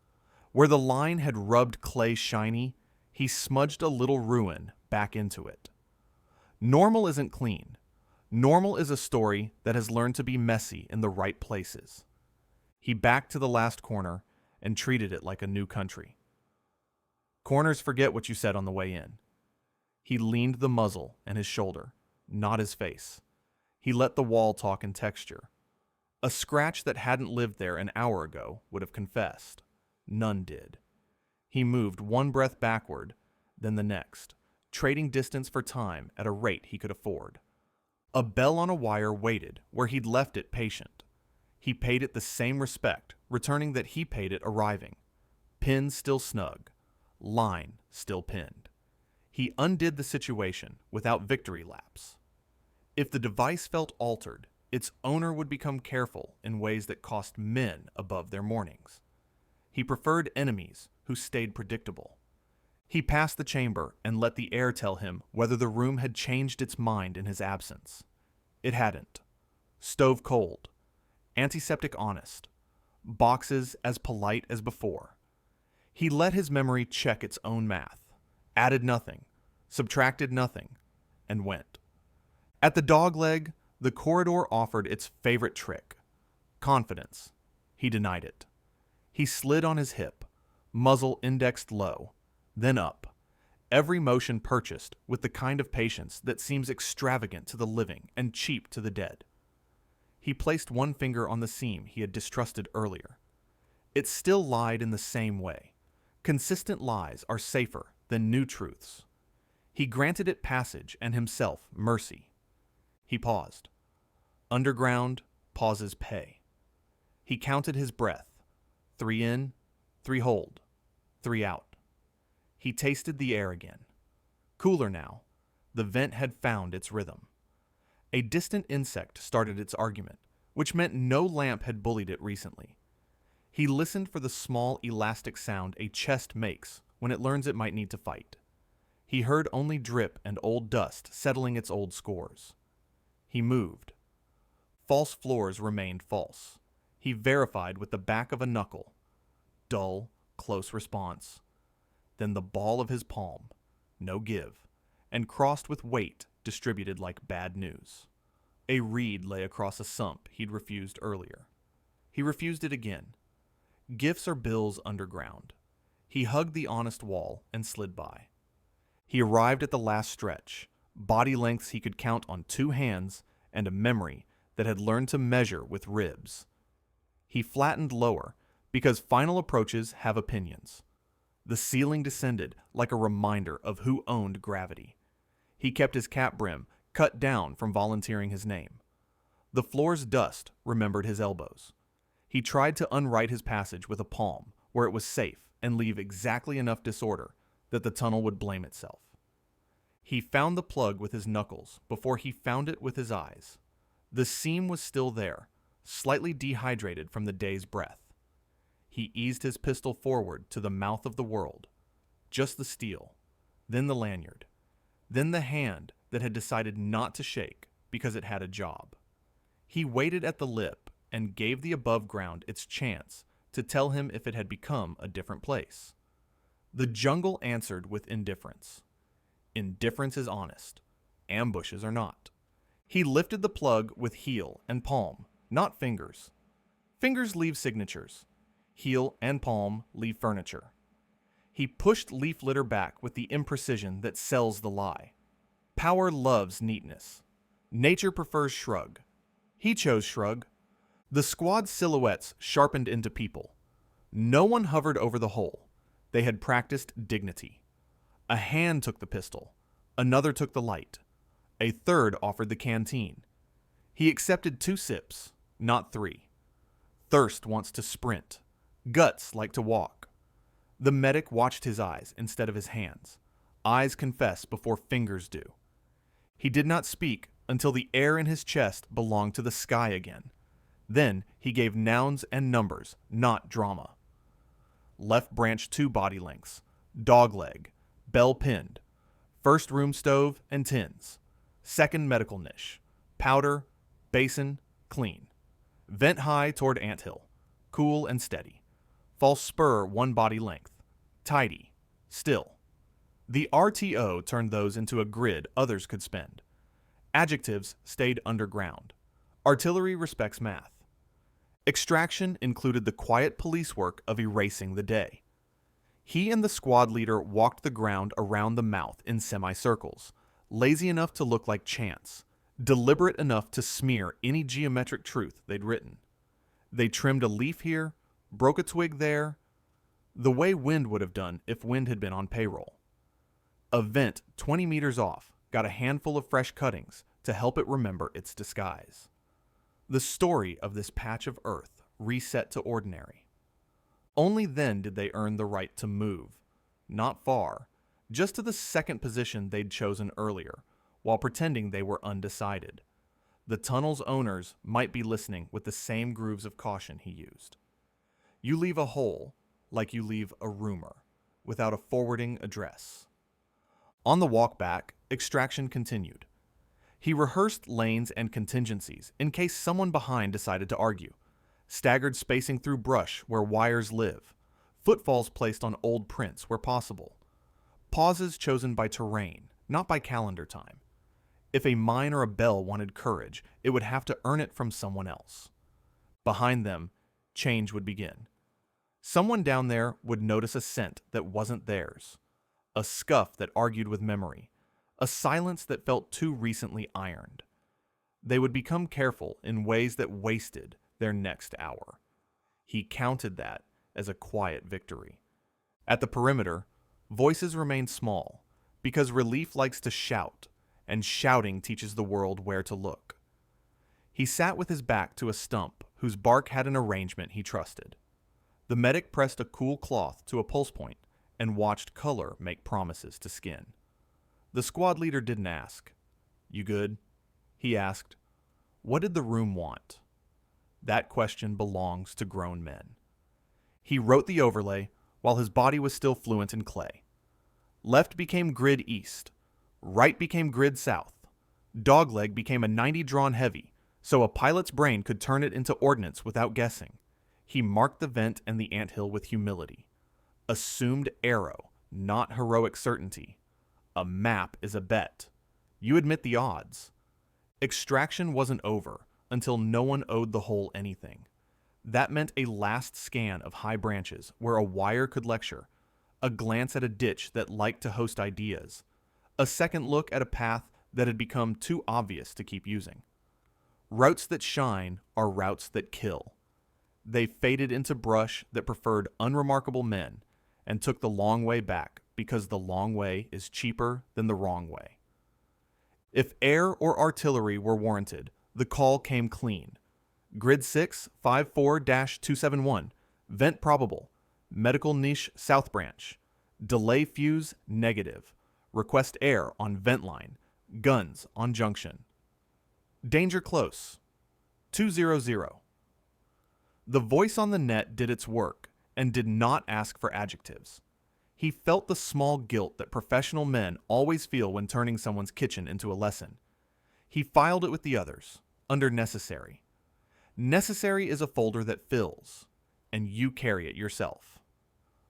Where the line had rubbed clay shiny, he smudged a little ruin back into it. Normal isn't clean. Normal is a story that has learned to be messy in the right places. He backed to the last corner and treated it like a new country. Corners forget what you said on the way in. He leaned the muzzle and his shoulder, not his face. He let the wall talk in texture. A scratch that hadn't lived there an hour ago would have confessed. None did. He moved one breath backward, then the next, trading distance for time at a rate he could afford. A bell on a wire waited where he'd left it patient. He paid it the same respect, returning that he paid it arriving. Pin still snug. Line still pinned. He undid the situation without victory laps. If the device felt altered, its owner would become careful in ways that cost men above their mornings. He preferred enemies who stayed predictable. He passed the chamber and let the air tell him whether the room had changed its mind in his absence. It hadn't. Stove cold. Antiseptic honest. Boxes as polite as before. He let his memory check its own math, added nothing, subtracted nothing, and went. At the dogleg, the corridor offered its favorite trick, confidence. He denied it. He slid on his hip, muzzle indexed low, then up, every motion purchased with the kind of patience that seems extravagant to the living and cheap to the dead. He placed one finger on the seam he had distrusted earlier. It still lied in the same way. Consistent lies are safer than new truths. He granted it passage and himself mercy. He paused. Underground, pauses pay. He counted his breath. 3 in, 3 hold, 3 out. He tasted the air again. Cooler now. The vent had found its rhythm. A distant insect started its argument, which meant no lamp had bullied it recently. He listened for the small, elastic sound a chest makes when it learns it might need to fight. He heard only drip and old dust settling its old scores. He moved. False floors remained false. He verified with the back of a knuckle. Dull, close response. Then the ball of his palm. No give. And crossed with weight distributed like bad news. A reed lay across a sump he'd refused earlier. He refused it again. Gifts are bills underground. He hugged the honest wall and slid by. He arrived at the last stretch, body lengths he could count on 2 hands and a memory that had learned to measure with ribs. He flattened lower because final approaches have opinions. The ceiling descended like a reminder of who owned gravity. He kept his cap brim cut down from volunteering his name. The floor's dust remembered his elbows. He tried to unwrite his passage with a palm where it was safe and leave exactly enough disorder that the tunnel would blame itself. He found the plug with his knuckles before he found it with his eyes. The seam was still there, slightly dehydrated from the day's breath. He eased his pistol forward to the mouth of the world. Just the steel, then the lanyard, then the hand that had decided not to shake because it had a job. He waited at the lip and gave the above ground its chance to tell him if it had become a different place. The jungle answered with indifference. Indifference is honest. Ambushes are not. He lifted the plug with heel and palm, not fingers. Fingers leave signatures. Heel and palm leave furniture. He pushed leaf litter back with the imprecision that sells the lie. Power loves neatness. Nature prefers shrug. He chose shrug. The squad's silhouettes sharpened into people. No one hovered over the hole. They had practiced dignity. A hand took the pistol. Another took the light. A third offered the canteen. He accepted 2 sips, not 3. Thirst wants to sprint. Guts like to walk. The medic watched his eyes instead of his hands. Eyes confess before fingers do. He did not speak until the air in his chest belonged to the sky again. Then he gave nouns and numbers, not drama. Left branch 2 body lengths. Dog leg. Bell pinned. First room stove and tins. Second medical niche. Powder. Basin. Clean. Vent high toward anthill. Cool and steady. False spur 1 body length. Tidy. Still. The RTO turned those into a grid others could spend. Adjectives stayed underground. Artillery respects math. Extraction included the quiet police work of erasing the day. He and the squad leader walked the ground around the mouth in semicircles, lazy enough to look like chance, deliberate enough to smear any geometric truth they'd written. They trimmed a leaf here, broke a twig there, the way wind would have done if wind had been on payroll. A vent 20 meters off got a handful of fresh cuttings to help it remember its disguise. The story of this patch of earth reset to ordinary. Only then did they earn the right to move, not far, just to the second position they'd chosen earlier, while pretending they were undecided. The tunnel's owners might be listening with the same grooves of caution he used. You leave a hole like you leave a rumor, without a forwarding address. On the walk back, extraction continued. He rehearsed lanes and contingencies in case someone behind decided to argue. Staggered spacing through brush where wires live. Footfalls placed on old prints where possible. Pauses chosen by terrain, not by calendar time. If a mine or a bell wanted courage, it would have to earn it from someone else. Behind them, change would begin. Someone down there would notice a scent that wasn't theirs. A scuff that argued with memory. A silence that felt too recently ironed. They would become careful in ways that wasted their next hour. He counted that as a quiet victory. At the perimeter, voices remained small because relief likes to shout, and shouting teaches the world where to look. He sat with his back to a stump whose bark had an arrangement he trusted. The medic pressed a cool cloth to a pulse point and watched color make promises to skin. The squad leader didn't ask, "You good?" He asked, "What did the room want?" That question belongs to grown men. He wrote the overlay while his body was still fluent in clay. Left became grid east. Right became grid south. Dogleg became a 90 drawn heavy, so a pilot's brain could turn it into ordnance without guessing. He marked the vent and the anthill with humility. Assumed arrow, not heroic certainty. A map is a bet. You admit the odds. Extraction wasn't over until no one owed the hole anything. That meant a last scan of high branches where a wire could lecture, a glance at a ditch that liked to host ideas, a second look at a path that had become too obvious to keep using. Routes that shine are routes that kill. They faded into brush that preferred unremarkable men and took the long way back because the long way is cheaper than the wrong way. If air or artillery were warranted, the call came clean. Grid 6, 54-271, vent probable, medical niche south branch, delay fuse negative, request air on vent line, guns on junction. Danger close, 200. The voice on the net did its work and did not ask for adjectives. He felt the small guilt that professional men always feel when turning someone's kitchen into a lesson. He filed it with the others, under necessary. Necessary is a folder that fills, and you carry it yourself.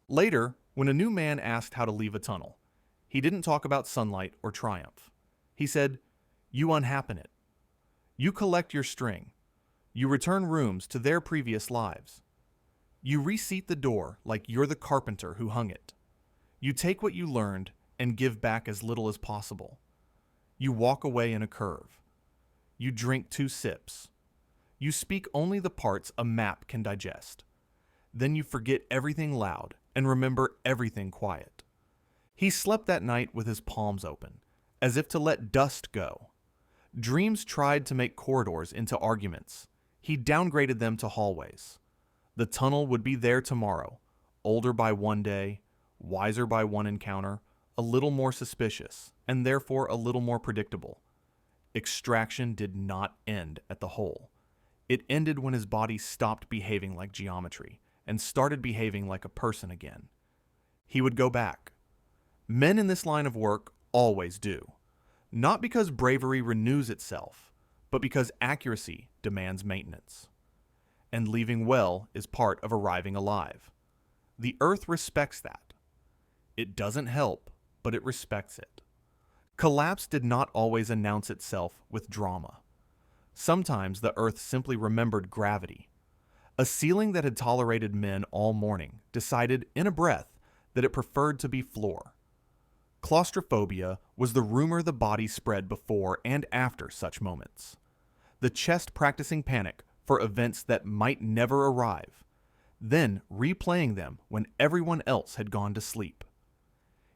Later, when a new man asked how to leave a tunnel, he didn't talk about sunlight or triumph. He said, "You unhappen it. You collect your string. You return rooms to their previous lives. You reseat the door like you're the carpenter who hung it. You take what you learned and give back as little as possible. You walk away in a curve. You drink 2 sips. You speak only the parts a map can digest. Then you forget everything loud and remember everything quiet." He slept that night with his palms open, as if to let dust go. Dreams tried to make corridors into arguments. He downgraded them to hallways. The tunnel would be there tomorrow, older by one day, wiser by one encounter, a little more suspicious, and therefore a little more predictable. Extraction did not end at the hole. It ended when his body stopped behaving like geometry and started behaving like a person again. He would go back. Men in this line of work always do. Not because bravery renews itself, but because accuracy demands maintenance. And leaving well is part of arriving alive. The Earth respects that. It doesn't help, but it respects it. Collapse did not always announce itself with drama. Sometimes the Earth simply remembered gravity. A ceiling that had tolerated men all morning decided, in a breath, that it preferred to be floor. Claustrophobia was the rumor the body spread before and after such moments. The chest practicing panic for events that might never arrive, then replaying them when everyone else had gone to sleep.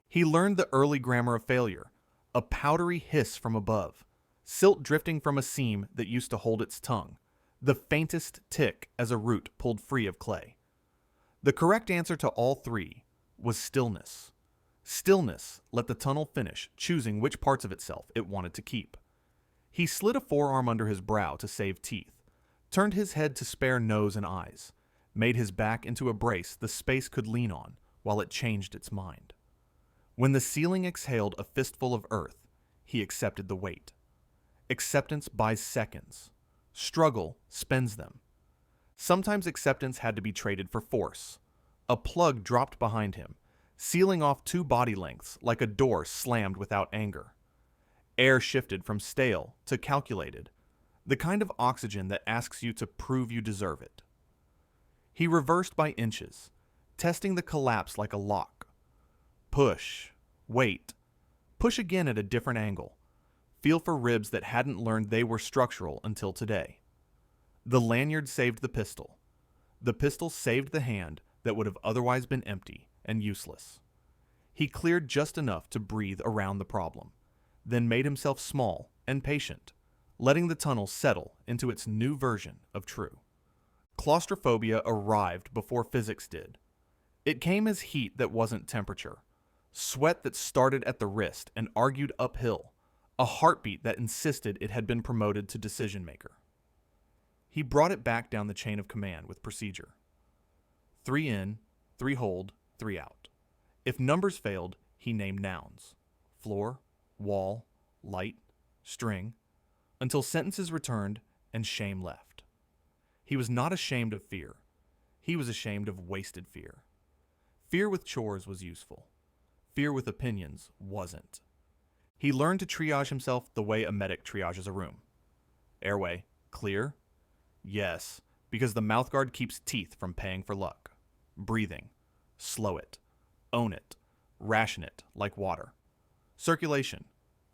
He learned the early grammar of failure, a powdery hiss from above, silt drifting from a seam that used to hold its tongue, the faintest tick as a root pulled free of clay. The correct answer to all three was stillness. Stillness let the tunnel finish, choosing which parts of itself it wanted to keep. He slid a forearm under his brow to save teeth, turned his head to spare nose and eyes, made his back into a brace the space could lean on while it changed its mind. When the ceiling exhaled a fistful of earth, he accepted the weight. Acceptance buys seconds. Struggle spends them. Sometimes acceptance had to be traded for force. A plug dropped behind him, sealing off 2 body lengths like a door slammed without anger. Air shifted from stale to calculated, the kind of oxygen that asks you to prove you deserve it. He reversed by inches, testing the collapse like a lock. Push, wait, push again at a different angle. feel for ribs that hadn't learned they were structural until today. The lanyard saved the pistol. The pistol saved the hand that would have otherwise been empty and useless. He cleared just enough to breathe around the problem, then made himself small and patient, letting the tunnel settle into its new version of true. Claustrophobia arrived before physics did. It came as heat that wasn't temperature, sweat that started at the wrist and argued uphill, a heartbeat that insisted it had been promoted to decision maker. He brought it back down the chain of command with procedure. 3 in, 3 hold, 3 out. If numbers failed, he named nouns: floor, wall, light, string, until sentences returned and shame left. He was not ashamed of fear. He was ashamed of wasted fear. Fear with chores was useful. Fear with opinions wasn't. He learned to triage himself the way a medic triages a room. Airway, clear? Yes, because the mouthguard keeps teeth from paying for luck. Breathing, slow it, own it, ration it like water. Circulation,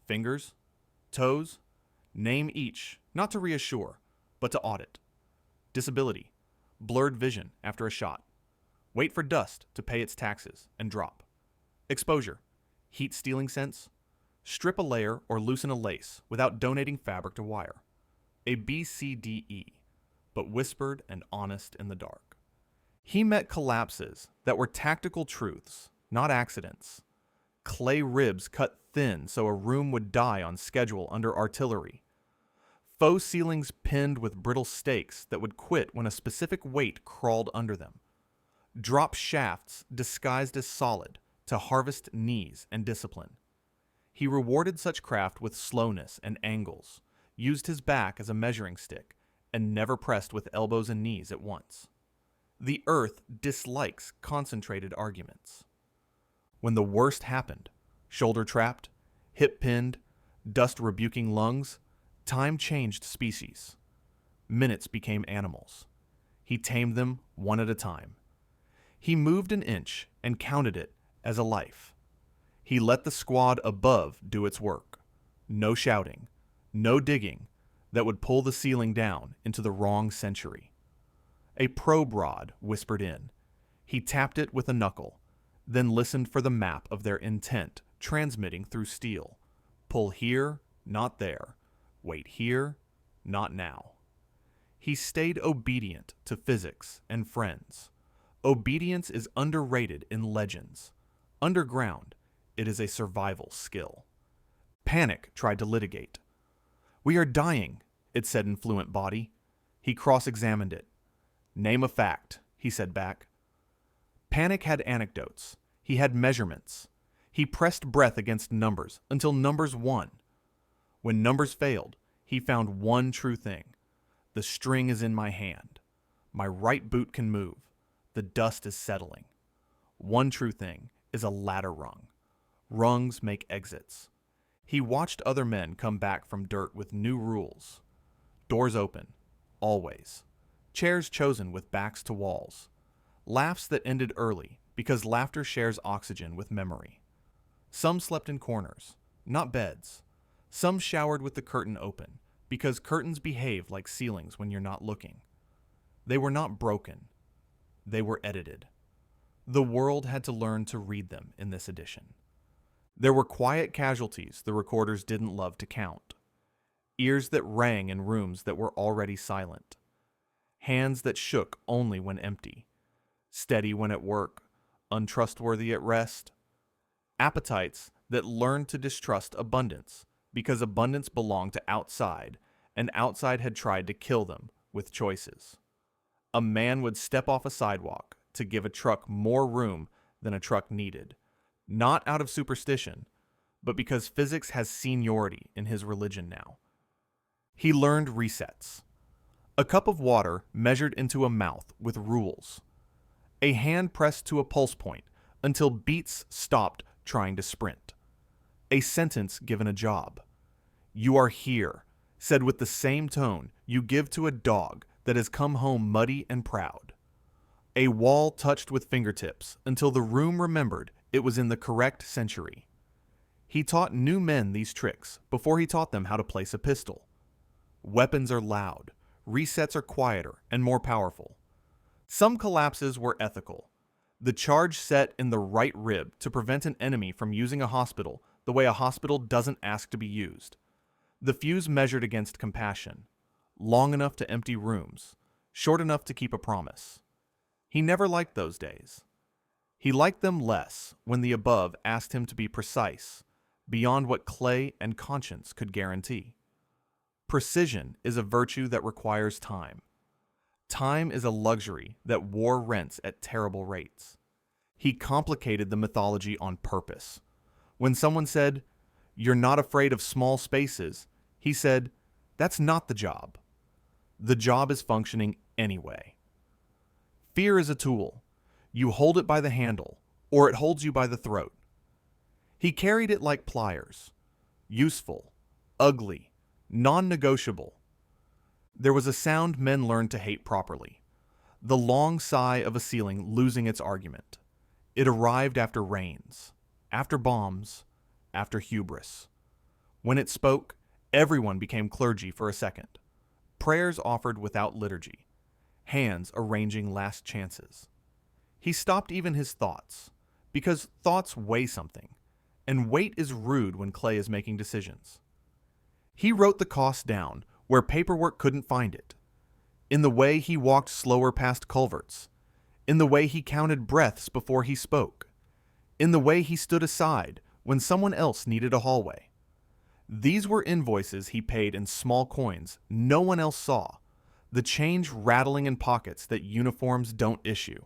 fingers, toes, name each, not to reassure, but to audit. Disability, blurred vision after a shot. Wait for dust to pay its taxes and drop. Exposure, heat-stealing sense. Strip a layer or loosen a lace without donating fabric to wire. A BCDE, but whispered and honest in the dark. He met collapses that were tactical truths, not accidents. Clay ribs cut thin so a room would die on schedule under artillery. Faux ceilings pinned with brittle stakes that would quit when a specific weight crawled under them. Drop shafts disguised as solid to harvest knees and discipline. He rewarded such craft with slowness and angles, used his back as a measuring stick, and never pressed with elbows and knees at once. The earth dislikes concentrated arguments. When the worst happened, shoulder trapped, hip pinned, dust rebuking lungs, time changed species. Minutes became animals. He tamed them one at a time. He moved an inch and counted it as a life. He let the squad above do its work. No shouting, no digging that would pull the ceiling down into the wrong century. A probe rod whispered in. He tapped it with a knuckle, then listened for the map of their intent transmitting through steel. Pull here, not there. Wait here, not now. He stayed obedient to physics and friends. Obedience is underrated in legends. Underground, it is a survival skill. Panic tried to litigate. "We are dying," it said in fluent body. He cross-examined it. "Name a fact," he said back. Panic had anecdotes. He had measurements. He pressed breath against numbers until numbers won. When numbers failed, he found one true thing. The string is in my hand. My right boot can move. The dust is settling. One true thing is a ladder rung. Rungs make exits. He watched other men come back from dirt with new rules. Doors open, always. Chairs chosen with backs to walls. Laughs that ended early because laughter shares oxygen with memory. Some slept in corners, not beds. Some showered with the curtain open because curtains behave like ceilings when you're not looking. They were not broken. They were edited. The world had to learn to read them in this edition. There were quiet casualties the recorders didn't love to count. Ears that rang in rooms that were already silent. Hands that shook only when empty. Steady when at work, untrustworthy at rest. Appetites that learned to distrust abundance because abundance belonged to outside, and outside had tried to kill them with choices. A man would step off a sidewalk to give a truck more room than a truck needed, not out of superstition, but because physics has seniority in his religion now. He learned resets. A cup of water measured into a mouth with rules. A hand pressed to a pulse point until beats stopped trying to sprint. A sentence given a job. "You are here," said with the same tone you give to a dog that has come home muddy and proud. A wall touched with fingertips until the room remembered it was in the correct century. He taught new men these tricks before he taught them how to place a pistol. Weapons are loud, resets are quieter and more powerful. Some collapses were ethical. The charge set in the right rib to prevent an enemy from using a hospital the way a hospital doesn't ask to be used. The fuse measured against compassion, long enough to empty rooms, short enough to keep a promise. He never liked those days. He liked them less when the above asked him to be precise, beyond what clay and conscience could guarantee. Precision is a virtue that requires time. Time is a luxury that war rents at terrible rates. He complicated the mythology on purpose. When someone said, "You're not afraid of small spaces," he said, "That's not the job. The job is functioning anyway." Fear is a tool. You hold it by the handle, or it holds you by the throat. He carried it like pliers. Useful, ugly, non-negotiable. There was a sound men learned to hate properly. The long sigh of a ceiling losing its argument. It arrived after rains, after bombs, after hubris. When it spoke, everyone became clergy for a second. Prayers offered without liturgy. Hands arranging last chances. He stopped even his thoughts, because thoughts weigh something, and weight is rude when clay is making decisions. He wrote the cost down where paperwork couldn't find it, in the way he walked slower past culverts, in the way he counted breaths before he spoke, in the way he stood aside when someone else needed a hallway. These were invoices he paid in small coins no one else saw, the change rattling in pockets that uniforms don't issue.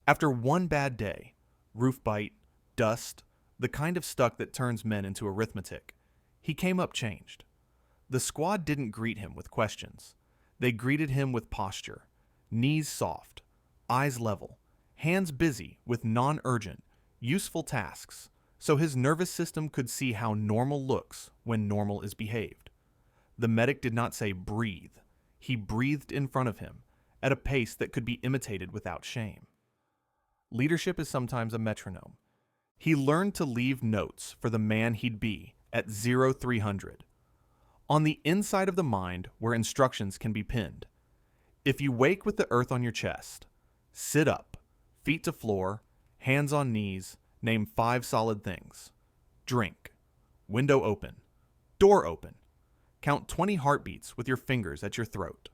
After one bad day, roof bite, dust, the kind of stuck that turns men into arithmetic, he came up changed. The squad didn't greet him with questions. They greeted him with posture, knees soft, eyes level, hands busy with non-urgent, useful tasks, so his nervous system could see how normal looks when normal is behaved. The medic did not say breathe. He breathed in front of him, at a pace that could be imitated without shame. Leadership is sometimes a metronome. He learned to leave notes for the man he'd be at 0300. On the inside of the mind where instructions can be pinned. If you wake with the earth on your chest, sit up, feet to floor, hands on knees, name 5 solid things. Drink. Window open. Door open. Count 20 heartbeats with your fingers at your throat.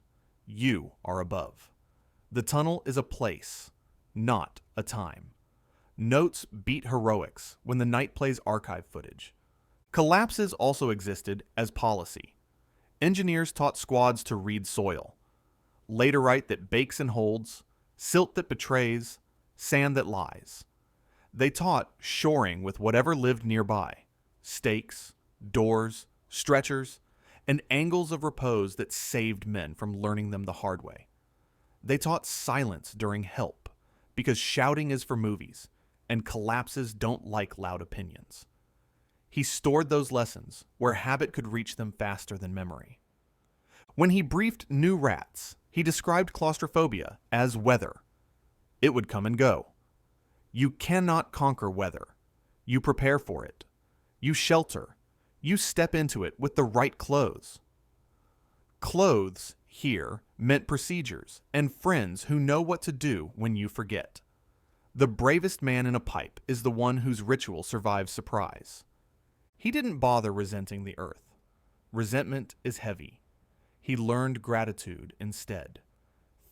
You are above. The tunnel is a place, not a time. Notes beat heroics when the night plays archive footage. Collapses also existed as policy. Engineers taught squads to read soil. Laterite that bakes and holds, silt that betrays, sand that lies. They taught shoring with whatever lived nearby. Stakes, doors, stretchers, and angles of repose that saved men from learning them the hard way. They taught silence during help, because shouting is for movies, and collapses don't like loud opinions. He stored those lessons where habit could reach them faster than memory. When he briefed new rats, he described claustrophobia as weather. It would come and go. You cannot conquer weather. You prepare for it. You shelter. You step into it with the right clothes. Clothes, here, meant procedures and friends who know what to do when you forget. The bravest man in a pipe is the one whose ritual survives surprise. He didn't bother resenting the earth. Resentment is heavy. He learned gratitude instead.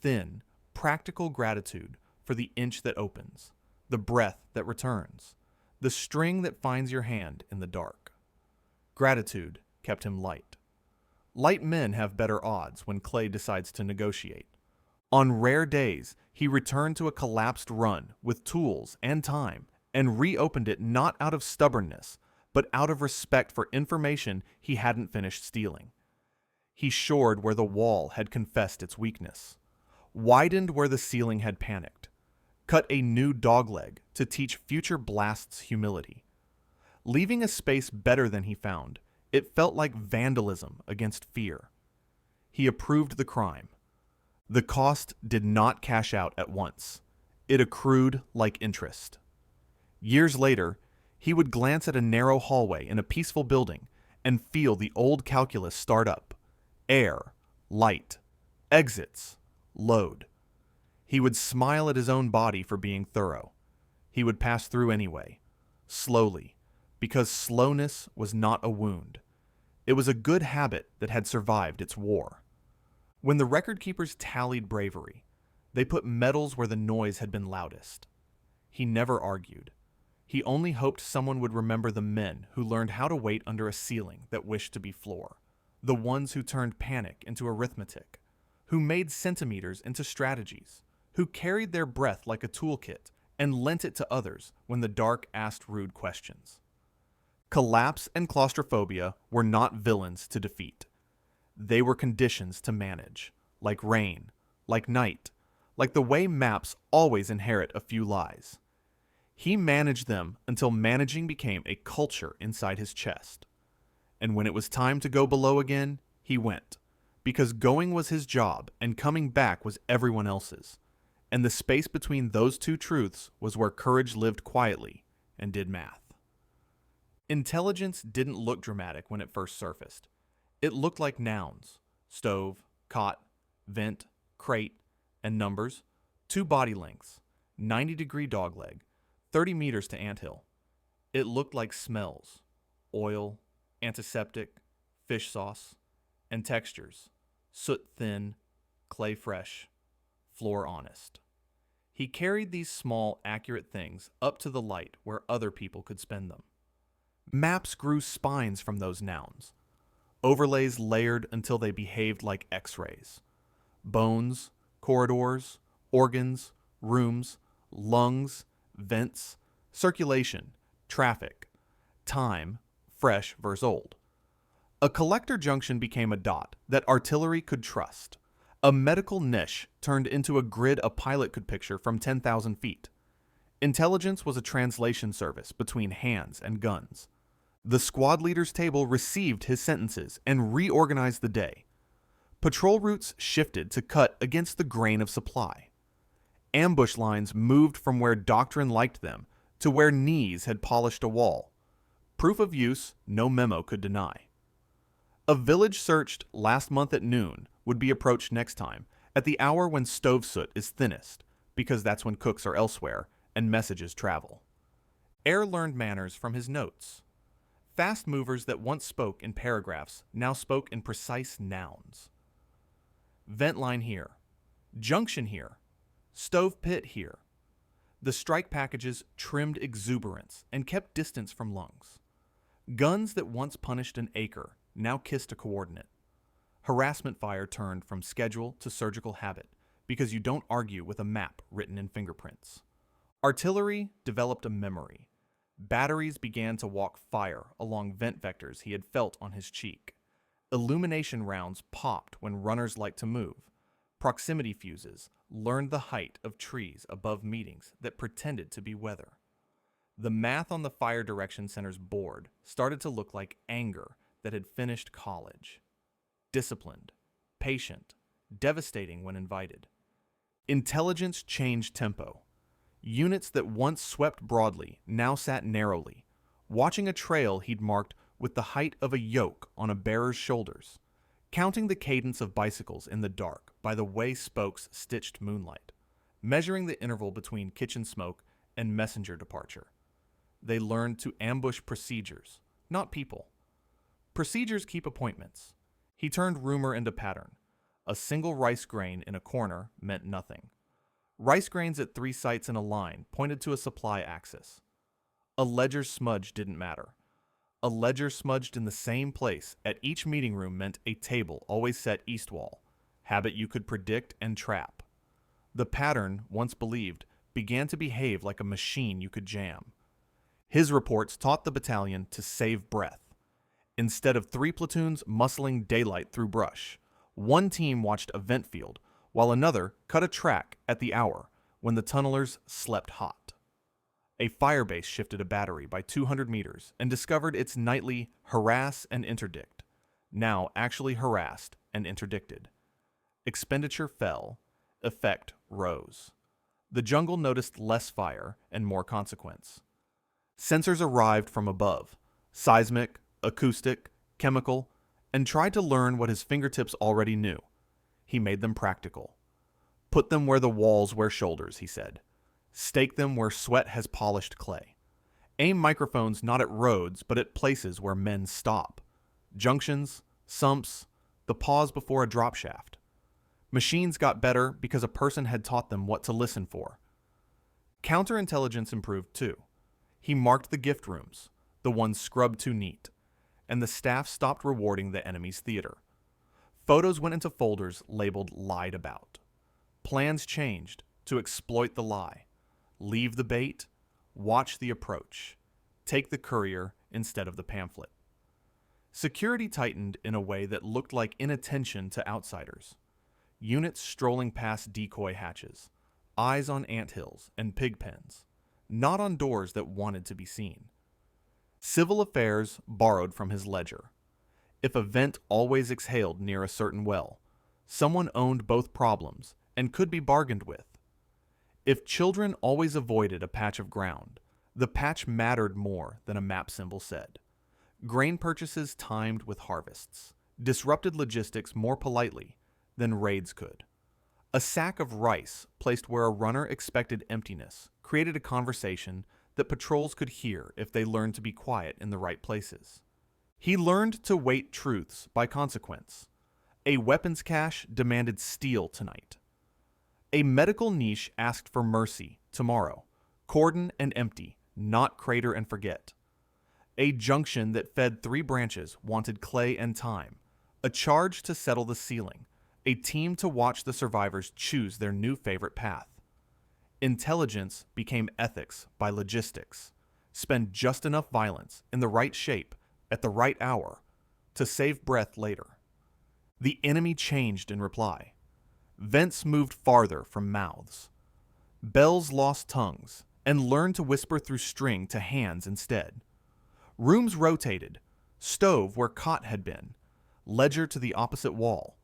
Thin, practical gratitude for the inch that opens, the breath that returns, the string that finds your hand in the dark. Gratitude kept him light. Light men have better odds when clay decides to negotiate. On rare days, he returned to a collapsed run with tools and time and reopened it not out of stubbornness, but out of respect for information he hadn't finished stealing. He shored where the wall had confessed its weakness, widened where the ceiling had panicked, cut a new dogleg to teach future blasts humility. Leaving a space better than he found, it felt like vandalism against fear. He approved the crime. The cost did not cash out at once. It accrued like interest. Years later, He would glance at a narrow hallway in a peaceful building and feel the old calculus start up. Air, light, exits, load. He would smile at his own body for being thorough. He would pass through anyway, slowly, because slowness was not a wound. It was a good habit that had survived its war. When the record keepers tallied bravery, they put medals where the noise had been loudest. He never argued. He only hoped someone would remember the men who learned how to wait under a ceiling that wished to be floor, the ones who turned panic into arithmetic, who made centimeters into strategies, who carried their breath like a toolkit and lent it to others when the dark asked rude questions. Collapse and claustrophobia were not villains to defeat. They were conditions to manage, like rain, like night, like the way maps always inherit a few lies. He managed them until managing became a culture inside his chest. And when it was time to go below again, he went, because going was his job and coming back was everyone else's. And the space between those two truths was where courage lived quietly and did math. Intelligence didn't look dramatic when it first surfaced. It looked like nouns: stove, cot, vent, crate, and numbers, 2 body lengths, 90-degree dogleg, 30 meters to anthill. It looked like smells: oil, antiseptic, fish sauce, and textures: soot thin, clay fresh, floor honest. He carried these small, accurate things up to the light where other people could spend them. Maps grew spines from those nouns, overlays layered until they behaved like X-rays. Bones, corridors, organs, rooms, lungs, vents, circulation, traffic, time, fresh versus old. A collector junction became a dot that artillery could trust. A medical niche turned into a grid a pilot could picture from 10,000 feet. Intelligence was a translation service between hands and guns. The squad leader's table received his sentences and reorganized the day. Patrol routes shifted to cut against the grain of supply. Ambush lines moved from where doctrine liked them to where knees had polished a wall. Proof of use no memo could deny. A village searched last month at noon would be approached next time at the hour when stove soot is thinnest, because that's when cooks are elsewhere and messages travel. Air learned manners from his notes. Fast movers that once spoke in paragraphs now spoke in precise nouns. Vent line here. Junction here. Stove pit here. The strike packages trimmed exuberance and kept distance from lungs. Guns that once punished an acre now kissed a coordinate. Harassment fire turned from schedule to surgical habit because you don't argue with a map written in fingerprints. Artillery developed a memory. Batteries began to walk fire along vent vectors he had felt on his cheek. Illumination rounds popped when runners liked to move. Proximity fuses learned the height of trees above meetings that pretended to be weather. The math on the fire direction center's board started to look like anger that had finished college. Disciplined, patient, devastating when invited. Intelligence changed tempo. Units that once swept broadly now sat narrowly, watching a trail he'd marked with the height of a yoke on a bearer's shoulders, counting the cadence of bicycles in the dark by the way spokes stitched moonlight, measuring the interval between kitchen smoke and messenger departure. They learned to ambush procedures, not people. Procedures keep appointments. He turned rumor into pattern. A single rice grain in a corner meant nothing. Rice grains at 3 sites in a line pointed to a supply axis. A ledger smudge didn't matter. A ledger smudged in the same place at each meeting room meant a table always set east wall, habit you could predict and trap. The pattern, once believed, began to behave like a machine you could jam. His reports taught the battalion to save breath. Instead of 3 platoons muscling daylight through brush, one team watched a vent field, while another cut a track at the hour when the tunnelers slept hot. A firebase shifted a battery by 200 meters and discovered its nightly harass and interdict, now actually harassed and interdicted. Expenditure fell, effect rose. The jungle noticed less fire and more consequence. Sensors arrived from above, seismic, acoustic, chemical, and tried to learn what his fingertips already knew. He made them practical. Put them where the walls wear shoulders, he said. Stake them where sweat has polished clay. Aim microphones not at roads, but at places where men stop. Junctions, sumps, the pause before a drop shaft. Machines got better because a person had taught them what to listen for. Counterintelligence improved too. He marked the gift rooms, the ones scrubbed too neat, and the staff stopped rewarding the enemy's theater. Photos went into folders labeled lied about. Plans changed to exploit the lie. Leave the bait, watch the approach. Take the courier instead of the pamphlet. Security tightened in a way that looked like inattention to outsiders. Units strolling past decoy hatches, eyes on anthills and pig pens, not on doors that wanted to be seen. Civil affairs borrowed from his ledger. If a vent always exhaled near a certain well, someone owned both problems and could be bargained with. If children always avoided a patch of ground, the patch mattered more than a map symbol said. Grain purchases timed with harvests disrupted logistics more politely than raids could. A sack of rice placed where a runner expected emptiness created a conversation that patrols could hear if they learned to be quiet in the right places. He learned to weight truths by consequence. A weapons cache demanded steel tonight. A medical niche asked for mercy tomorrow, cordon and empty, not crater and forget. A junction that fed 3 branches wanted clay and time, a charge to settle the ceiling, a team to watch the survivors choose their new favorite path. Intelligence became ethics by logistics. Spend just enough violence in the right shape at the right hour to save breath later. The enemy changed in reply. Vents moved farther from mouths. Bells lost tongues and learned to whisper through string to hands instead. Rooms rotated, stove where cot had been, ledger to the opposite wall.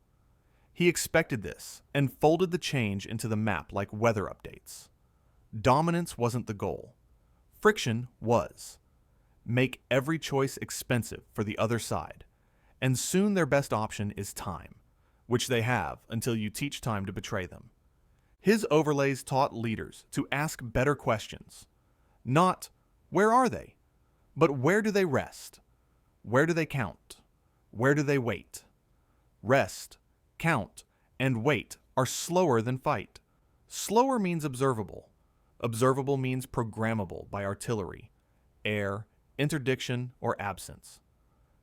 He expected this and folded the change into the map like weather updates. Dominance wasn't the goal. Friction was. Make every choice expensive for the other side, and soon their best option is time, which they have until you teach time to betray them. His overlays taught leaders to ask better questions. Not, where are they? But where do they rest? Where do they count? Where do they wait? Rest, count, and wait are slower than fight. Slower means observable. Observable means programmable by artillery, air, interdiction, or absence.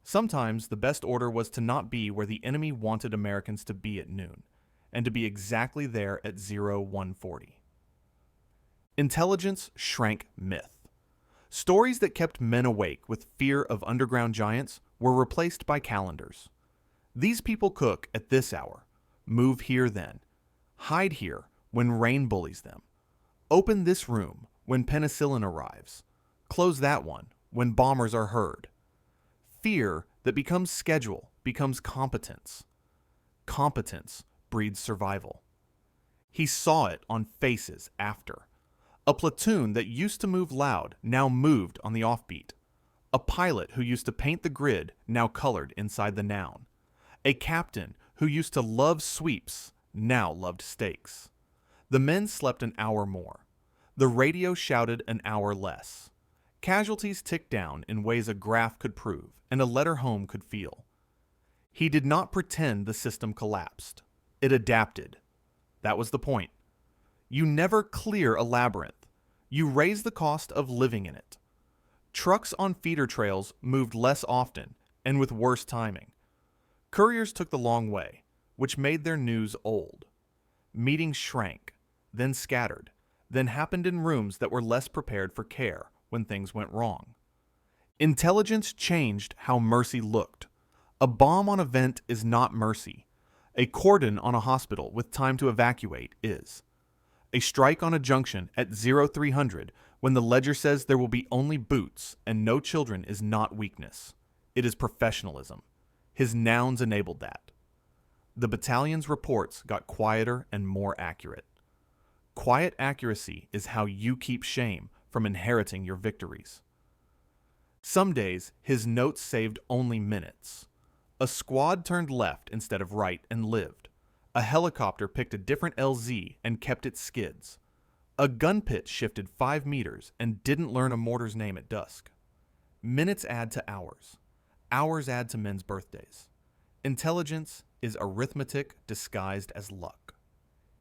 Sometimes the best order was to not be where the enemy wanted Americans to be at noon, and to be exactly there at 0140. Intelligence shrank myth. Stories that kept men awake with fear of underground giants were replaced by calendars. These people cook at this hour, move here then, hide here when rain bullies them, open this room when penicillin arrives, close that one when bombers are heard. Fear that becomes schedule becomes competence. Competence breeds survival. He saw it on faces after. A platoon that used to move loud now moved on the offbeat. A pilot who used to paint the grid now colored inside the noun. A captain who used to love sweeps now loved steaks. The men slept an hour more. The radio shouted an hour less. Casualties ticked down in ways a graph could prove and a letter home could feel. He did not pretend the system collapsed. It adapted. That was the point. You never clear a labyrinth. You raise the cost of living in it. Trucks on feeder trails moved less often and with worse timing. Couriers took the long way, which made their news old. Meetings shrank, then scattered, then happened in rooms that were less prepared for care when things went wrong. Intelligence changed how mercy looked. A bomb on a vent is not mercy. A cordon on a hospital with time to evacuate is. A strike on a junction at 0300 when the ledger says there will be only boots and no children is not weakness. It is professionalism. His nouns enabled that. The battalion's reports got quieter and more accurate. Quiet accuracy is how you keep shame from inheriting your victories. Some days, his notes saved only minutes. A squad turned left instead of right and lived. A helicopter picked a different LZ and kept its skids. A gun pit shifted 5 meters and didn't learn a mortar's name at dusk. Minutes add to hours. Hours add to men's birthdays. Intelligence is arithmetic disguised as luck.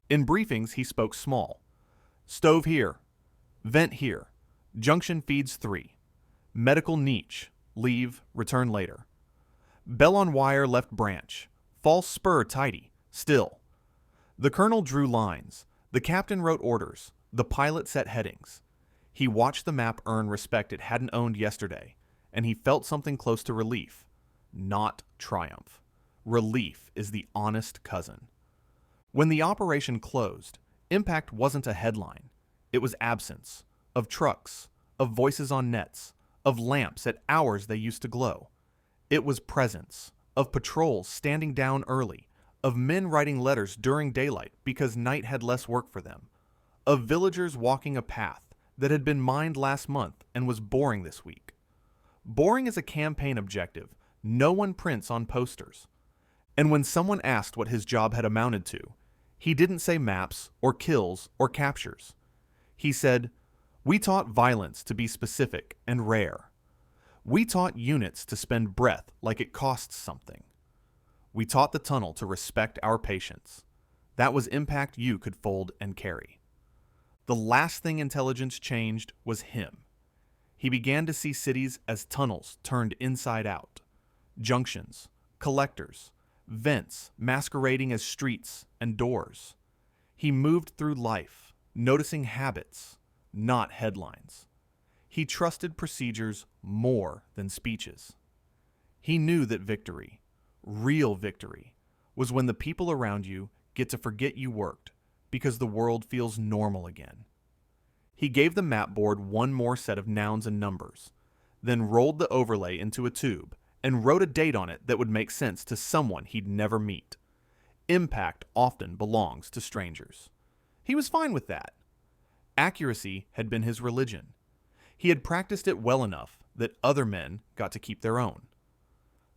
In briefings, he spoke small. Stove here. Vent here. Junction feeds 3. Medical niche. Leave, return later. Bell on wire left branch. False spur tidy. Still. The colonel drew lines. The captain wrote orders. The pilot set headings. He watched the map earn respect it hadn't owned yesterday, and he felt something close to relief, not triumph. Relief is the honest cousin. When the operation closed, impact wasn't a headline. It was absence of trucks, of voices on nets, of lamps at hours they used to glow. It was presence of patrols standing down early, of men writing letters during daylight because night had less work for them, of villagers walking a path that had been mined last month and was boring this week. Boring is a campaign objective no one prints on posters. And when someone asked what his job had amounted to, he didn't say maps or kills or captures. He said, "We taught violence to be specific and rare. We taught units to spend breath like it costs something. We taught the tunnel to respect our patience. That was impact you could fold and carry." The last thing intelligence changed was him. He began to see cities as tunnels turned inside out, junctions, collectors, vents masquerading as streets and doors. He moved through life, noticing habits, not headlines. He trusted procedures more than speeches. He knew that victory, real victory, was when the people around you get to forget you worked because the world feels normal again. He gave the map board one more set of nouns and numbers, then rolled the overlay into a tube and wrote a date on it that would make sense to someone he'd never meet. Impact often belongs to strangers. He was fine with that. Accuracy had been his religion. He had practiced it well enough that other men got to keep their own.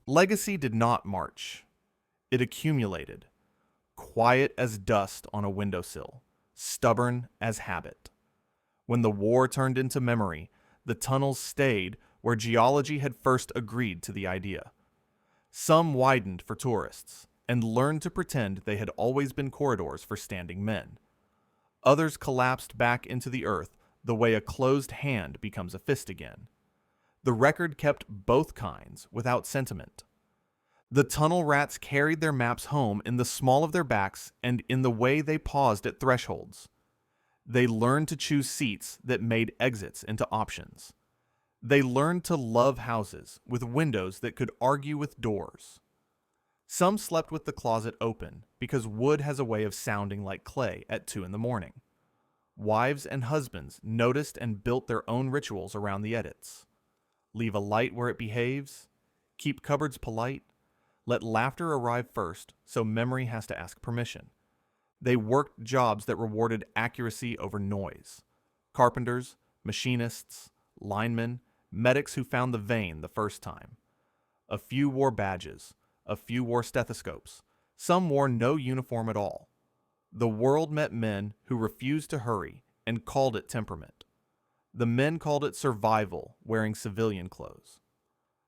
Legacy did not march. It accumulated, quiet as dust on a windowsill, stubborn as habit. When the war turned into memory, the tunnels stayed where geology had first agreed to the idea. Some widened for tourists and learned to pretend they had always been corridors for standing men. Others collapsed back into the earth the way a closed hand becomes a fist again. The record kept both kinds without sentiment. The tunnel rats carried their maps home in the small of their backs and in the way they paused at thresholds. They learned to choose seats that made exits into options. They learned to love houses with windows that could argue with doors. Some slept with the closet open because wood has a way of sounding like clay at 2 a.m. Wives and husbands noticed and built their own rituals around the edits. Leave a light where it behaves. Keep cupboards polite. Let laughter arrive first, so memory has to ask permission. They worked jobs that rewarded accuracy over noise. Carpenters, machinists, linemen, medics who found the vein the first time. A few wore badges. A few wore stethoscopes. Some wore no uniform at all. The world met men who refused to hurry and called it temperament. The men called it survival, wearing civilian clothes.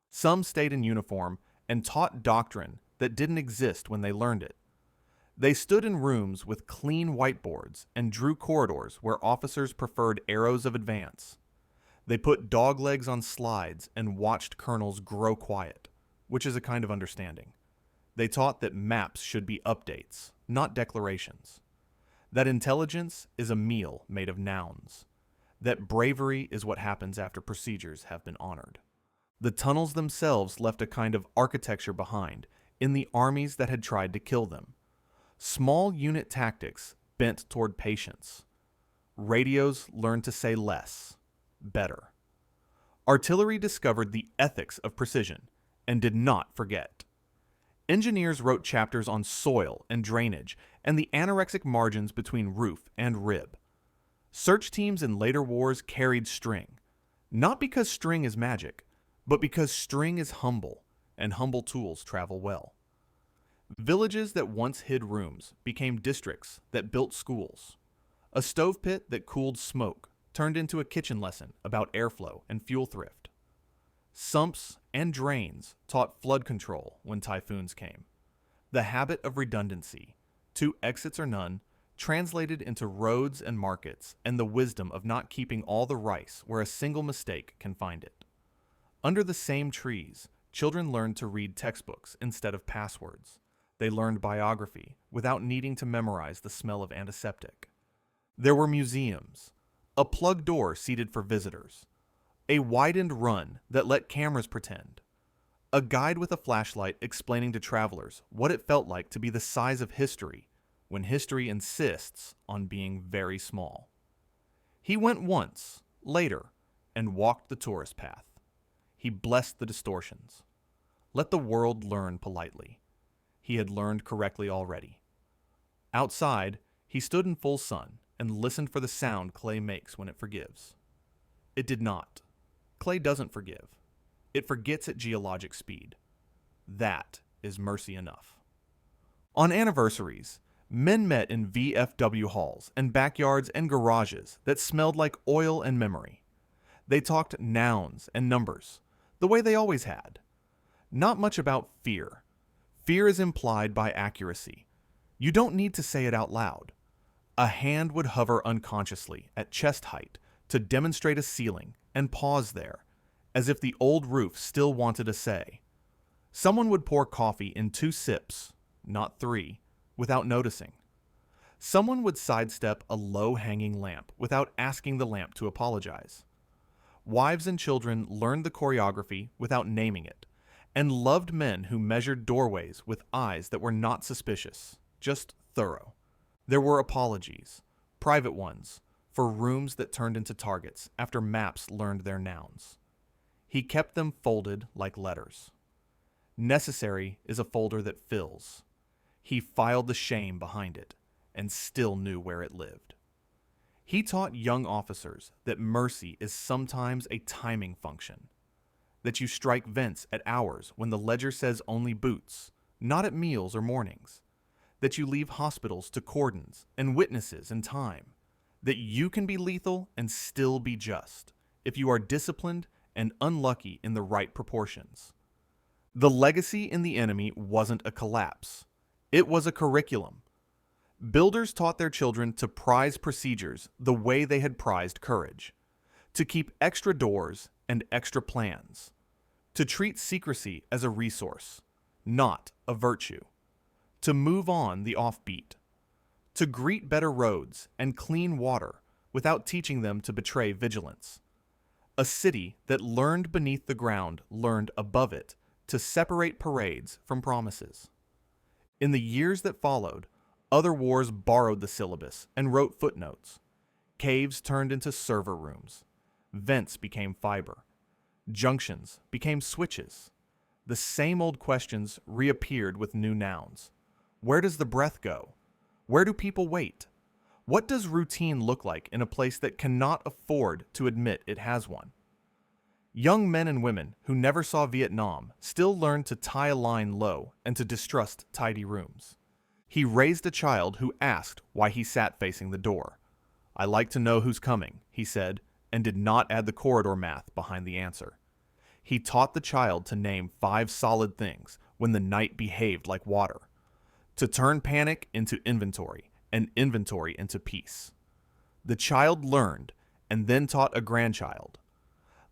Some stayed in uniform and taught doctrine that didn't exist when they learned it. They stood in rooms with clean whiteboards and drew corridors where officers preferred arrows of advance. They put dog legs on slides and watched colonels grow quiet, which is a kind of understanding. They taught that maps should be updates, not declarations. That intelligence is a meal made of nouns. That bravery is what happens after procedures have been honored. The tunnels themselves left a kind of architecture behind in the armies that had tried to kill them. Small unit tactics bent toward patience. Radios learned to say less, better. Artillery discovered the ethics of precision and did not forget. Engineers wrote chapters on soil and drainage and the anorexic margins between roof and rib. Search teams in later wars carried string, not because string is magic, but because string is humble and humble tools travel well. Villages that once hid rooms became districts that built schools. A stove pit that cooled smoke turned into a kitchen lesson about airflow and fuel thrift. Sumps and drains taught flood control when typhoons came. The habit of redundancy, 2 exits or none, translated into roads and markets and the wisdom of not keeping all the rice where a single mistake can find it. Under the same trees, children learned to read textbooks instead of passwords. They learned biography without needing to memorize the smell of antiseptic. There were museums, a plug door seated for visitors, a widened run that let cameras pretend, a guide with a flashlight explaining to travelers what it felt like to be the size of history when history insists on being very small. He went once, later, and walked the tourist path. He blessed the distortions. Let the world learn politely. He had learned correctly already. Outside, he stood in full sun and listened for the sound clay makes when it forgives. It did not. Clay doesn't forgive. It forgets at geologic speed. That is mercy enough. On anniversaries, men met in VFW halls and backyards and garages that smelled like oil and memory. They talked nouns and numbers, the way they always had. Not much about fear. Fear is implied by accuracy. You don't need to say it out loud. A hand would hover unconsciously at chest height to demonstrate a ceiling and pause there, as if the old roof still wanted a say. Someone would pour coffee in 2 sips, not 3, without noticing. Someone would sidestep a low-hanging lamp without asking the lamp to apologize. Wives and children learned the choreography without naming it, and loved men who measured doorways with eyes that were not suspicious, just thorough. There were apologies, private ones, for rooms that turned into targets after maps learned their nouns. He kept them folded like letters. Necessary is a folder that fills. He filed the shame behind it, and still knew where it lived. He taught young officers that mercy is sometimes a timing function, that you strike vents at hours when the ledger says only boots, not at meals or mornings, that you leave hospitals to cordons and witnesses and time, that you can be lethal and still be just if you are disciplined and unlucky in the right proportions. The legacy in the enemy wasn't a collapse. It was a curriculum. Builders taught their children to prize procedures the way they had prized courage, to keep extra doors and extra plans, to treat secrecy as a resource, not a virtue, to move on the offbeat, to greet better roads and clean water without teaching them to betray vigilance. A city that learned beneath the ground learned above it to separate parades from promises. In the years that followed, other wars borrowed the syllabus and wrote footnotes. Caves turned into server rooms. Vents became fiber. Junctions became switches. The same old questions reappeared with new nouns. Where does the breath go? Where do people wait? What does routine look like in a place that cannot afford to admit it has one? Young men and women who never saw Vietnam still learned to tie a line low and to distrust tidy rooms. He raised a child who asked why he sat facing the door. "I like to know who's coming," he said, and did not add the corridor math behind the answer. He taught the child to name 5 solid things when the night behaved like water, to turn panic into inventory and inventory into peace. The child learned and then taught a grandchild.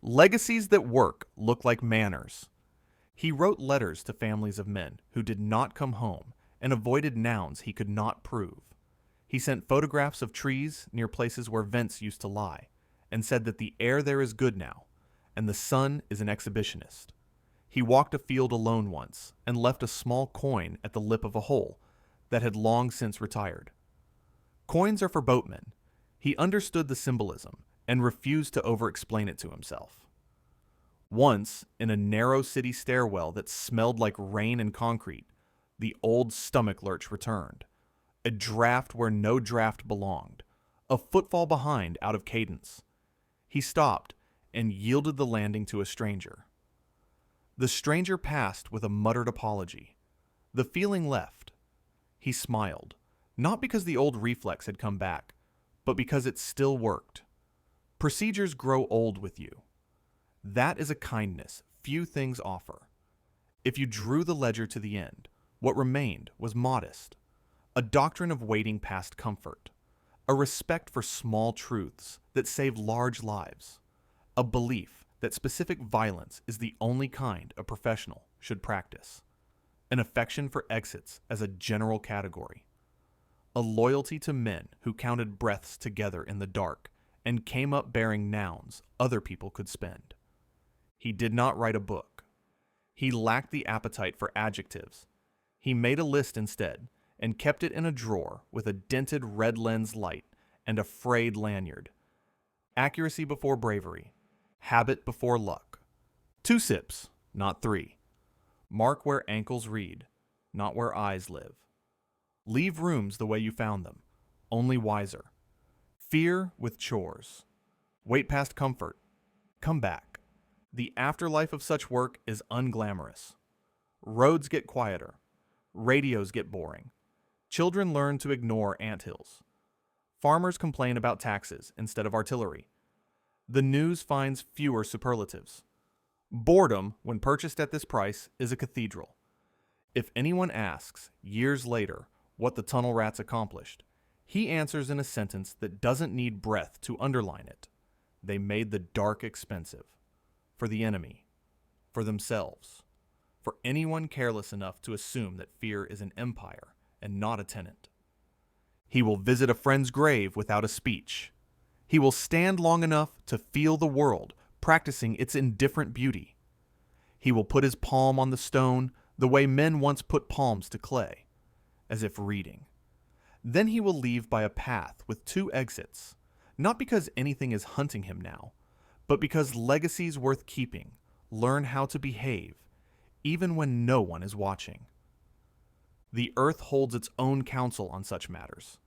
Legacies that work look like manners. He wrote letters to families of men who did not come home and avoided nouns he could not prove. He sent photographs of trees near places where vents used to lie and said that the air there is good now and the sun is an exhibitionist. He walked a field alone once and left a small coin at the lip of a hole that had long since retired. Coins are for boatmen. He understood the symbolism and refused to over-explain it to himself. Once, in a narrow city stairwell that smelled like rain and concrete, the old stomach lurch returned. A draft where no draft belonged, a footfall behind out of cadence. He stopped and yielded the landing to a stranger. The stranger passed with a muttered apology. The feeling left. He smiled, not because the old reflex had come back, but because it still worked. Procedures grow old with you. That is a kindness few things offer. If you drew the ledger to the end, what remained was modest, a doctrine of waiting past comfort, a respect for small truths that save large lives, a belief that specific violence is the only kind a professional should practice, an affection for exits as a general category, a loyalty to men who counted breaths together in the dark and came up bearing nouns other people could spend. He did not write a book. He lacked the appetite for adjectives. He made a list instead and kept it in a drawer with a dented red lens light and a frayed lanyard. Accuracy before bravery. Habit before luck. 2 sips, not 3. Mark where ankles read, not where eyes live. Leave rooms the way you found them, only wiser. Fear with chores. Wait past comfort. Come back. The afterlife of such work is unglamorous. Roads get quieter. Radios get boring. Children learn to ignore anthills. Farmers complain about taxes instead of artillery. The news finds fewer superlatives. Boredom, when purchased at this price, is a cathedral. If anyone asks, years later, what the tunnel rats accomplished, he answers in a sentence that doesn't need breath to underline it. They made the dark expensive. For the enemy. For themselves. For anyone careless enough to assume that fear is an empire and not a tenant. He will visit a friend's grave without a speech. He will stand long enough to feel the world, practicing its indifferent beauty. He will put his palm on the stone the way men once put palms to clay, as if reading. Then he will leave by a path with 2 exits, not because anything is hunting him now, but because legacies worth keeping learn how to behave, even when no one is watching. The earth holds its own counsel on such matters.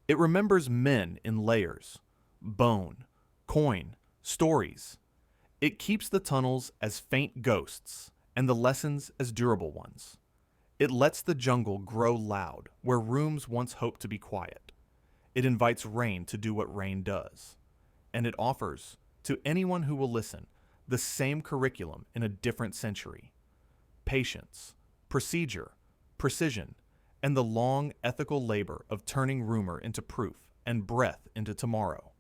It remembers men in layers, bone, coin, stories. It keeps the tunnels as faint ghosts and the lessons as durable ones. It lets the jungle grow loud where rooms once hoped to be quiet. It invites rain to do what rain does. And it offers, to anyone who will listen, the same curriculum in a different century. Patience, procedure, precision, and the long ethical labor of turning rumor into proof and breath into tomorrow.